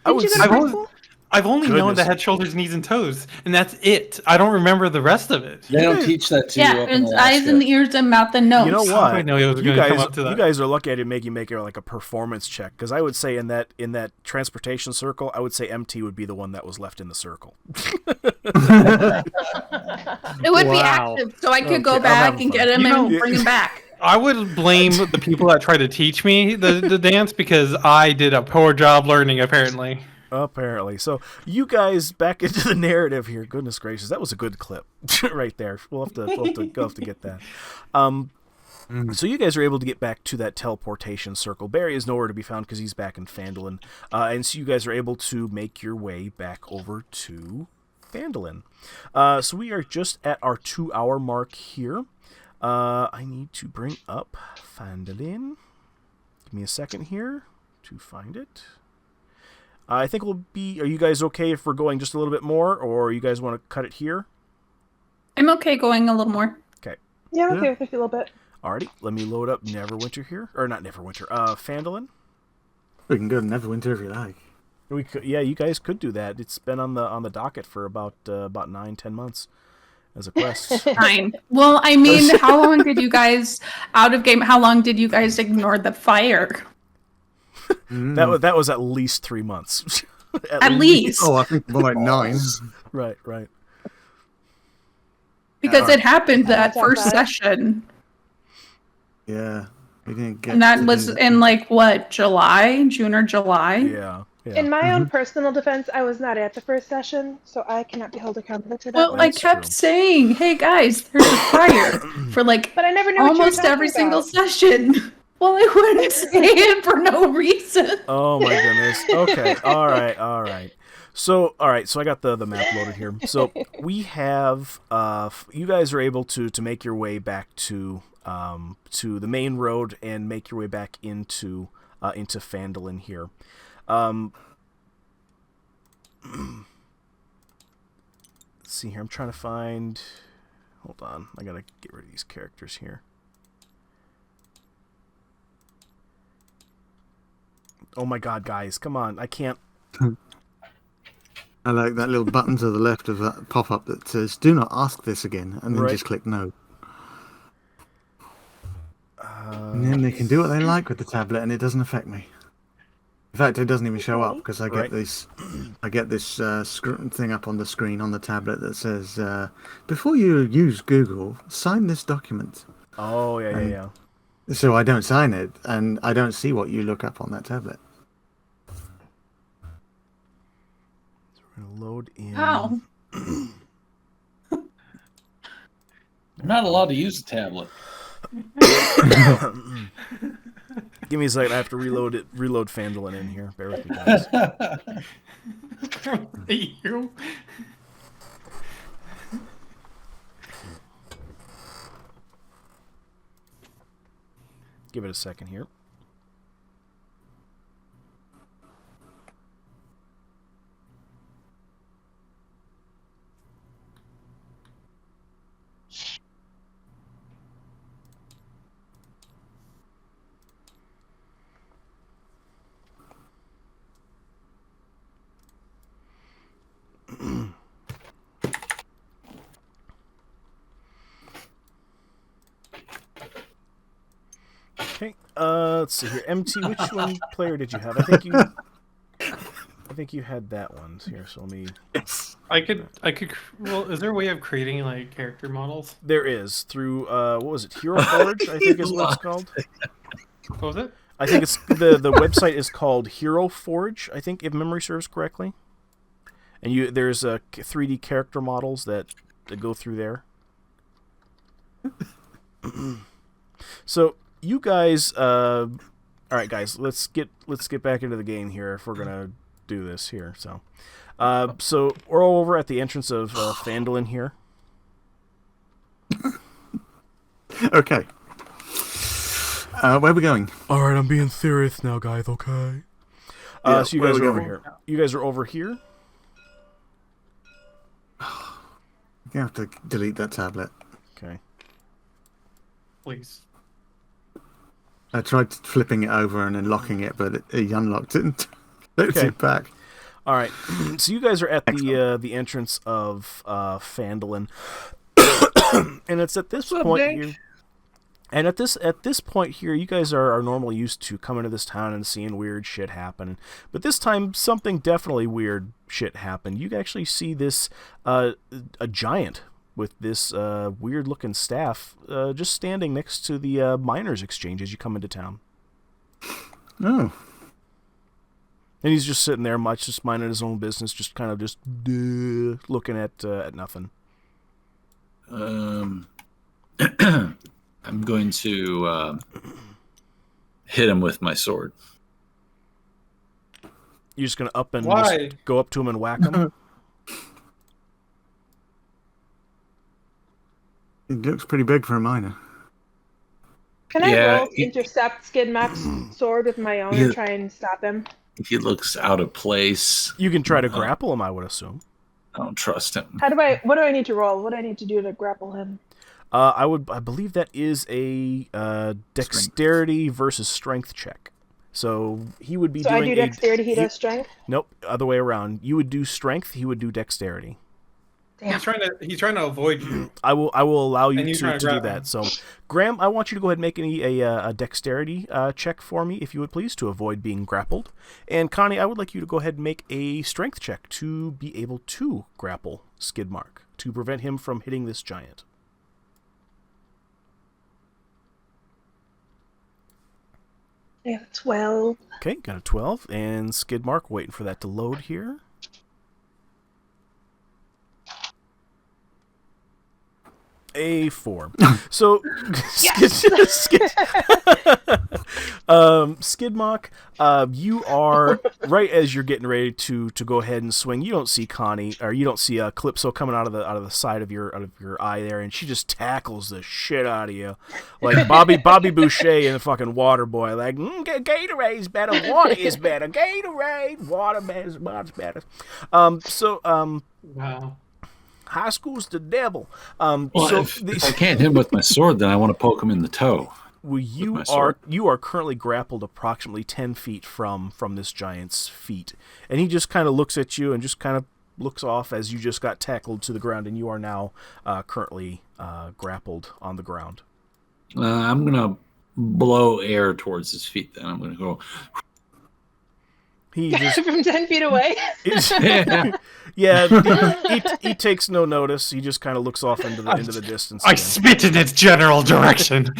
I would Did you say- go to I've high only- school? I've only known Goodness. the head, shoulders, knees, and toes, and that's it. I don't remember the rest of it. They don't teach that to you. Yeah, up in it's eyes Alaska. and ears and mouth and nose. You know How what? did I know it was You gonna come guys, up to that? you guys are lucky I didn't make you make it like a performance check, because I would say in that transportation circle, I would say MT would be the one that was left in the circle. It would be Wow. active, so I could go Okay, I'm back having and fun. get him You and know- bring him back. I would blame the people that tried to teach me the dance because I did a poor job learning, apparently. Apparently. So you guys back into the narrative here. Goodness gracious, that was a good clip right there. We'll have to get that. So you guys are able to get back to that teleportation circle. Barry is nowhere to be found because he's back in Fandolin. And so you guys are able to make your way back over to Fandolin. So we are just at our 2-hour mark here. I need to bring up Fandolin. Give me a second here to find it. I think we'll be... Are you guys okay if we're going just a little bit more, or you guys want to cut it here? I'm okay going a little more. Okay. Yeah, I'm okay with it a little bit. Alrighty, let me load up Neverwinter here. Or not Neverwinter, Fandolin. We can go to Neverwinter if you like. We could, yeah, you guys could do that. It's been on the docket for about 9-10 months as a quest. Fine. Well, I mean, how long did you guys out of game? How long did you guys ignore the fire? That was at least 3 months. At least. Oh, I think more like 9. Right. Because it happened that That's not first bad. session. Yeah. We didn't get And that to was do- in like what, June or July? Yeah. In my own personal defense, I was not at the first session, so I cannot be held accountable for that Well, one. I kept saying, "Hey guys, there's a fire," for like But I never knew what you were almost talking every single about. session. Well, I wouldn't say it for no reason. Oh my goodness. Okay. All right. So, so I got the map loaded here. So we have you guys are able to make your way back to the main road and make your way back into Phandalin here. Let's see here. I'm trying to find. Hold on. I gotta get rid of these characters here. Oh my god, guys, come on. I can't. I like that little button to the left of that pop-up that says, "Do not ask this again," and then Right. just click no. And then they can do what they like with the tablet, and it doesn't affect me. In fact, it doesn't even show up because I get this thing up on the screen on the tablet that says, "Before you use Google, sign this document." Oh yeah. So I don't sign it, and I don't see what you look up on that tablet. So we're gonna load in. How? You're not allowed to use the tablet. Give me a second. I have to reload Phandalin in here. Bear with me, guys. You. Give it a second here. Okay, let's see here. MT, which one player did you have? I think you had that one here. So let me. I could. Well, is there a way of creating like character models? There is through what was it? Hero Forge, I think is what it's called. What was it? I think it's the website is called Hero Forge, I think, if memory serves correctly. And there's 3D character models that go through there. So you guys, all right, guys, let's get back into the game here if we're gonna do this here. So we're all over at the entrance of Phandalin here. Okay. Where are we going? All right, I'm being serious now, guys. Okay. Yeah, so you where guys are are we over going? here. You guys are over here. You have to delete that tablet. Okay. Please. I tried flipping it over and then locking it, but it unlocked it and loads Okay. it back. All right. So you guys are at the entrance of Phandalin, and it's at this point here. And at this point here, you guys are normally used to coming to this town and seeing weird shit happen. But this time, something definitely weird shit happened. You actually see this a giant with this weird-looking staff just standing next to the miners' exchange as you come into town. Oh. And he's just sitting there, just minding his own business, just kind of just looking at nothing. I'm going to hit him with my sword. You're just gonna up and Why? just go up to him and whack him. It looks pretty big for a miner. Can I Yeah, roll intercept Skid Max's sword with my own and try and stop him? He looks out of place. You can try to grapple him, I would assume. I don't trust him. What do I need to roll? What do I need to do to grapple him? I believe that is a dexterity versus strength check. So he would be So doing I do dexterity, he does strength? Nope, other way around. You would do strength, he would do dexterity. Damn. He's trying to avoid you. I will allow you And you to try to do grab that. him. So, Graham, I want you to go ahead and make a dexterity check for me, if you would please, to avoid being grappled. And Connie, I would like you to go ahead and make a strength check to be able to grapple Skidmark, to prevent him from hitting this giant. I have 12. Okay, got a 12. And Skidmark, waiting for that to load here. A 4. So, Skidmark, you are right as you're getting ready to go ahead and swing. You don't see Connie, or you don't see Calypso coming out of the side of your eye there, and she just tackles the shit out of you, like Bobby Boucher in the fucking Water Boy. Like, Gatorade's better, water is better. Gatorade, water's better. Wow. High school's the devil. Well, if I can't hit him with my sword, then I want to poke him in the toe. Well, you are currently grappled approximately 10 feet from this giant's feet, and he just kind of looks at you and just kind of looks off as you just got tackled to the ground, and you are now currently grappled on the ground. I'm gonna blow air towards his feet. Then I'm gonna go. He just From 10 feet away? he takes no notice. He just kind of looks off into the distance. I spit in its general direction.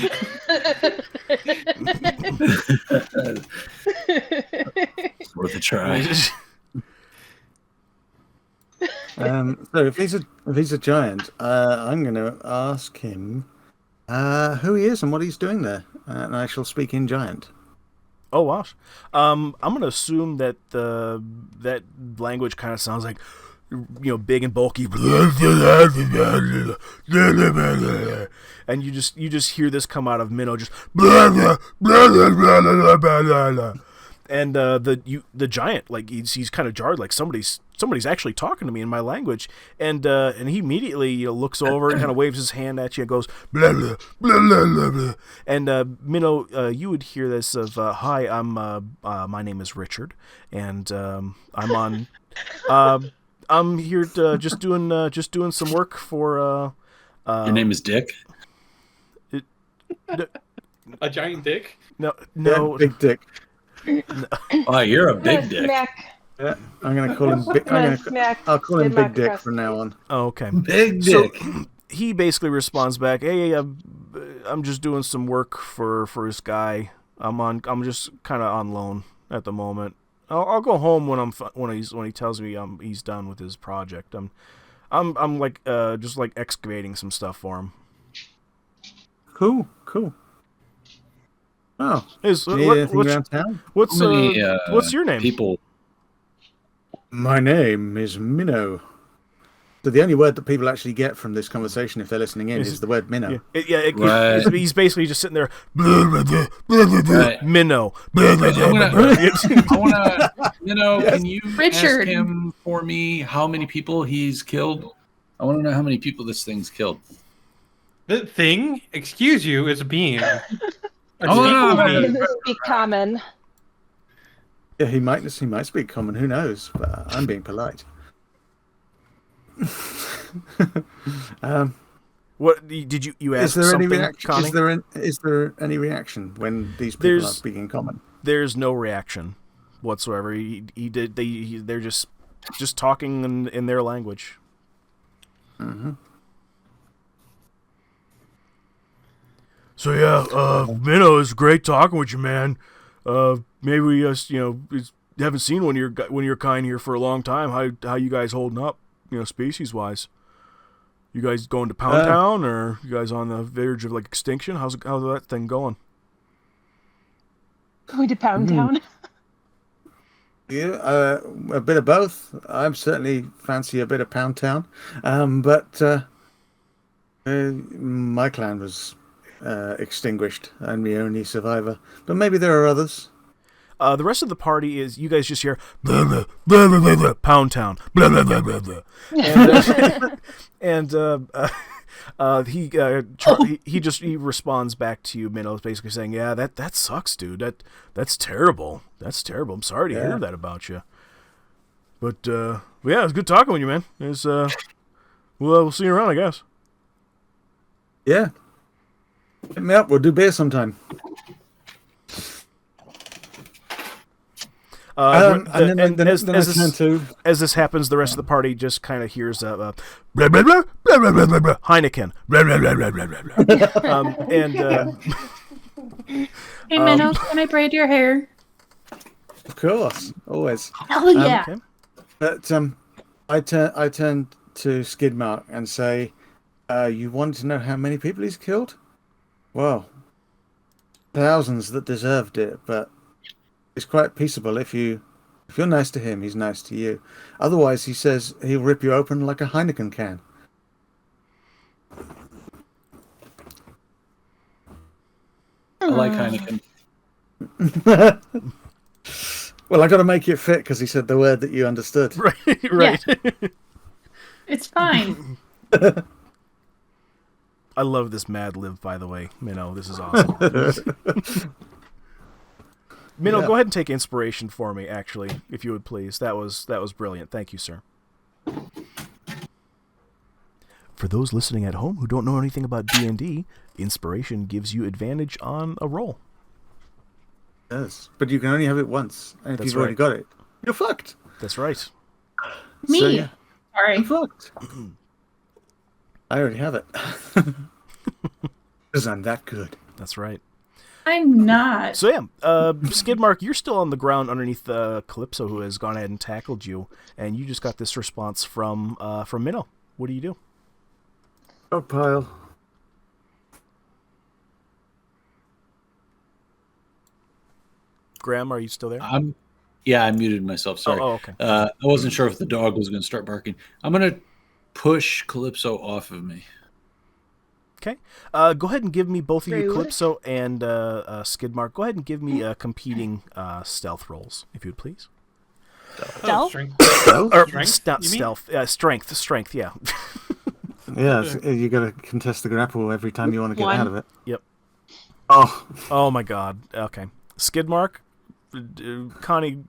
Worth a try. So if he's a giant, I'm going to ask him who he is and what he's doing there, and I shall speak in giant. Oh, wow. I'm going to assume that that language kind of sounds like, big and bulky. And you just hear this come out of Minnow, just and the giant, like he's kind of jarred, like somebody's actually talking to me in my language, and he immediately looks over and kind of waves his hand at you and goes blah blah blah blah blah. And Minnow, you would hear this of hi, my name is Richard, and I'm here to just doing some work for Your name is Dick? A giant dick? No, Yeah, big dick. Oh, you're a big dick. Yeah, I'm gonna call him Big. I'll call him Big Dick from now on. Oh, okay. Big dick. So he basically responds back, "Hey, I'm just doing some work for this guy. I'm just kind of on loan at the moment. I'll go home when he tells me he's done with his project. I'm like just like excavating some stuff for him." Cool. Oh, what's around town? What's your name? People. My name is Minnow. So the only word that people actually get from this conversation, if they're listening in, is the word Minnow. Right. He's basically just sitting there, right. Minnow. I want to, can you Richard. ask him for me how many people he's killed? I want to know how many people this thing's killed. The thing, excuse you, is a being. Speak common. Yeah, he might speak common. Who knows? But I'm being polite. What did you ask? Is there something, any reaction? Connie? Is there any reaction when these people are speaking common? There's no reaction whatsoever. They're just talking in their language. Mm-hmm. So yeah, Minnow, it's great talking with you, man. Maybe we just haven't seen one of your kind here for a long time. How you guys holding up? Species wise. You guys going to Pound Town, or you guys on the verge of like extinction? How's that thing going? Going to Pound Town. Yeah, a bit of both. I certainly fancy a bit of Pound Town, but my clan was extinguished. I'm the only survivor, but maybe there are others. The rest of the party is, you guys just hear blah blah blah blah blah, blah Pound Town blah blah blah blah blah, and he responds back to you, Minnow, basically saying, "Yeah, that sucks, dude. That's terrible. That's terrible. I'm sorry to hear that about you. But yeah, it's good talking with you, man. We'll see you around, I guess." Yeah. Hit me up. We'll do beer sometime. And then as this happens, the rest of the party just kind of hears blah, blah, blah, blah, blah, blah, blah, Heineken, blah, blah, blah, blah, blah, blah, blah. Hey, Minnow, can I braid your hair? Of course, always. Oh, yeah. Okay. But I turn to Skidmark and say, "You want to know how many people he's killed? Well, thousands that deserved it, but it's quite peaceable if you're nice to him, he's nice to you. Otherwise, he says he'll rip you open like a Heineken can." I like Heineken. Well, I got to make it fit because he said the word that you understood. Right. It's fine. I love this Mad Lib, by the way. Minnow, this is awesome. Minnow, go ahead and take inspiration for me, actually, if you would please. That was brilliant. Thank you, sir. For those listening at home who don't know anything about D&D, inspiration gives you advantage on a roll. It does. But you can only have it once. And if That's you've already right. got it, you're fucked. That's right. Me. So, yeah, Sorry. I'm fucked. I already have it. Because I'm that good. That's right. I'm not. So yeah, Skidmark, you're still on the ground underneath Calypso, who has gone ahead and tackled you, and you just got this response from Minnow. What do you do? Stockpile. Graham, are you still there? I muted myself. Sorry. Oh, okay. I wasn't sure if the dog was going to start barking. I'm going to push Calypso off of me. Okay. Go ahead and give me, both of you, Rude. Calypso and Skidmark, go ahead and give me competing stealth rolls, if you would please. Stealth? Strength. Or Strength, you mean? stealth. Strength, yeah. Yeah, you got to contest the grapple every time you want to get One. out of it. Yep. Oh, Oh my god. Okay. Skidmark, Connie,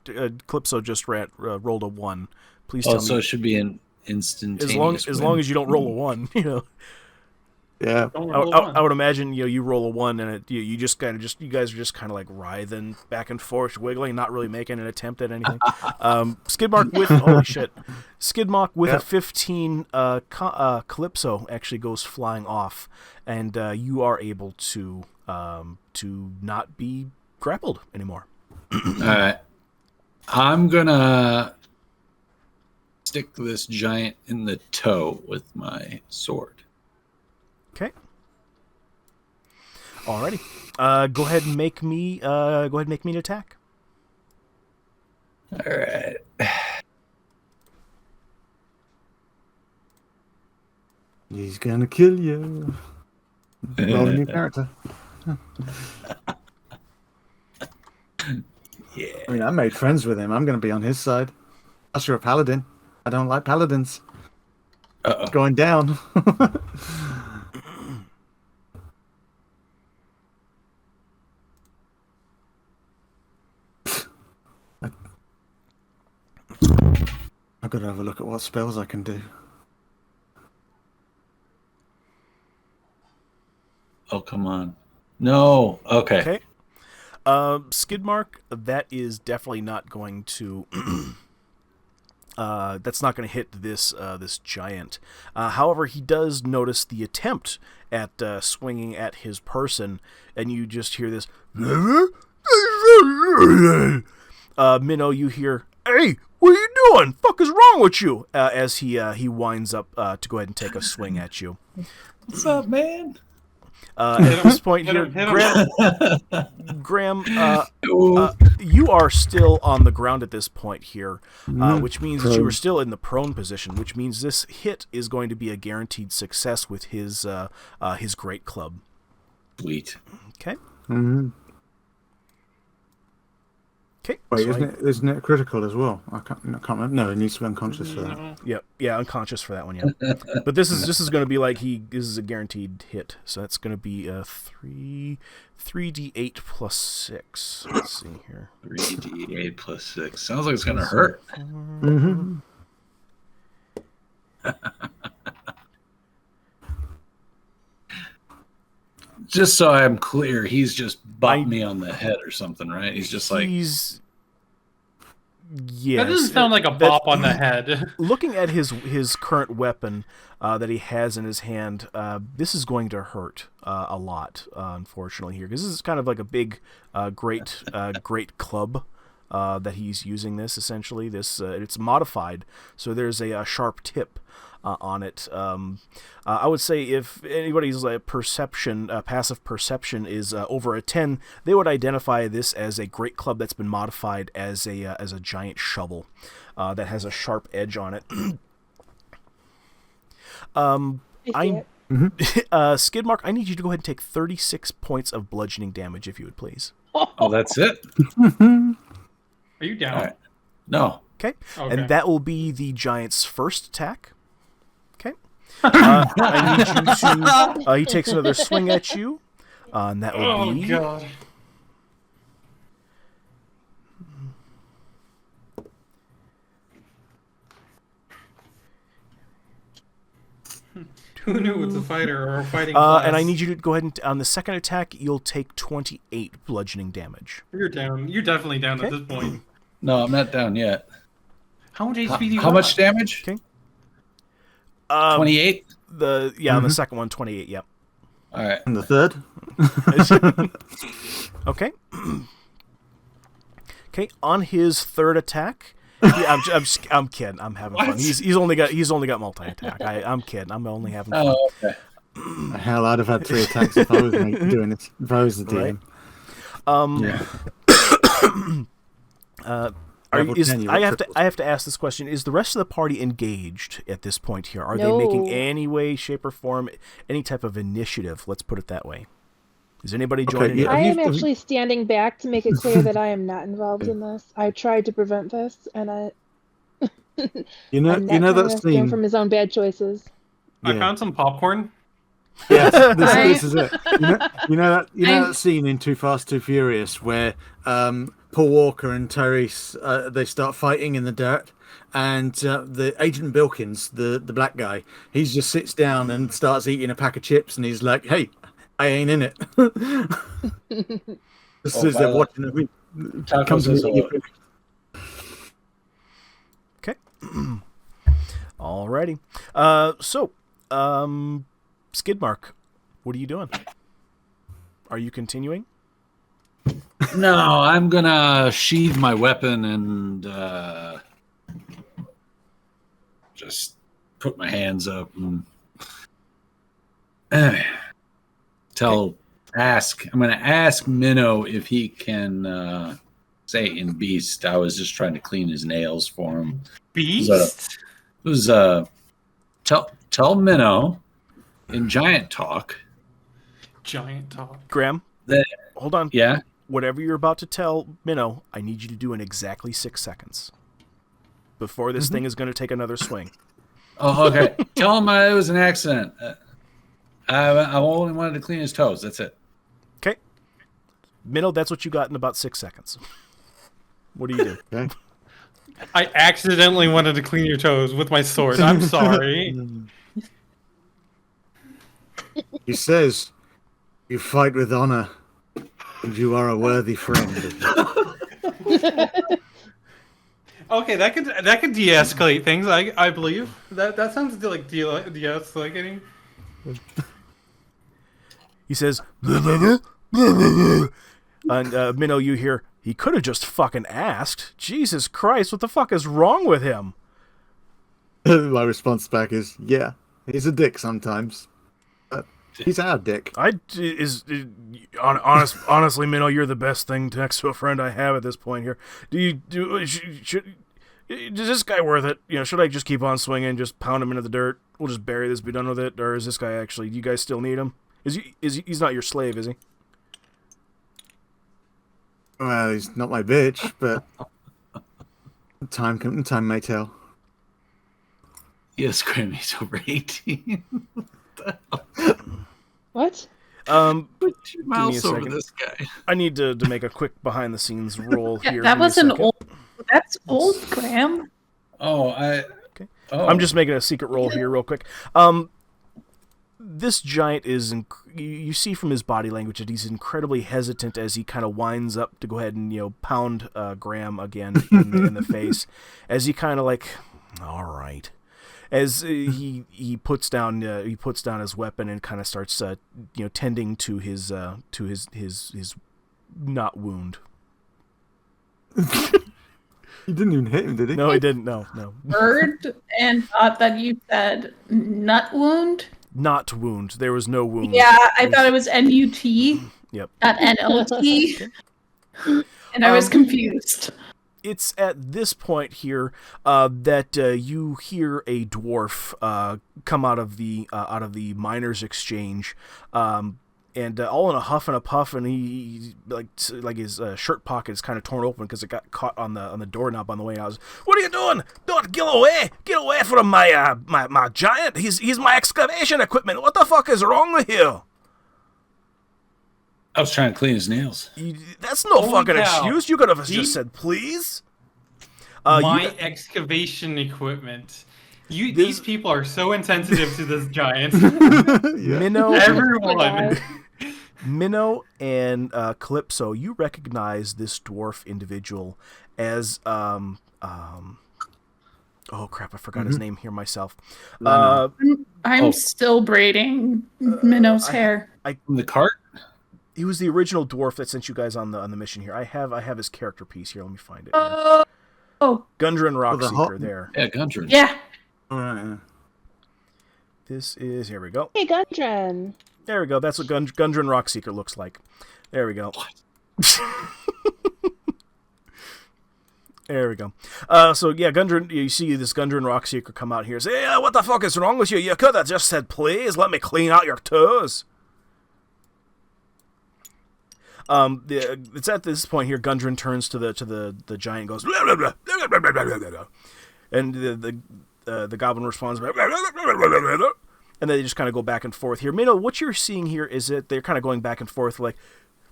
Calypso just rolled a 1. Please tell So me. it should be an instantaneous As long as you don't roll a 1, yeah. Don't I roll a one. would imagine you roll a 1 and you just kind of you guys are just kind of like writhing back and forth, wiggling, not really making an attempt at anything. Skidmark with holy shit, Skidmark with a 15. Calypso actually goes flying off, and you are able to not be grappled anymore. All right. I'm going to stick this giant in the toe with my sword. Okay. Alrighty. Go ahead and make me. An attack. All right. He's gonna kill you. Roll a new character. Yeah. I mean, I made friends with him. I'm gonna be on his side. Plus, you're a paladin. I don't like paladins. Uh-oh. Going down. I've got to have a look at what spells I can do. Oh, come on. No. Okay. Okay. Skidmark, that is definitely not going to. That's not going to hit this giant. However, he does notice the attempt at swinging at his person, and you just hear this. Minnow, you hear, "Hey, what are you doing? Fuck is wrong with you?" As he winds up to go ahead and take a swing at you. What's up, man? At this point Hit here, him. Graham, you are still on the ground at this point here, which means that you are still in the prone position, which means this hit is going to be a guaranteed success with his great club. Sweet. Okay. Mm-hmm. Okay. Wait, so isn't it critical as well? I can't remember. No, he needs to be unconscious for that. yeah, unconscious for that one, yeah. But this is going to be like this is a guaranteed hit, so that's going to be a 3d8 plus 6. Let's see here. 3d8 plus 6. Sounds like it's going to hurt. Mm-hmm. Just so I'm clear, he's just bopped me on the head or something, right? He's just like... Yes. That doesn't sound like a bop on the head. Looking at his current weapon that he has in his hand, this is going to hurt a lot, unfortunately, here. Because this is kind of like a big, great club that he's using this, essentially. It's modified, so there's a sharp tip on it. I would say if anybody's passive perception is over a 10, they would identify this as a great club that's been modified as a giant shovel that has a sharp edge on it. Skidmark, I need you to go ahead and take 36 points of bludgeoning damage, if you would please. Oh, that's it? Are you down? Right. No. Okay, Okay. and that will be the giant's first attack. Okay, I need you to. He takes another swing at you, and that will be. Oh god. Who knew it's a fighter or a fighting class? And I need you to go ahead and on the second attack, you'll take 28 bludgeoning damage. You're down. You're definitely down at this point. No, I'm not down yet. How much HP do you How much damage? Okay. 28? On the second one, 28, yep. All right. And the third? Okay. Okay, on his third attack, I'm kidding. I'm having fun. He's only got multi-attack. I'm kidding. I'm only having fun. Oh, okay. Hell, I'd have had 3 attacks if I was doing it. If I was the DM. I have to ask this question: is the rest of the party engaged at this point here? Are they making any way, shape, or form any type of initiative? Let's put it that way. Is anybody joining? I am actually standing back to make it clear that I am not involved in this. I tried to prevent this, and you know that scene from his own bad choices. I found some popcorn. Yes, this is it. You know that scene in Too Fast, Too Furious where Paul Walker and Tyrese they start fighting in the dirt, and the Agent Bilkins, the black guy, he just sits down and starts eating a pack of chips, and he's like, "Hey, I ain't in it." This is they're watching it. Okay. Alrighty. So, Skidmark, what are you doing? Are you continuing? No, I'm gonna sheathe my weapon and just put my hands up and I'm gonna ask Minnow if he can say in Beast. I was just trying to clean his nails for him. Beast? Tell Minnow in Giant Talk. Giant Talk. Graham, hold on. Yeah? Whatever you're about to tell Minnow, I need you to do in exactly 6 seconds. Before this thing is going to take another swing. Oh, okay. Tell him it was an accident. I only wanted to clean his toes. That's it. Okay. Minnow, that's what you got in about 6 seconds. What do you do? Okay. I accidentally wanted to clean your toes with my sword. I'm sorry. He says, "You fight with honor, and you are a worthy friend." Okay, that could de-escalate things. I believe that sounds like de-escalating. He says, "Blah, blah, blah, blah, blah, blah." And Minnow, you hear, he could have just fucking asked. Jesus Christ, what the fuck is wrong with him? My response back is, "Yeah, he's a dick sometimes. But he's our dick." Honestly, Minnow, you're the best thing next to a friend I have at this point here. Is this guy worth it? Should I just keep on swinging, just pound him into the dirt? We'll just bury this, be done with it. Or is this guy actually? Do you guys still need him? He's not your slave, is he? Well, he's not my bitch, but time may tell. Yes, Grammy's over 18. What? Put your mouse over second. this guy. I need to make a quick behind the scenes roll here. That Give me a was an second. old. That's old, Graham. Oh, I'm just making a secret roll here real quick. This giant is, you see from his body language that he's incredibly hesitant as he kind of winds up to go ahead and, pound Graham again in the face, as he kind of like, all right, as he puts down his weapon and kind of starts tending to his not wound. He didn't even hit him, did he? No, he didn't. No. Heard and thought that you said nut wound. Not wound. There was no wound. Yeah, I thought it was NUT. Yep. Not NLT. And I was confused. It's at this point here that you hear a dwarf come out of the miners' exchange, and all in a huff and a puff, and he like his shirt pocket is kind of torn open because it got caught on the doorknob on the way out. What are you doing? Don't get away from my giant. He's my excavation equipment. What the fuck is wrong with you? I was trying to clean his nails. That's no Holy fucking cow. excuse. You could have just said please. My excavation equipment. These people are so insensitive to this giant. Minnow, Everyone. Minnow and Calypso, you recognize this dwarf individual as oh crap, I forgot his name here myself. I'm still braiding Minnow's hair. From the cart? He was the original dwarf that sent you guys on the mission here. I have his character piece here. Let me find it. Here. Gundren Rockseeker there. Yeah, Gundren. Yeah. All right. This is, here we go. Hey, Gundren. There we go. That's what Gundren Rockseeker looks like. There we go. There we go. So yeah, Gundren, you see this Gundren Rockseeker come out here and say, what the fuck is wrong with you? You could have just said, please, let me clean out your toes. It's at this point here, Gundren turns to the giant and goes, blah, blah, blah, blah, blah, blah, blah, blah, blah. And the goblin responds, blah, blah, blah, blah, blah, blah, blah. And they just kind of go back and forth here. Minnow, what you're seeing here is that they're kind of going back and forth, like,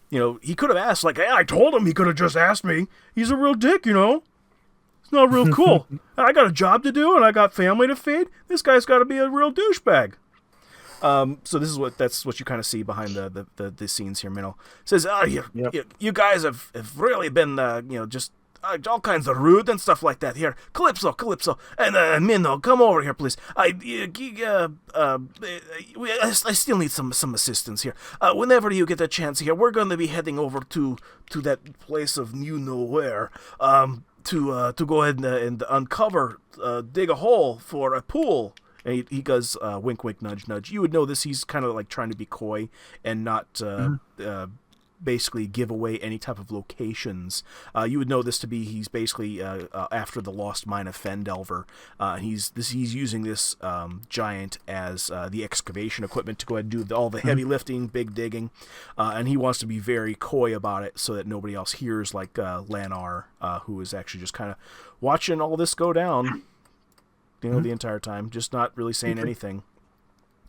he could have asked, like, hey, I told him he could have just asked me. He's a real dick, It's not real cool. I got a job to do, and I got family to feed. This guy's got to be a real douchebag. So this is that's what you kind of see behind the scenes here. Minnow says, you guys have really been, just all kinds of rude and stuff like that here. Calypso, and Minnow, come over here, please. I still need some assistance here. Whenever you get a chance here, we're going to be heading over to that place of nowhere, to go ahead and uncover, dig a hole for a pool. And he goes, wink, wink, nudge, nudge. You would know this. He's kind of like trying to be coy and not basically give away any type of locations. You would know this to be he's basically after the lost mine of Fendelver. He's using this giant as the excavation equipment to go ahead and do all the heavy lifting, big digging, and he wants to be very coy about it so that nobody else hears, like Lanar, who is actually just kind of watching all this go down. The entire time, just not really saying anything.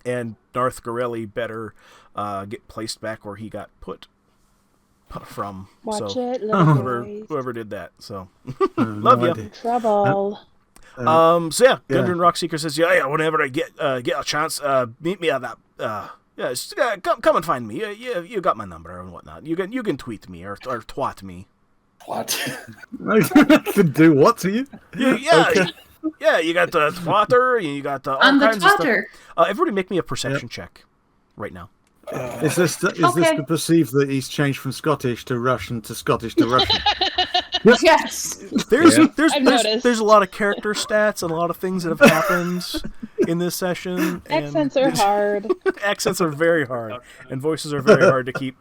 And Darth Gorelli better get placed back where he got put from. Watch so, it, little whoever did that. So, love you. Trouble. So yeah, Gundren Rockseeker says, yeah, whenever I get a chance, meet me at that. Just, come and find me. You got my number and whatnot. You can tweet me or twat me. What? To do what to you? Yeah. Okay. Yeah, you got the twatter, you got all on kinds the of stuff. twatter. Everybody make me a perception check right now. Is this to perceive that he's changed from Scottish to Russian to Scottish to Russian? Yes. There's noticed. a lot of character stats and a lot of things that have happened in this session. Accents are hard. Accents are very hard, and voices are very hard to keep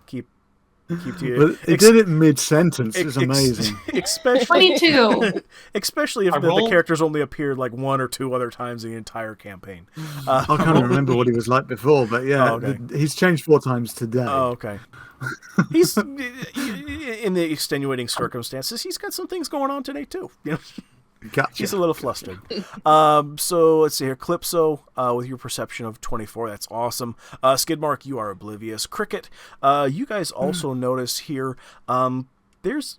to you. But it did it mid-sentence. It's amazing. Especially 22. Especially if the characters only appeared like one or two other times in the entire campaign. I can't remember what he was like before, but yeah, he's changed 4 times today. Oh, okay. He's in the extenuating circumstances. He's got some things going on today too. Gotcha. He's a little flustered. So let's see here. Calypso, with your perception of 24, that's awesome. Skidmark, you are oblivious. Cricket, you guys also notice here, there's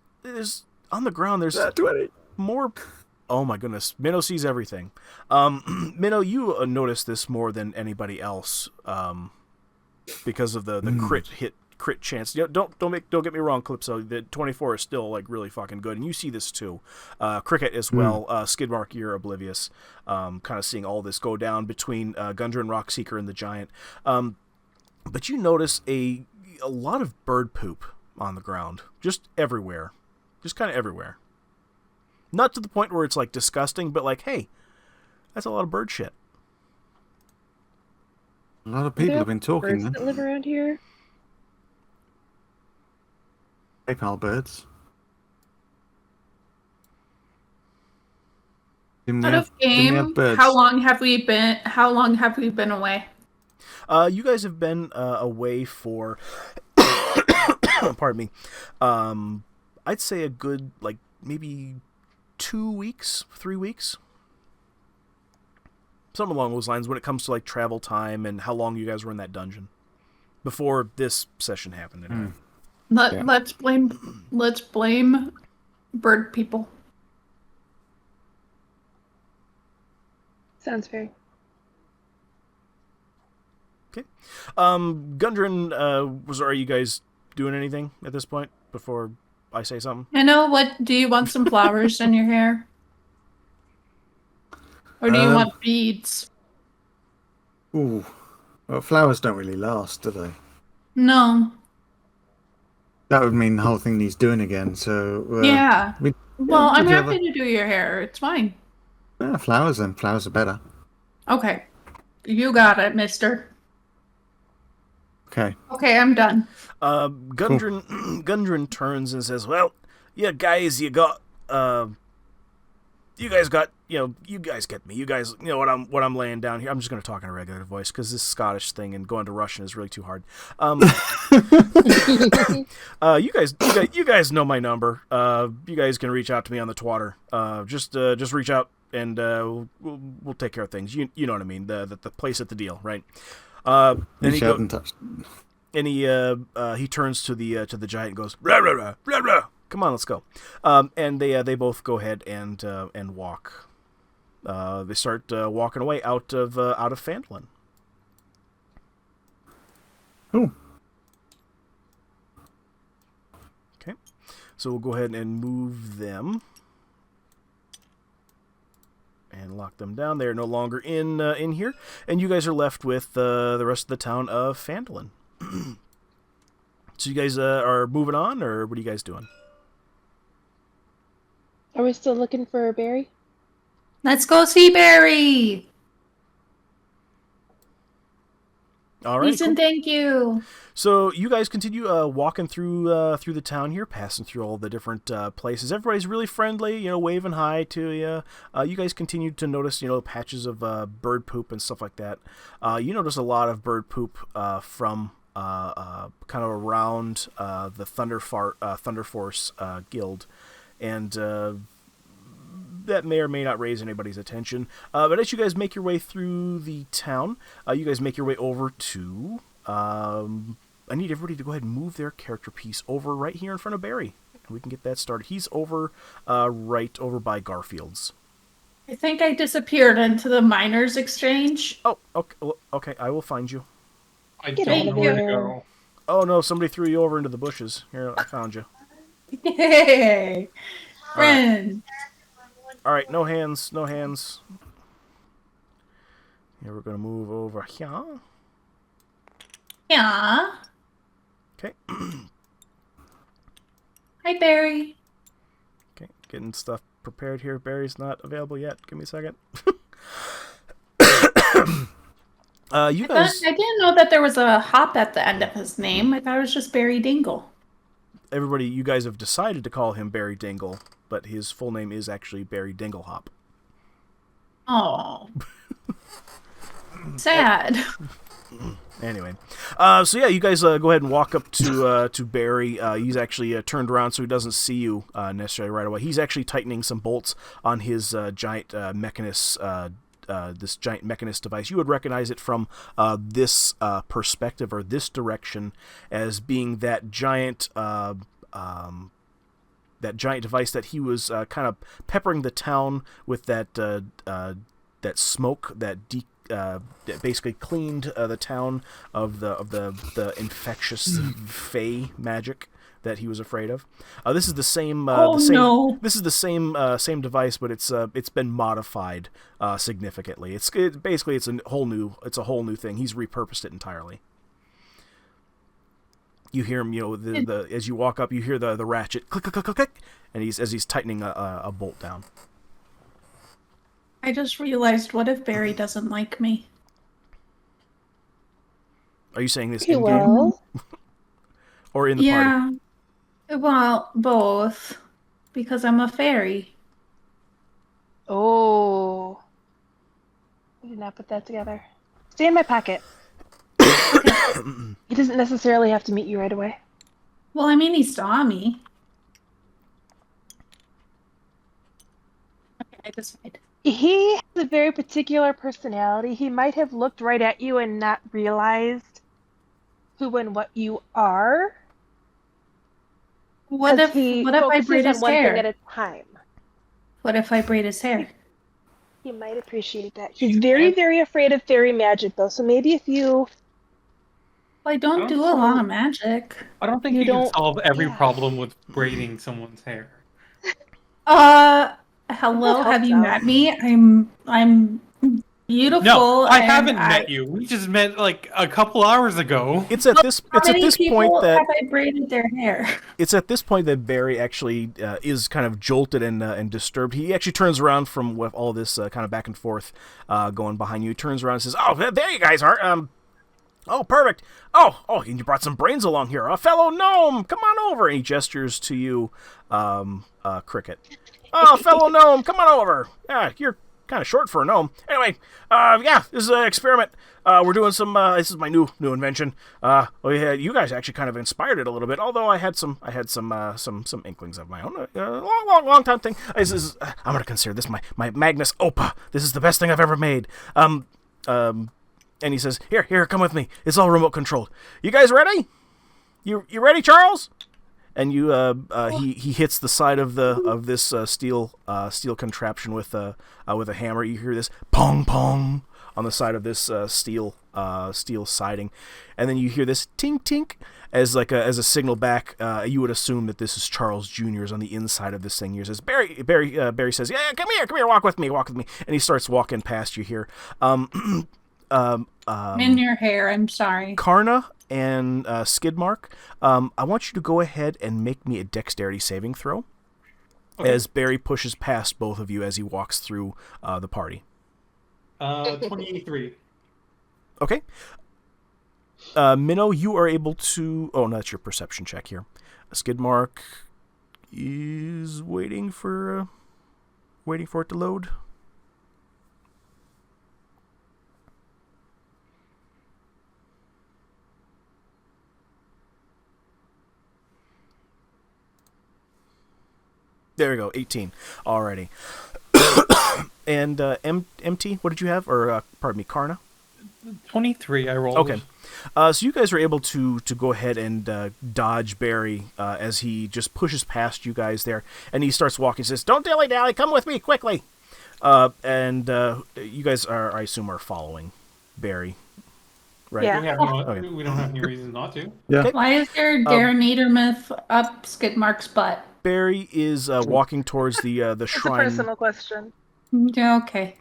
on the ground, there's 20. more Oh my goodness, Minnow sees everything. Minnow, you notice this more than anybody else, because of the crit chance. Don't get me wrong, Calypso. The 24 is still like really fucking good, and you see this too. Cricket as well. Skidmark, you're oblivious. Kind of seeing all this go down between Gundren, Rockseeker, and the Giant. But you notice a lot of bird poop on the ground, just everywhere, just kind of everywhere. Not to the point where it's like disgusting, but like, hey, that's a lot of bird shit. A lot of people have been talking. Birds that live around here. PayPal birds. Out of game, how long have we been away? You guys have been away for pardon me. I'd say a good like maybe 2 weeks, 3 weeks. Something along those lines when it comes to like travel time and how long you guys were in that dungeon before this session happened. Anyway. Let's blame bird people. Sounds fair. Okay. Gundren, are you guys doing anything at this point before I say something? I know. What do you want? Some flowers in your hair, or do you want beads? Ooh, well, flowers don't really last, do they? No. That would mean the whole thing needs doing again. So yeah. Well, I'm happy to do your hair. It's fine. Flowers then. Flowers are better. Okay, you got it, Mister. Okay. Okay, I'm done. Gundren turns and says, "Well, yeah, guys, you guys got, you guys get me. You guys, what I'm laying down here. I'm just going to talk in a regular voice because this Scottish thing and going to Russian is really too hard. You guys know my number. You guys can reach out to me on the twatter. Just reach out and we'll take care of things. You know what I mean? The place at the deal, right?" And he turns to the giant and goes, "Rah, rah, rah, rah, rah. Come on, let's go." And they both go ahead and walk. They start walking away out of Phandalin. Cool. Okay, so we'll go ahead and move them and lock them down. They are no longer in here, and you guys are left with the rest of the town of Phandalin. So you guys are moving on, or what are you guys doing? Are we still looking for a berry? Let's go see Barry. All right. Cool. Thank you. So you guys continue walking through the town here, passing through all the different places. Everybody's really friendly, waving hi to you. You guys continue to notice, patches of bird poop and stuff like that. You notice a lot of bird poop from kind of around the Thunderforce guild, and that may or may not raise anybody's attention. But as you guys make your way through the town, you guys make your way over to... I need everybody to go ahead and move their character piece over right here in front of Barry, and we can get that started. He's over right over by Garfield's. I think I disappeared into the miners' exchange. Oh, okay. I will find you. I don't know where to go. Oh no, somebody threw you over into the bushes. Here, I found you. Yay! Friend. All right, no hands. Here, we're gonna move over here. Yeah. Okay. Hi, Barry. Okay, getting stuff prepared here. Barry's not available yet. Give me a second. I didn't know that there was a hop at the end of his name. I thought it was just Barry Dingle. Everybody, you guys have decided to call him Barry Dingle, but his full name is actually Barry Dinglehop. Oh. Sad. Anyway, so yeah, you guys go ahead and walk up to Barry. He's actually turned around so he doesn't see you necessarily right away. He's actually tightening some bolts on his giant mechanist, this giant mechanist device. You would recognize it from this perspective or this direction as being that giant giant device that he was kind of peppering the town with that smoke that basically cleaned the town of the infectious fey magic that he was afraid of. This is the same. This is the same device, but it's been modified significantly. It's a whole new thing. He's repurposed it entirely. You hear him, as you walk up, you hear the ratchet click, click, click, click, click, and he's tightening a bolt down. I just realized, what if Barry doesn't like me? Are you saying this He in will. game or in the party? Well, both, because I'm a fairy. Oh. I did not put that together. Stay in my pocket. He doesn't necessarily have to meet you right away. Well, I mean, he saw me. Okay, I decide. He has a very particular personality. He might have looked right at you and not realized who and what you are. What if he I focuses braid on his one thing hair? at a time? What if I braid his hair? He might appreciate that. He's very, very afraid of fairy magic, though. So maybe if you... Well, I don't do a lot of magic. I don't think You you can don't- solve every yeah. problem with braiding someone's hair. Hello, That have you helps met me? I'm beautiful. No, I and haven't met you. We just met like a couple hours ago. It's at this How many point people that have I braided their hair? it's at this point that Barry actually is kind of jolted and disturbed. He actually turns around from with all this kind of back and forth going behind you. He turns around and says, "Oh, there you guys are. Oh, perfect. Oh, and you brought some brains along here. A fellow gnome, come on over." And he gestures to you, Cricket. "Oh, fellow gnome, come on over. You're kind of short for a gnome. Anyway, this is an experiment. We're doing some. This is my new invention. You guys actually kind of inspired it a little bit. Although I had some inklings of my own. Long time thing. I'm gonna consider this my Magnus Opa. This is the best thing I've ever made. And he says, "Here, come with me. It's all remote controlled. You guys ready? You ready, Charles?" And he hits the side of this steel contraption with a hammer. You hear this pong pong on the side of this steel siding, and then you hear this tink tink as a signal back. You would assume that this is Charles Jr.'s on the inside of this thing. He says, Barry says, "Yeah, come here, walk with me," and he starts walking past you here. In your hair, I'm sorry. Karna and Skidmark, I want you to go ahead and make me a dexterity saving throw as Barry pushes past both of you as he walks through the party. 23. Okay. Minnow, you are able to... Oh, no, that's your perception check here. Skidmark is waiting for it to load. There we go, 18. Alrighty. And MT, what did you have? Or, pardon me, Karna? 23, I rolled. Okay. So you guys are able to go ahead and dodge Barry as he just pushes past you guys there. And he starts walking. He says, "Don't dilly-dally, come with me, quickly." And you guys are, I assume, are following Barry. Right? Yeah. We don't have any reason not to. Yeah. Okay. Why is there Darren myth up Skidmark's butt? Barry is walking towards the It's a shrine. personal question. Yeah, okay.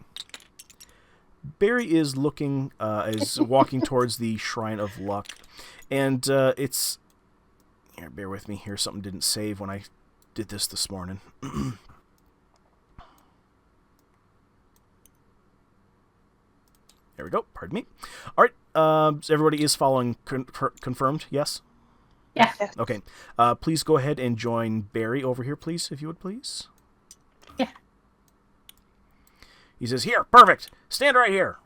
Barry is walking towards the Shrine of Luck, and it's here. Bear with me here. Something didn't save when I did this morning. There we go. Pardon me. All right. So everybody is following. Confirmed. Yes. Yeah. Okay. Please go ahead and join Barry over here, please, if you would, please. Yeah. He says, "Here, perfect. Stand right here.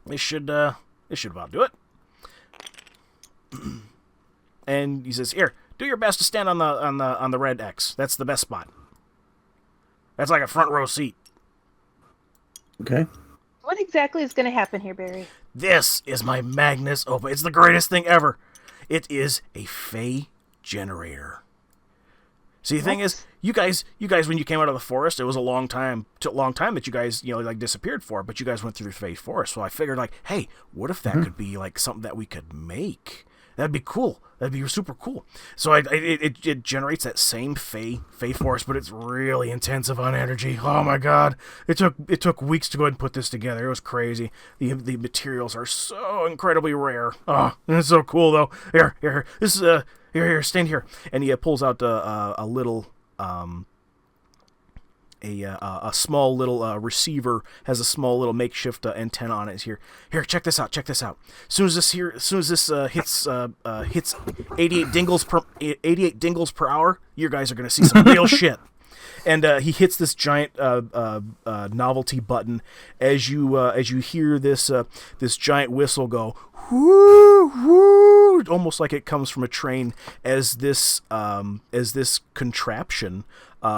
This should about do it." And he says, "Here, do your best to stand on the red X. That's the best spot. That's like a front row seat." Okay. What exactly is going to happen here, Barry? This is my Magnus Opa. It's the greatest thing ever. It is a Fey generator. See, the thing is, you guys, when you came out of the forest, it was a long time that you guys, like disappeared for. But you guys went through the Fey Forest, so I figured, like, hey, what if that could be like something that we could make? That'd be cool. That'd be super cool. So it generates that same Fey Force, but it's really intensive on energy. Oh my god, it took weeks to go ahead and put this together. It was crazy. The materials are so incredibly rare. Oh, it's so cool though. Here. This is Here, stand here. And he pulls out a little, a small little receiver, has a small little makeshift antenna on it. Here, check this out. As soon as this hits 88 dingles per hour, you guys are gonna see some real shit. And he hits this giant novelty button as you hear this giant whistle go whoo whoo, almost like it comes from a train. As this contraption,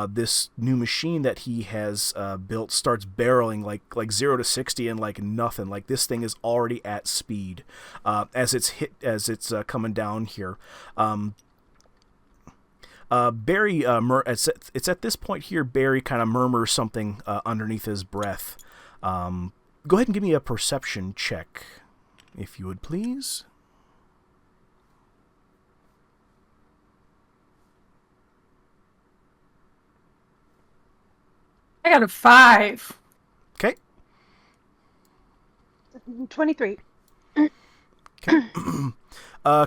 this new machine that he has built, starts barreling like 0 to 60 and like nothing. Like this thing is already at speed as it's coming down here. Barry, it's at this point here, Barry kind of murmurs something underneath his breath. Go ahead and give me a perception check, if you would, please. I got a 5. Okay. 23. Okay.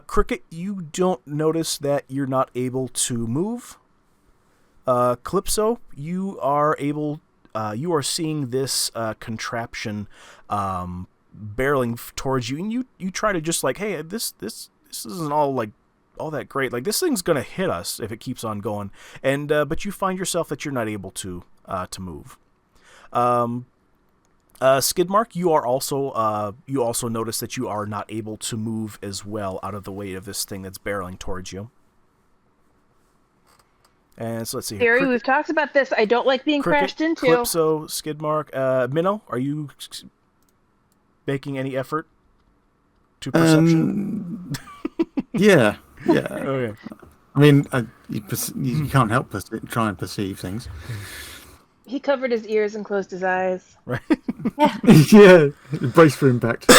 Cricket, you don't notice that you're not able to move. Calypso, you are seeing this contraption barreling towards you, and you try to just like, hey, this isn't all that great. Like this thing's gonna hit us if it keeps on going, and but you find yourself that you're not able to move. Skidmark, you also notice that you are not able to move as well out of the weight of this thing that's barreling towards you. And so let's see. Gary, we've talked about this. I don't like being crashed into. Calypso, Skidmark, Minnow, are you making any effort to perception? Yeah. Okay. I mean, you can't help but try and perceive things. He covered his ears and closed his eyes. Right. Yeah, brace for impact.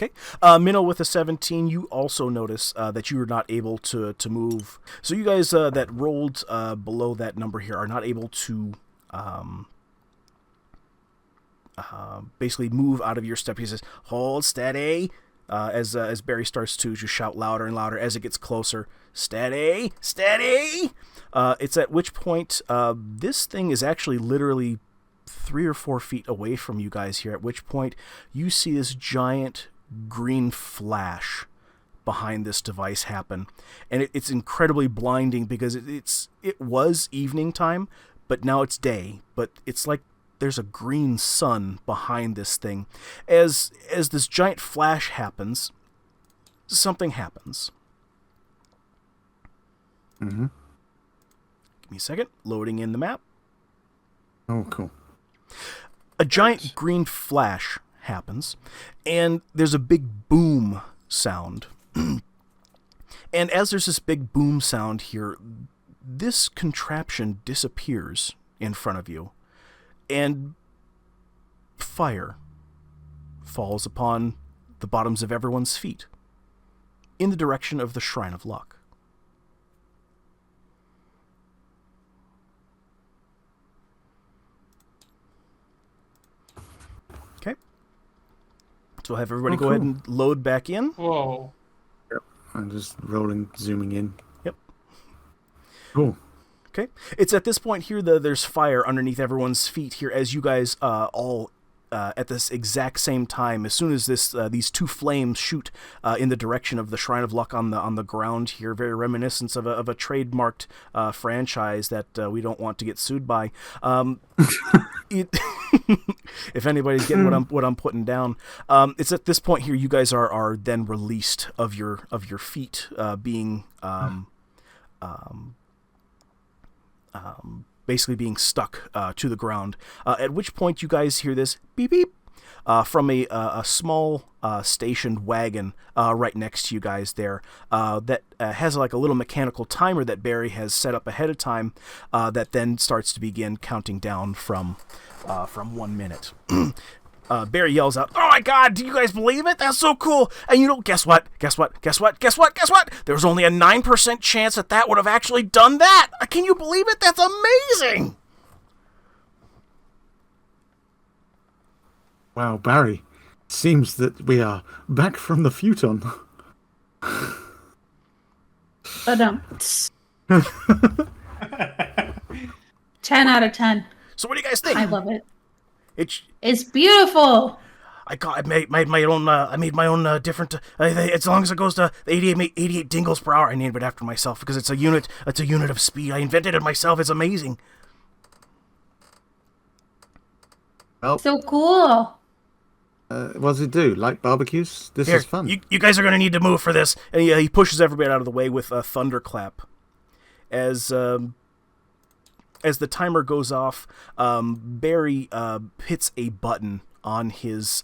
Okay. Minnow with a 17, you also notice that you are not able to move. So you guys that rolled below that number here are not able to basically move out of your step. He says, hold steady, as Barry starts to shout louder and louder as it gets closer. Steady! It's at which point this thing is actually literally 3 or 4 feet away from you guys here, at which point you see this giant green flash behind this device happen. And it's incredibly blinding because it was evening time, but now it's day. But it's like there's a green sun behind this thing. As this giant flash happens, something happens. Mm-hmm. Give me a second. Loading in the map. Oh, cool. A giant green flash happens, and there's a big boom sound. And as there's this big boom sound here, this contraption disappears in front of you, and fire falls upon the bottoms of everyone's feet in the direction of the Shrine of Luck. Okay. So have everybody go ahead and load back in. Whoa. Yep. I'm just zooming in. Yep. Cool. Okay. It's at this point here that there's fire underneath everyone's feet here as you guys all at this exact same time, as soon as these two flames shoot in the direction of the Shrine of Luck on the ground here, very reminiscent of a trademarked franchise that we don't want to get sued by. If anybody's getting what I'm putting down, it's at this point here you guys are then released of your feet, being basically being stuck to the ground. At which point you guys hear this beep beep from a small stationed wagon right next to you guys there that has like a little mechanical timer that Barry has set up ahead of time that then starts to begin counting down from 1 minute. Barry yells out, "Oh my God, do you guys believe it? That's so cool!" And guess what? There's only a 9% chance that would have actually done that! Can you believe it? That's amazing! Wow, Barry, seems that we are back from the futon. But 10 out of 10. So what do you guys think? I love it. It's beautiful. I made my own. I made my own different. As long as it goes to 88 dingles per hour, I named it after myself because it's a unit. It's a unit of speed. I invented it myself. It's amazing. Well, So cool. what does it do? Like barbecues? This is fun. You guys are going to need to move for this. And he pushes everybody out of the way with a thunderclap. As the timer goes off, Barry hits a button on his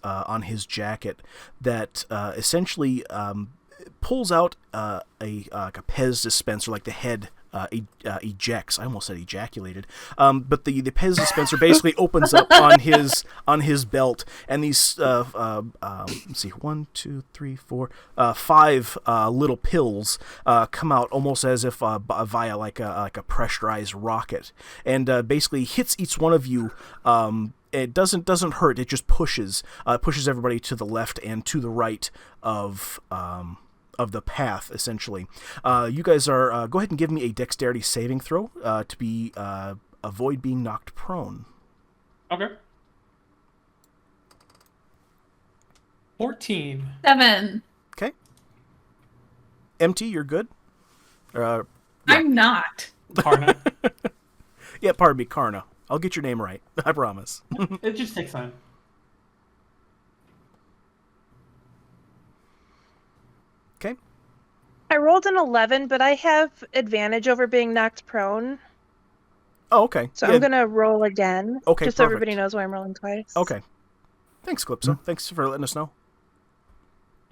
jacket that essentially pulls out like a Pez dispenser, like the head ejects. I almost said ejaculated. But the Pez dispenser basically opens up on his belt, and these let's see, 1, 2, 3, 4, 5 little pills come out almost as if via like a pressurized rocket, and basically hits each one of you. It doesn't hurt. It just pushes everybody to the left and to the right of the path, essentially. You guys are go ahead and give me a dexterity saving throw to avoid being knocked prone. Okay. 14. 7. Okay. MT, you're good. Yeah. I'm not. Karna. Yeah, pardon me, Karna. I'll get your name right. I promise. It just takes time. Okay. I rolled an 11, but I have advantage over being knocked prone. Oh, okay. So Yeah. I'm going to roll again. Okay, just so perfect. everybody knows why I'm rolling twice. Okay. Thanks, Calypso. Thanks for letting us know.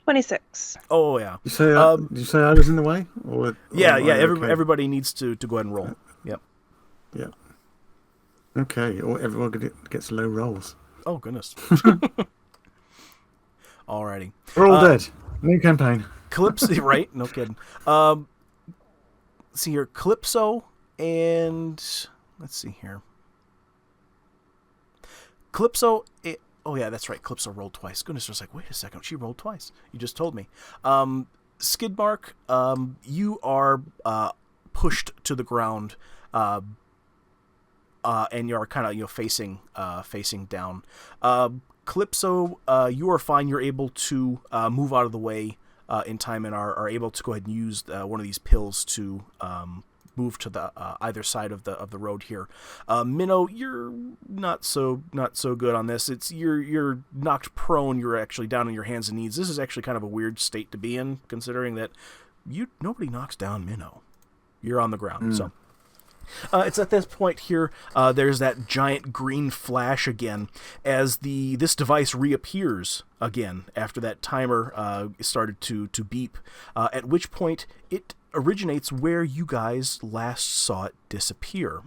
26. Oh, yeah. Did you say I was in the way? Yeah. Okay. Everybody needs to go ahead and roll. Yep. Yeah. Okay, or everyone gets low rolls. Oh, goodness. Alrighty. We're all dead. New campaign. Calypso, right? No kidding. See here, Calypso and let's see here. Calypso. Oh yeah, that's right. Calypso rolled twice. Goodness, I was like, wait a second, she rolled twice. You just told me. Skidmark, you are pushed to the ground. And you're kind of facing down. Calypso, you are fine. You're able to move out of the way in time and are able to go ahead and use one of these pills to move to the either side of the road here. Minnow, you're not so good on this. You're knocked prone. You're actually down on your hands and knees. This is actually kind of a weird state to be in, considering that nobody knocks down Minnow. You're on the ground, so. It's at this point here, there's that giant green flash again as this device reappears again after that timer started to beep, at which point it originates where you guys last saw it disappear.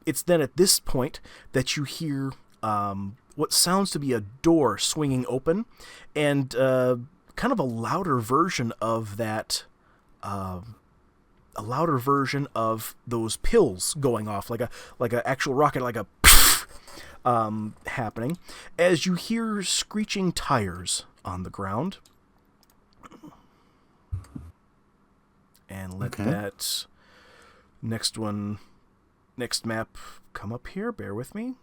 It's then at this point that you hear what sounds to be a door swinging open and kind of a louder version of that... a louder version of those pills going off, like a actual rocket, like a happening, as you hear screeching tires on the ground. And let that next map come up here. Bear with me.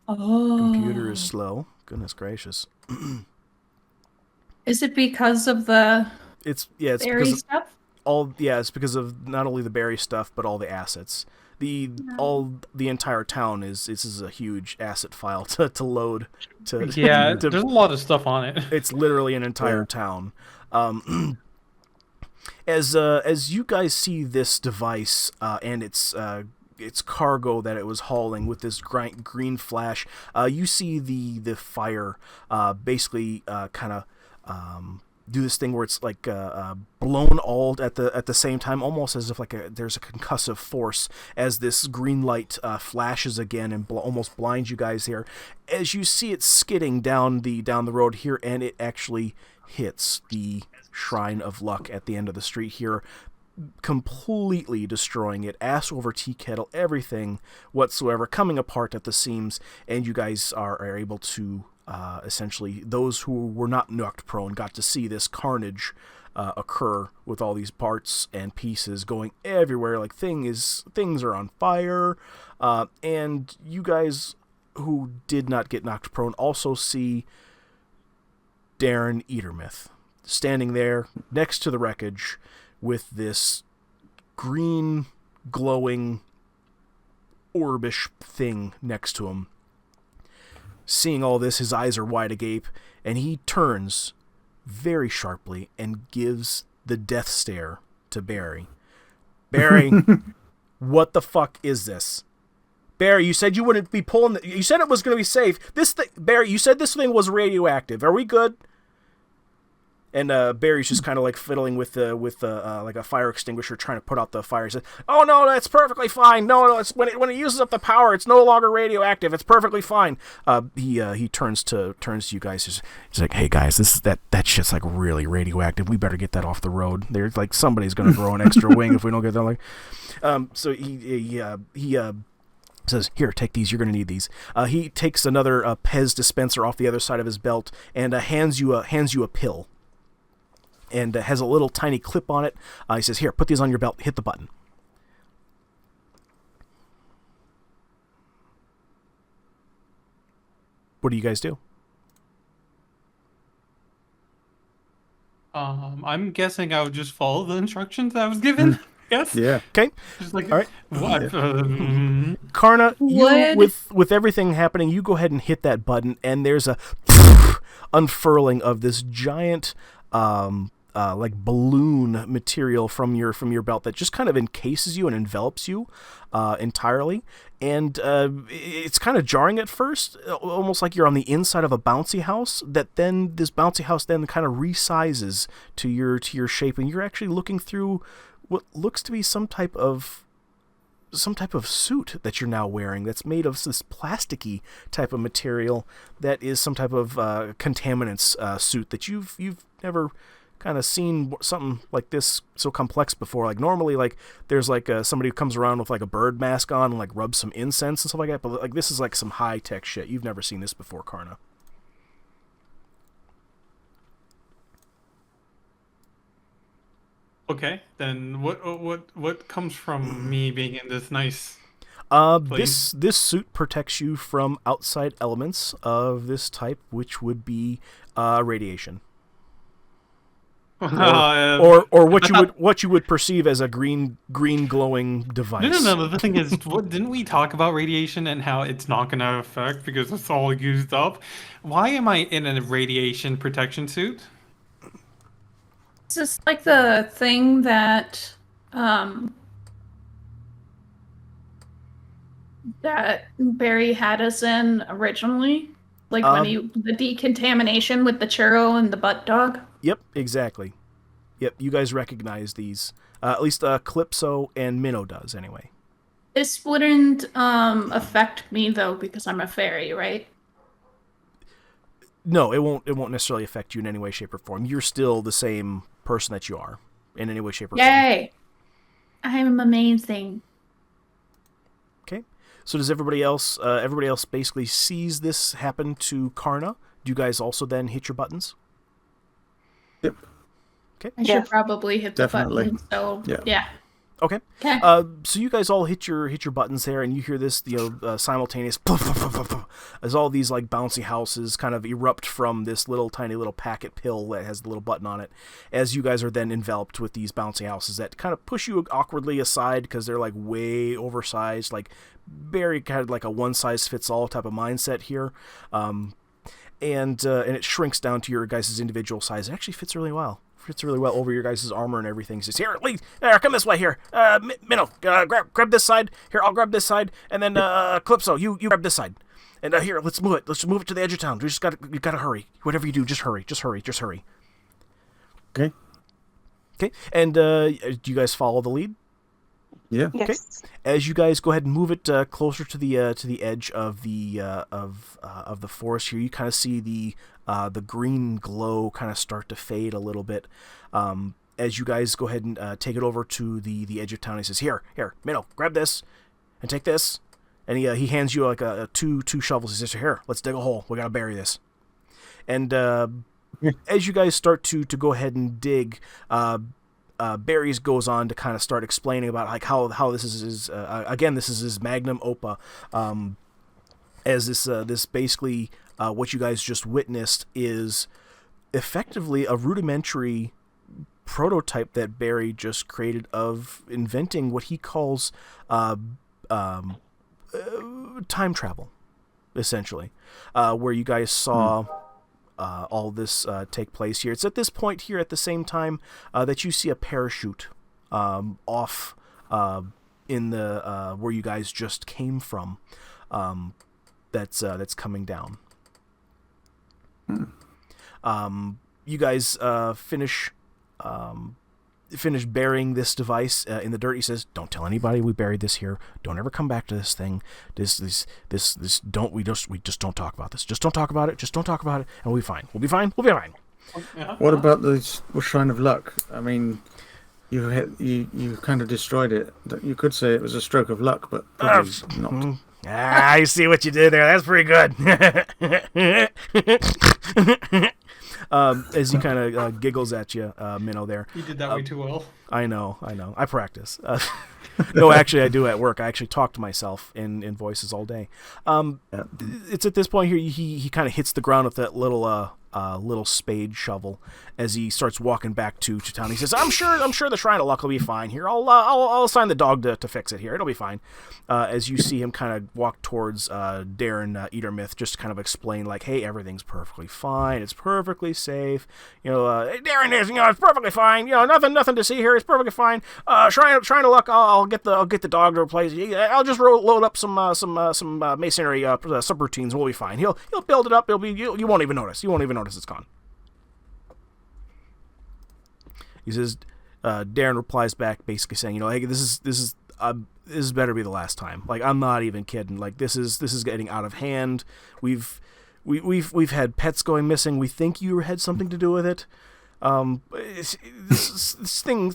Oh. Computer is slow. Goodness gracious. Is it because of the It's Berry because stuff. it's because of not only the berry stuff but all the assets. The entire town is a huge asset file to load. Yeah, there's a lot of stuff on it. It's literally an entire town. As you guys see this device and its cargo that it was hauling with this green flash, you see the fire basically kind of do this thing where it's like blown all at the same time, almost as if like there's a concussive force as this green light flashes again and almost blinds you guys here. As you see it skidding down the road here, and it actually hits the Shrine of Luck at the end of the street here, completely destroying it, ass over tea kettle, everything whatsoever, coming apart at the seams, and you guys are able to essentially, those who were not knocked prone got to see this carnage occur with all these parts and pieces going everywhere. Like things are on fire, and you guys who did not get knocked prone also see Darren Eatermouth standing there next to the wreckage with this green glowing orbish thing next to him. Seeing all this, his eyes are wide agape, and he turns very sharply and gives the death stare to Barry. Barry, what the fuck is this? Barry, you said you wouldn't be pulling... You said it was going to be safe. Barry, you said this thing was radioactive. Are we good? And Barry's just kind of like fiddling with like a fire extinguisher, trying to put out the fire. He says, "Oh no, that's perfectly fine. No, it's when it uses up the power, it's no longer radioactive. It's perfectly fine." He turns to you guys. He's like, "Hey guys, that shit's like really radioactive. We better get that off the road. There's like somebody's gonna grow an extra wing if we don't get that." Like, so he says, "Here, take these. You're going to need these." He takes another Pez dispenser off the other side of his belt and hands you a pill. And has a little tiny clip on it. He says, "Here, put these on your belt. Hit the button." What do you guys do? I'm guessing I would just follow the instructions I was given. Yes. Yeah. Okay. Just like, all right. What? Karna, you with everything happening, you go ahead and hit that button, and there's a unfurling of this giant like balloon material from your belt that just kind of encases you and envelops you entirely, and it's kind of jarring at first, almost like you're on the inside of a bouncy house. That then this bouncy house then kind of resizes to your shape, and you're actually looking through what looks to be some type of suit that you're now wearing that's made of this plasticky type of material that is some type of contaminants suit that you've never kind of seen something like this so complex before. Like normally, like there's like somebody who comes around with like a bird mask on and like rubs some incense and stuff like that, but like this is like some high tech shit. You've never seen this before, Karna. Okay, then what comes from me being in this nice place? This suit protects you from outside elements of this type, which would be radiation. Or what you would perceive as a green glowing device. No. The thing is, didn't we talk about radiation and how it's not going to affect because it's all used up? Why am I in a radiation protection suit? It's just like the thing that that Barry had us in originally, like when the decontamination with the churro and the butt dog. Yep, exactly. Yep, you guys recognize these. At least Calypso and Minnow does, anyway. This wouldn't affect me though, because I'm a fairy, right? No, it won't necessarily affect you in any way, shape, or form. You're still the same person that you are in any way, shape, or form. Yay! I'm amazing. Okay. So does everybody else basically sees this happen to Karna? Do you guys also then hit your buttons? Yep. Okay. I should probably hit the Definitely. button. So yeah. Okay. Okay. So you guys all hit your buttons there, and you hear this, simultaneous as all these like bouncy houses kind of erupt from this tiny little packet pill that has the little button on it. As you guys are then enveloped with these bouncy houses that kind of push you awkwardly aside because they're like way oversized, like very kind of like a one size fits all type of mindset here. And it shrinks down to your guys' individual size. It actually fits really well. Fits really well over your guys' armor and everything. Says, here, Lee, come this way here. Minnow, grab this side. Here, I'll grab this side. And then, Calypso, you grab this side. And here, let's move it. Let's move it to the edge of town. You gotta hurry. Whatever you do, just hurry. Just hurry. Okay. Okay. And do you guys follow the lead? Yeah. Yes. As you guys go ahead and move it closer to the edge of the forest here, you kind of see the green glow kind of start to fade a little bit. As you guys go ahead and take it over to the edge of town, he says, "Here, Minnow, grab this and take this." And he hands you like two shovels. He says, "Here, let's dig a hole. We gotta bury this." And as you guys start to go ahead and dig, Barry's goes on to kind of start explaining about like how this is his this is his magnum opus, as this basically what you guys just witnessed is effectively a rudimentary prototype that Barry just created of inventing what he calls time travel, essentially, where you guys saw all this take place here. It's at this point here at the same time that you see a parachute off in the where you guys just came from, that's coming down. You guys finish burying this device in the dirt. He says, "Don't tell anybody we buried this here. Don't ever come back to this thing. We just don't talk about this. Just don't talk about it. Just don't talk about it, and we'll be fine. We'll be fine. What about the Shrine of Luck? I mean, you kind of destroyed it. You could say it was a stroke of luck, but probably not. I see what you did there. That's pretty good." As he kind of giggles at you, Minnow there. You did that way too well. I know. I practice. No, actually, I do at work. I actually talk to myself in voices all day. It's at this point here, he kind of hits the ground with that little spade shovel as he starts walking back to town. He says, I'm sure the Shrine of Luck will be fine here. I'll assign the dog to fix it here. It'll be fine." As you see him kind of walk towards Darren Eatermyth, just to kind of explain like, "Hey, everything's perfectly fine. It's perfectly safe. Darren is, it's perfectly fine. Nothing to see here. It's perfectly fine. Shrine of Luck. I'll get the dog to replace it. I'll just load up some masonry subroutines. We'll be fine. He'll build it up. You won't even notice. You won't even notice it's gone." He says, Darren replies back basically saying, "Hey, this better be the last time. Like, I'm not even kidding. Like, this is getting out of hand. We've had pets going missing. We think you had something to do with it.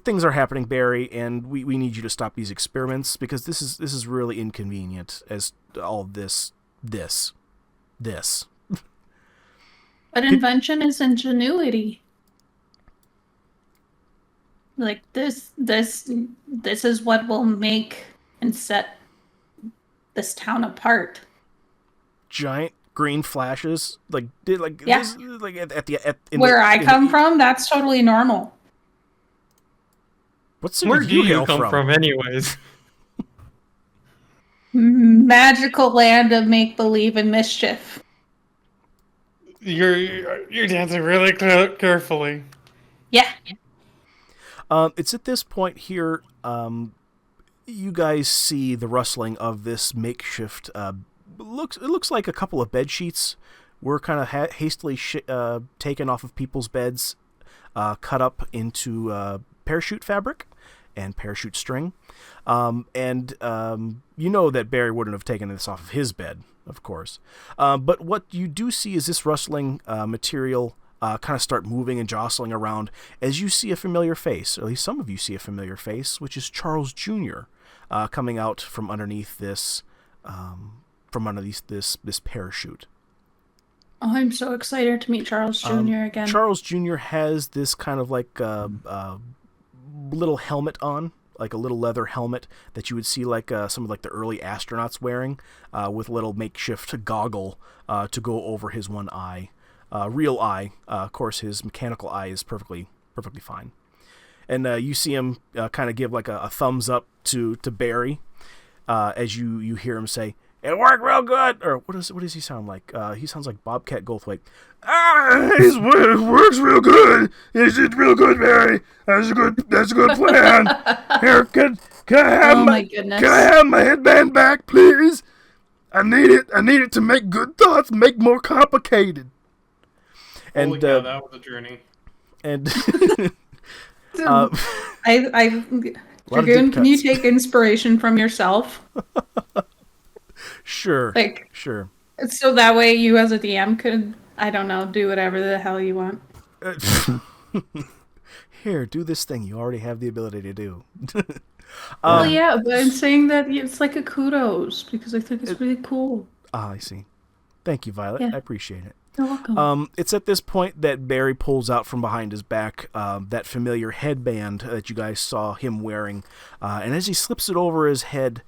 Things are happening, Barry, and we need you to stop these experiments because this is really inconvenient as all this. But invention is ingenuity. Like this is what will make and set this town apart. Giant green flashes, Yeah. This, like Where I come from, that's totally normal. What city Where do do you you hail come from, anyways? Magical land of make believe and mischief. You're dancing really carefully. Yeah. It's at this point here, you guys see the rustling of this makeshift. It looks like a couple of bed sheets were kind of hastily taken off of people's beds, cut up into parachute fabric and parachute string. And you know that Barry wouldn't have taken this off of his bed, of course. But what you do see is this rustling material kind of start moving and jostling around as you see a familiar face, or at least some of you see a familiar face, which is Charles Jr. Coming out from underneath this this parachute. Oh, I'm so excited to meet Charles Jr. again. Charles Jr. has this kind of like little helmet on, like a little leather helmet that you would see like some of like the early astronauts wearing, with a little makeshift goggle to go over his one eye, real eye. Of course, his mechanical eye is perfectly fine. And you see him kind of give like a thumbs up to Barry as you hear him say, "It worked real good." Or what does he sound like? He sounds like Bobcat Goldthwait. It works real good. It's real good, Barry. That's a good plan. Here, can I have my goodness. Can I have my headband back, please? I need it to make good thoughts make more complicated. Holy cow, that was a journey. And Dragoon, can you take inspiration from yourself? Sure. Sure. So that way you as a DM could, I don't know, do whatever the hell you want. Here, do this thing you already have the ability to do. Well, yeah, but I'm saying that it's like a kudos because I think it's really cool. I see. Thank you, Violet. Yeah. I appreciate it. You're welcome. It's at this point that Barry pulls out from behind his back that familiar headband that you guys saw him wearing. And as he slips it over his head,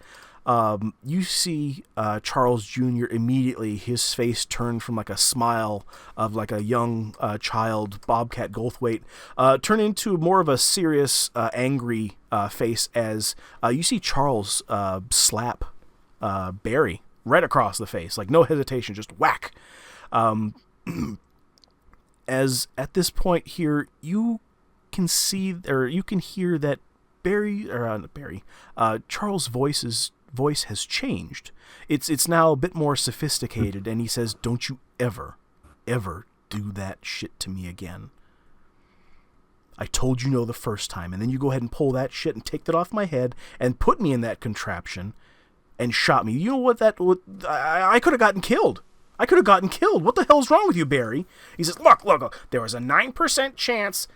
you see Charles Jr. immediately, his face turned from like a smile of like a young child, Bobcat Goldthwait, turn into more of a serious, angry face as you see Charles slap Barry right across the face, like no hesitation, just whack. As at this point here, you can see or you can hear that Charles' voice has changed. It's now a bit more sophisticated, and he says, "Don't you ever do that shit to me again. I told you no the first time, and then you go ahead and pull that shit and take that off my head and put me in that contraption and shot me. You know what I could have gotten killed. I could have gotten killed. What the hell's wrong with you, Barry?" He says, look, there was a 9% chance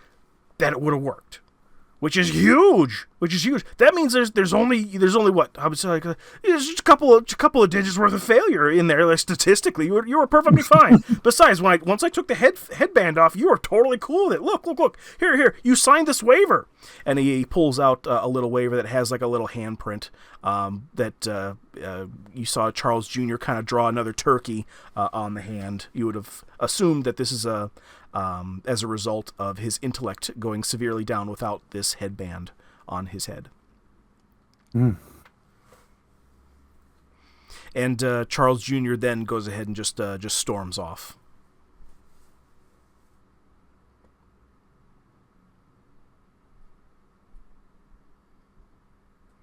that it would have worked. Which is huge. That means there's only what I would say, like there's just a couple of digits worth of failure in there. Like statistically, you were perfectly fine. Besides, once I took the headband off, you were totally cool with it. Look, here, you signed this waiver, and he pulls out a little waiver that has like a little handprint that you saw Charles Jr. kind of draw another turkey on the hand. You would have assumed that this is as a result of his intellect going severely down without this headband on his head. And Charles Jr. then goes ahead and just storms off.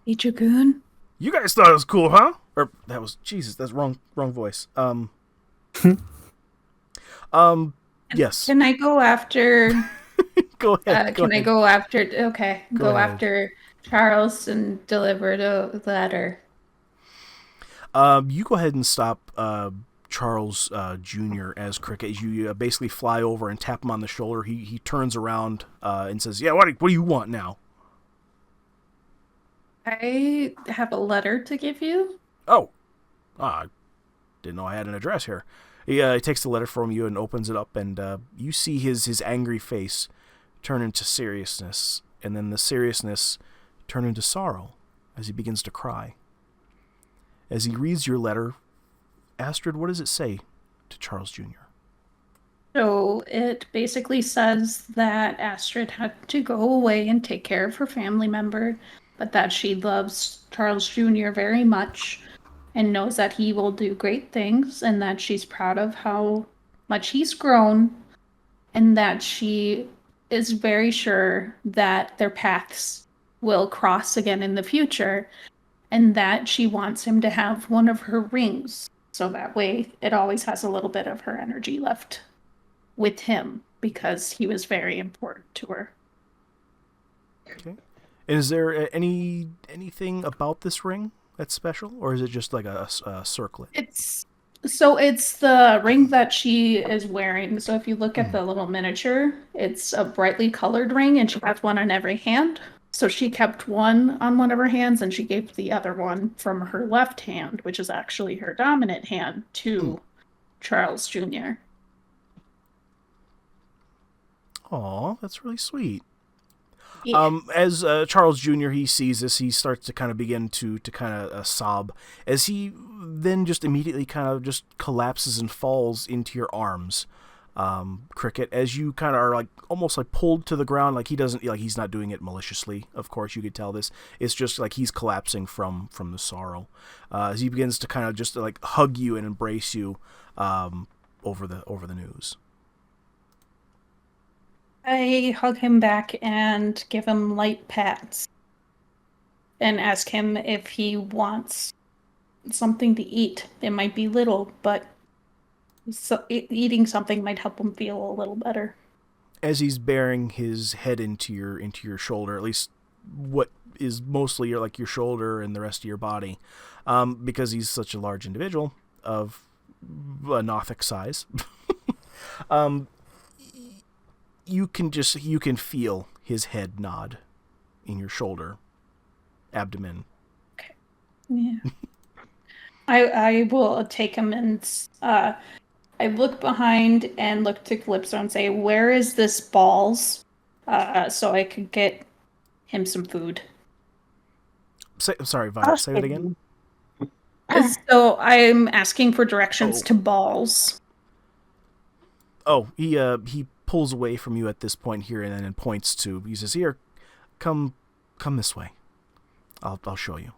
Hey, Dragoon. You guys thought it was cool, huh? Or that was Jesus. That's wrong voice. Yes. Can I go after? Go ahead. I go after? Okay, go after Charles and deliver the letter. You go ahead and stop Charles Jr. as Cricket. You basically fly over and tap him on the shoulder. He turns around and says, "Yeah, what do you want now?" I have a letter to give you. Oh, I didn't know I had an address here. He takes the letter from you and opens it up, and you see his angry face turn into seriousness, and then the seriousness turn into sorrow as he begins to cry. As he reads your letter, Astrid, what does it say to Charles Jr.? So it basically says that Astrid had to go away and take care of her family member, but that she loves Charles Jr. very much and knows that he will do great things, and that she's proud of how much he's grown, and that she is very sure that their paths will cross again in the future, and that she wants him to have one of her rings, so that way it always has a little bit of her energy left with him, because he was very important to her. Okay. Is there anything about this ring that's special, or is it just like a circlet? It's the ring that she is wearing. So if you look at the little miniature, it's a brightly colored ring, and she has one on every hand. So she kept one on one of her hands, and she gave the other one from her left hand, which is actually her dominant hand, to Charles Jr. Aw, that's really sweet. Yeah. As Charles Jr., he sees this, he starts to kind of begin to kind of sob, as he then just immediately kind of just collapses and falls into your arms, Cricket, as you kind of are like almost like pulled to the ground. Like he's not doing it maliciously, of course, you could tell this. It's just like he's collapsing from the sorrow, as he begins to kind of just like hug you and embrace you over the news. I hug him back and give him light pats and ask him if he wants something to eat. It might be little, but eating something might help him feel a little better. As he's bearing his head into your shoulder, at least what is mostly your shoulder and the rest of your body, because he's such a large individual of a Nothic size. You can feel his head nod in your shoulder, abdomen. Okay. Yeah. I will take him and I look behind and look to Calypso and say, "Where is this balls?" So I could get him some food. Sorry, Violet, say that again. So I'm asking for directions to balls. Oh, he pulls away from you at this point here, and then points to. He says, "Here, come this way. I'll show you."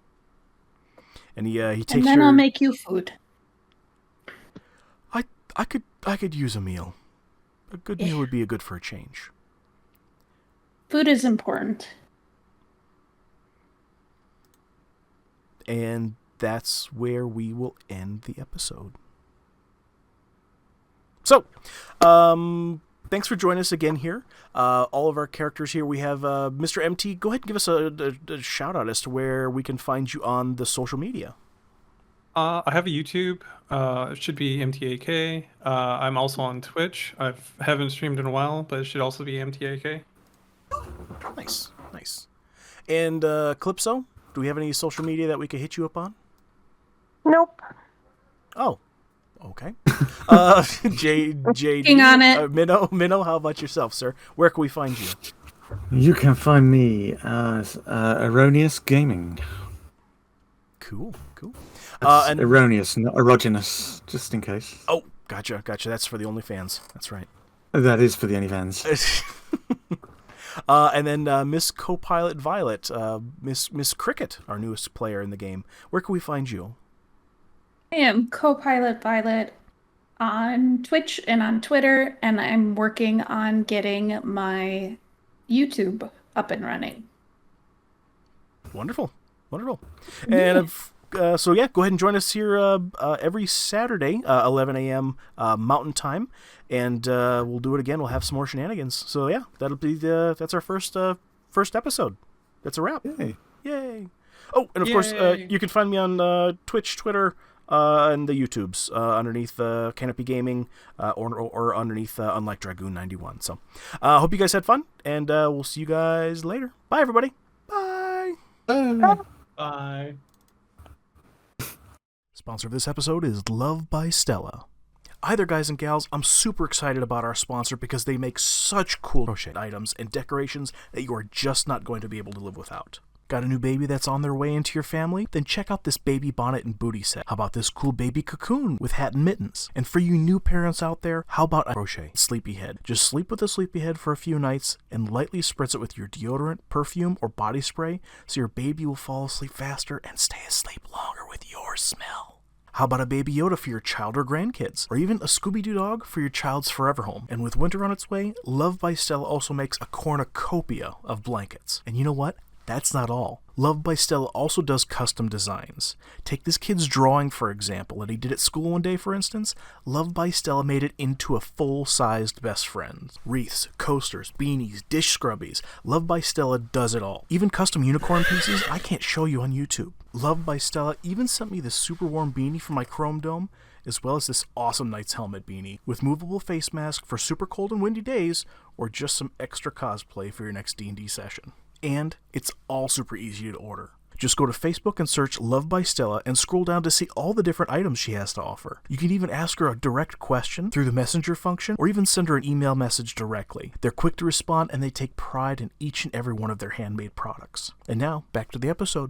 And he takes. And then I'll make you food. I could use a meal. A good meal would be good for a change. Food is important. And that's where we will end the episode. So, thanks for joining us again here. All of our characters here, we have Mr. MT. Go ahead and give us a shout out as to where we can find you on the social media. I have a YouTube. It should be MTAK. I'm also on Twitch. I haven't streamed in a while, but it should also be MTAK. Nice. And Calypso, do we have any social media that we could hit you up on? Nope. Oh, okay. JD, on it. Minnow, how about yourself, sir? Where can we find you? You can find me as Erroneous Gaming. Cool. That's erroneous, not erogenous, just in case. Oh, gotcha. That's for the OnlyFans. That's right. That is for the OnlyFans. And then Miss Copilot Violet, Miss Cricket, our newest player in the game. Where can we find you? I am Copilot Violet on Twitch and on Twitter, and I'm working on getting my YouTube up and running. Wonderful. And so yeah, go ahead and join us here every Saturday, 11 a.m. Mountain Time, and we'll do it again. We'll have some more shenanigans. So yeah, that'll be that's our first episode. That's a wrap. Yay! Oh, and of course, you can find me on Twitch, Twitter, and the YouTubes underneath Canopy Gaming or underneath Unlike Dragoon 91. So hope you guys had fun, and we'll see you guys later. Bye, everybody. Bye. Bye. Sponsor of this episode is Love by Stella. Either guys and gals, I'm super excited about our sponsor because they make such cool crochet items and decorations that you are just not going to be able to live without. Got a new baby that's on their way into your family? Then check out this baby bonnet and booty set. How about this cool baby cocoon with hat and mittens? And for you new parents out there, how about a crochet sleepyhead? Just sleep with a sleepyhead for a few nights and lightly spritz it with your deodorant, perfume, or body spray so your baby will fall asleep faster and stay asleep longer with your smell. How about a Baby Yoda for your child or grandkids? Or even a Scooby-Doo dog for your child's forever home? And with winter on its way, Love by Stella also makes a cornucopia of blankets. And you know what? That's not all. Love by Stella also does custom designs. Take this kid's drawing, for example, that he did at school one day, for instance. Love by Stella made it into a full-sized best friend. Wreaths, coasters, beanies, dish scrubbies. Love by Stella does it all. Even custom unicorn pieces I can't show you on YouTube. Love by Stella even sent me this super warm beanie for my Chrome Dome, as well as this awesome Knight's Helmet beanie with movable face mask for super cold and windy days, or just some extra cosplay for your next D&D session. And it's all super easy to order. Just go to Facebook and search Love by Stella and scroll down to see all the different items she has to offer. You can even ask her a direct question through the messenger function, or even send her an email message directly. They're quick to respond, and they take pride in each and every one of their handmade products. And now, back to the episode.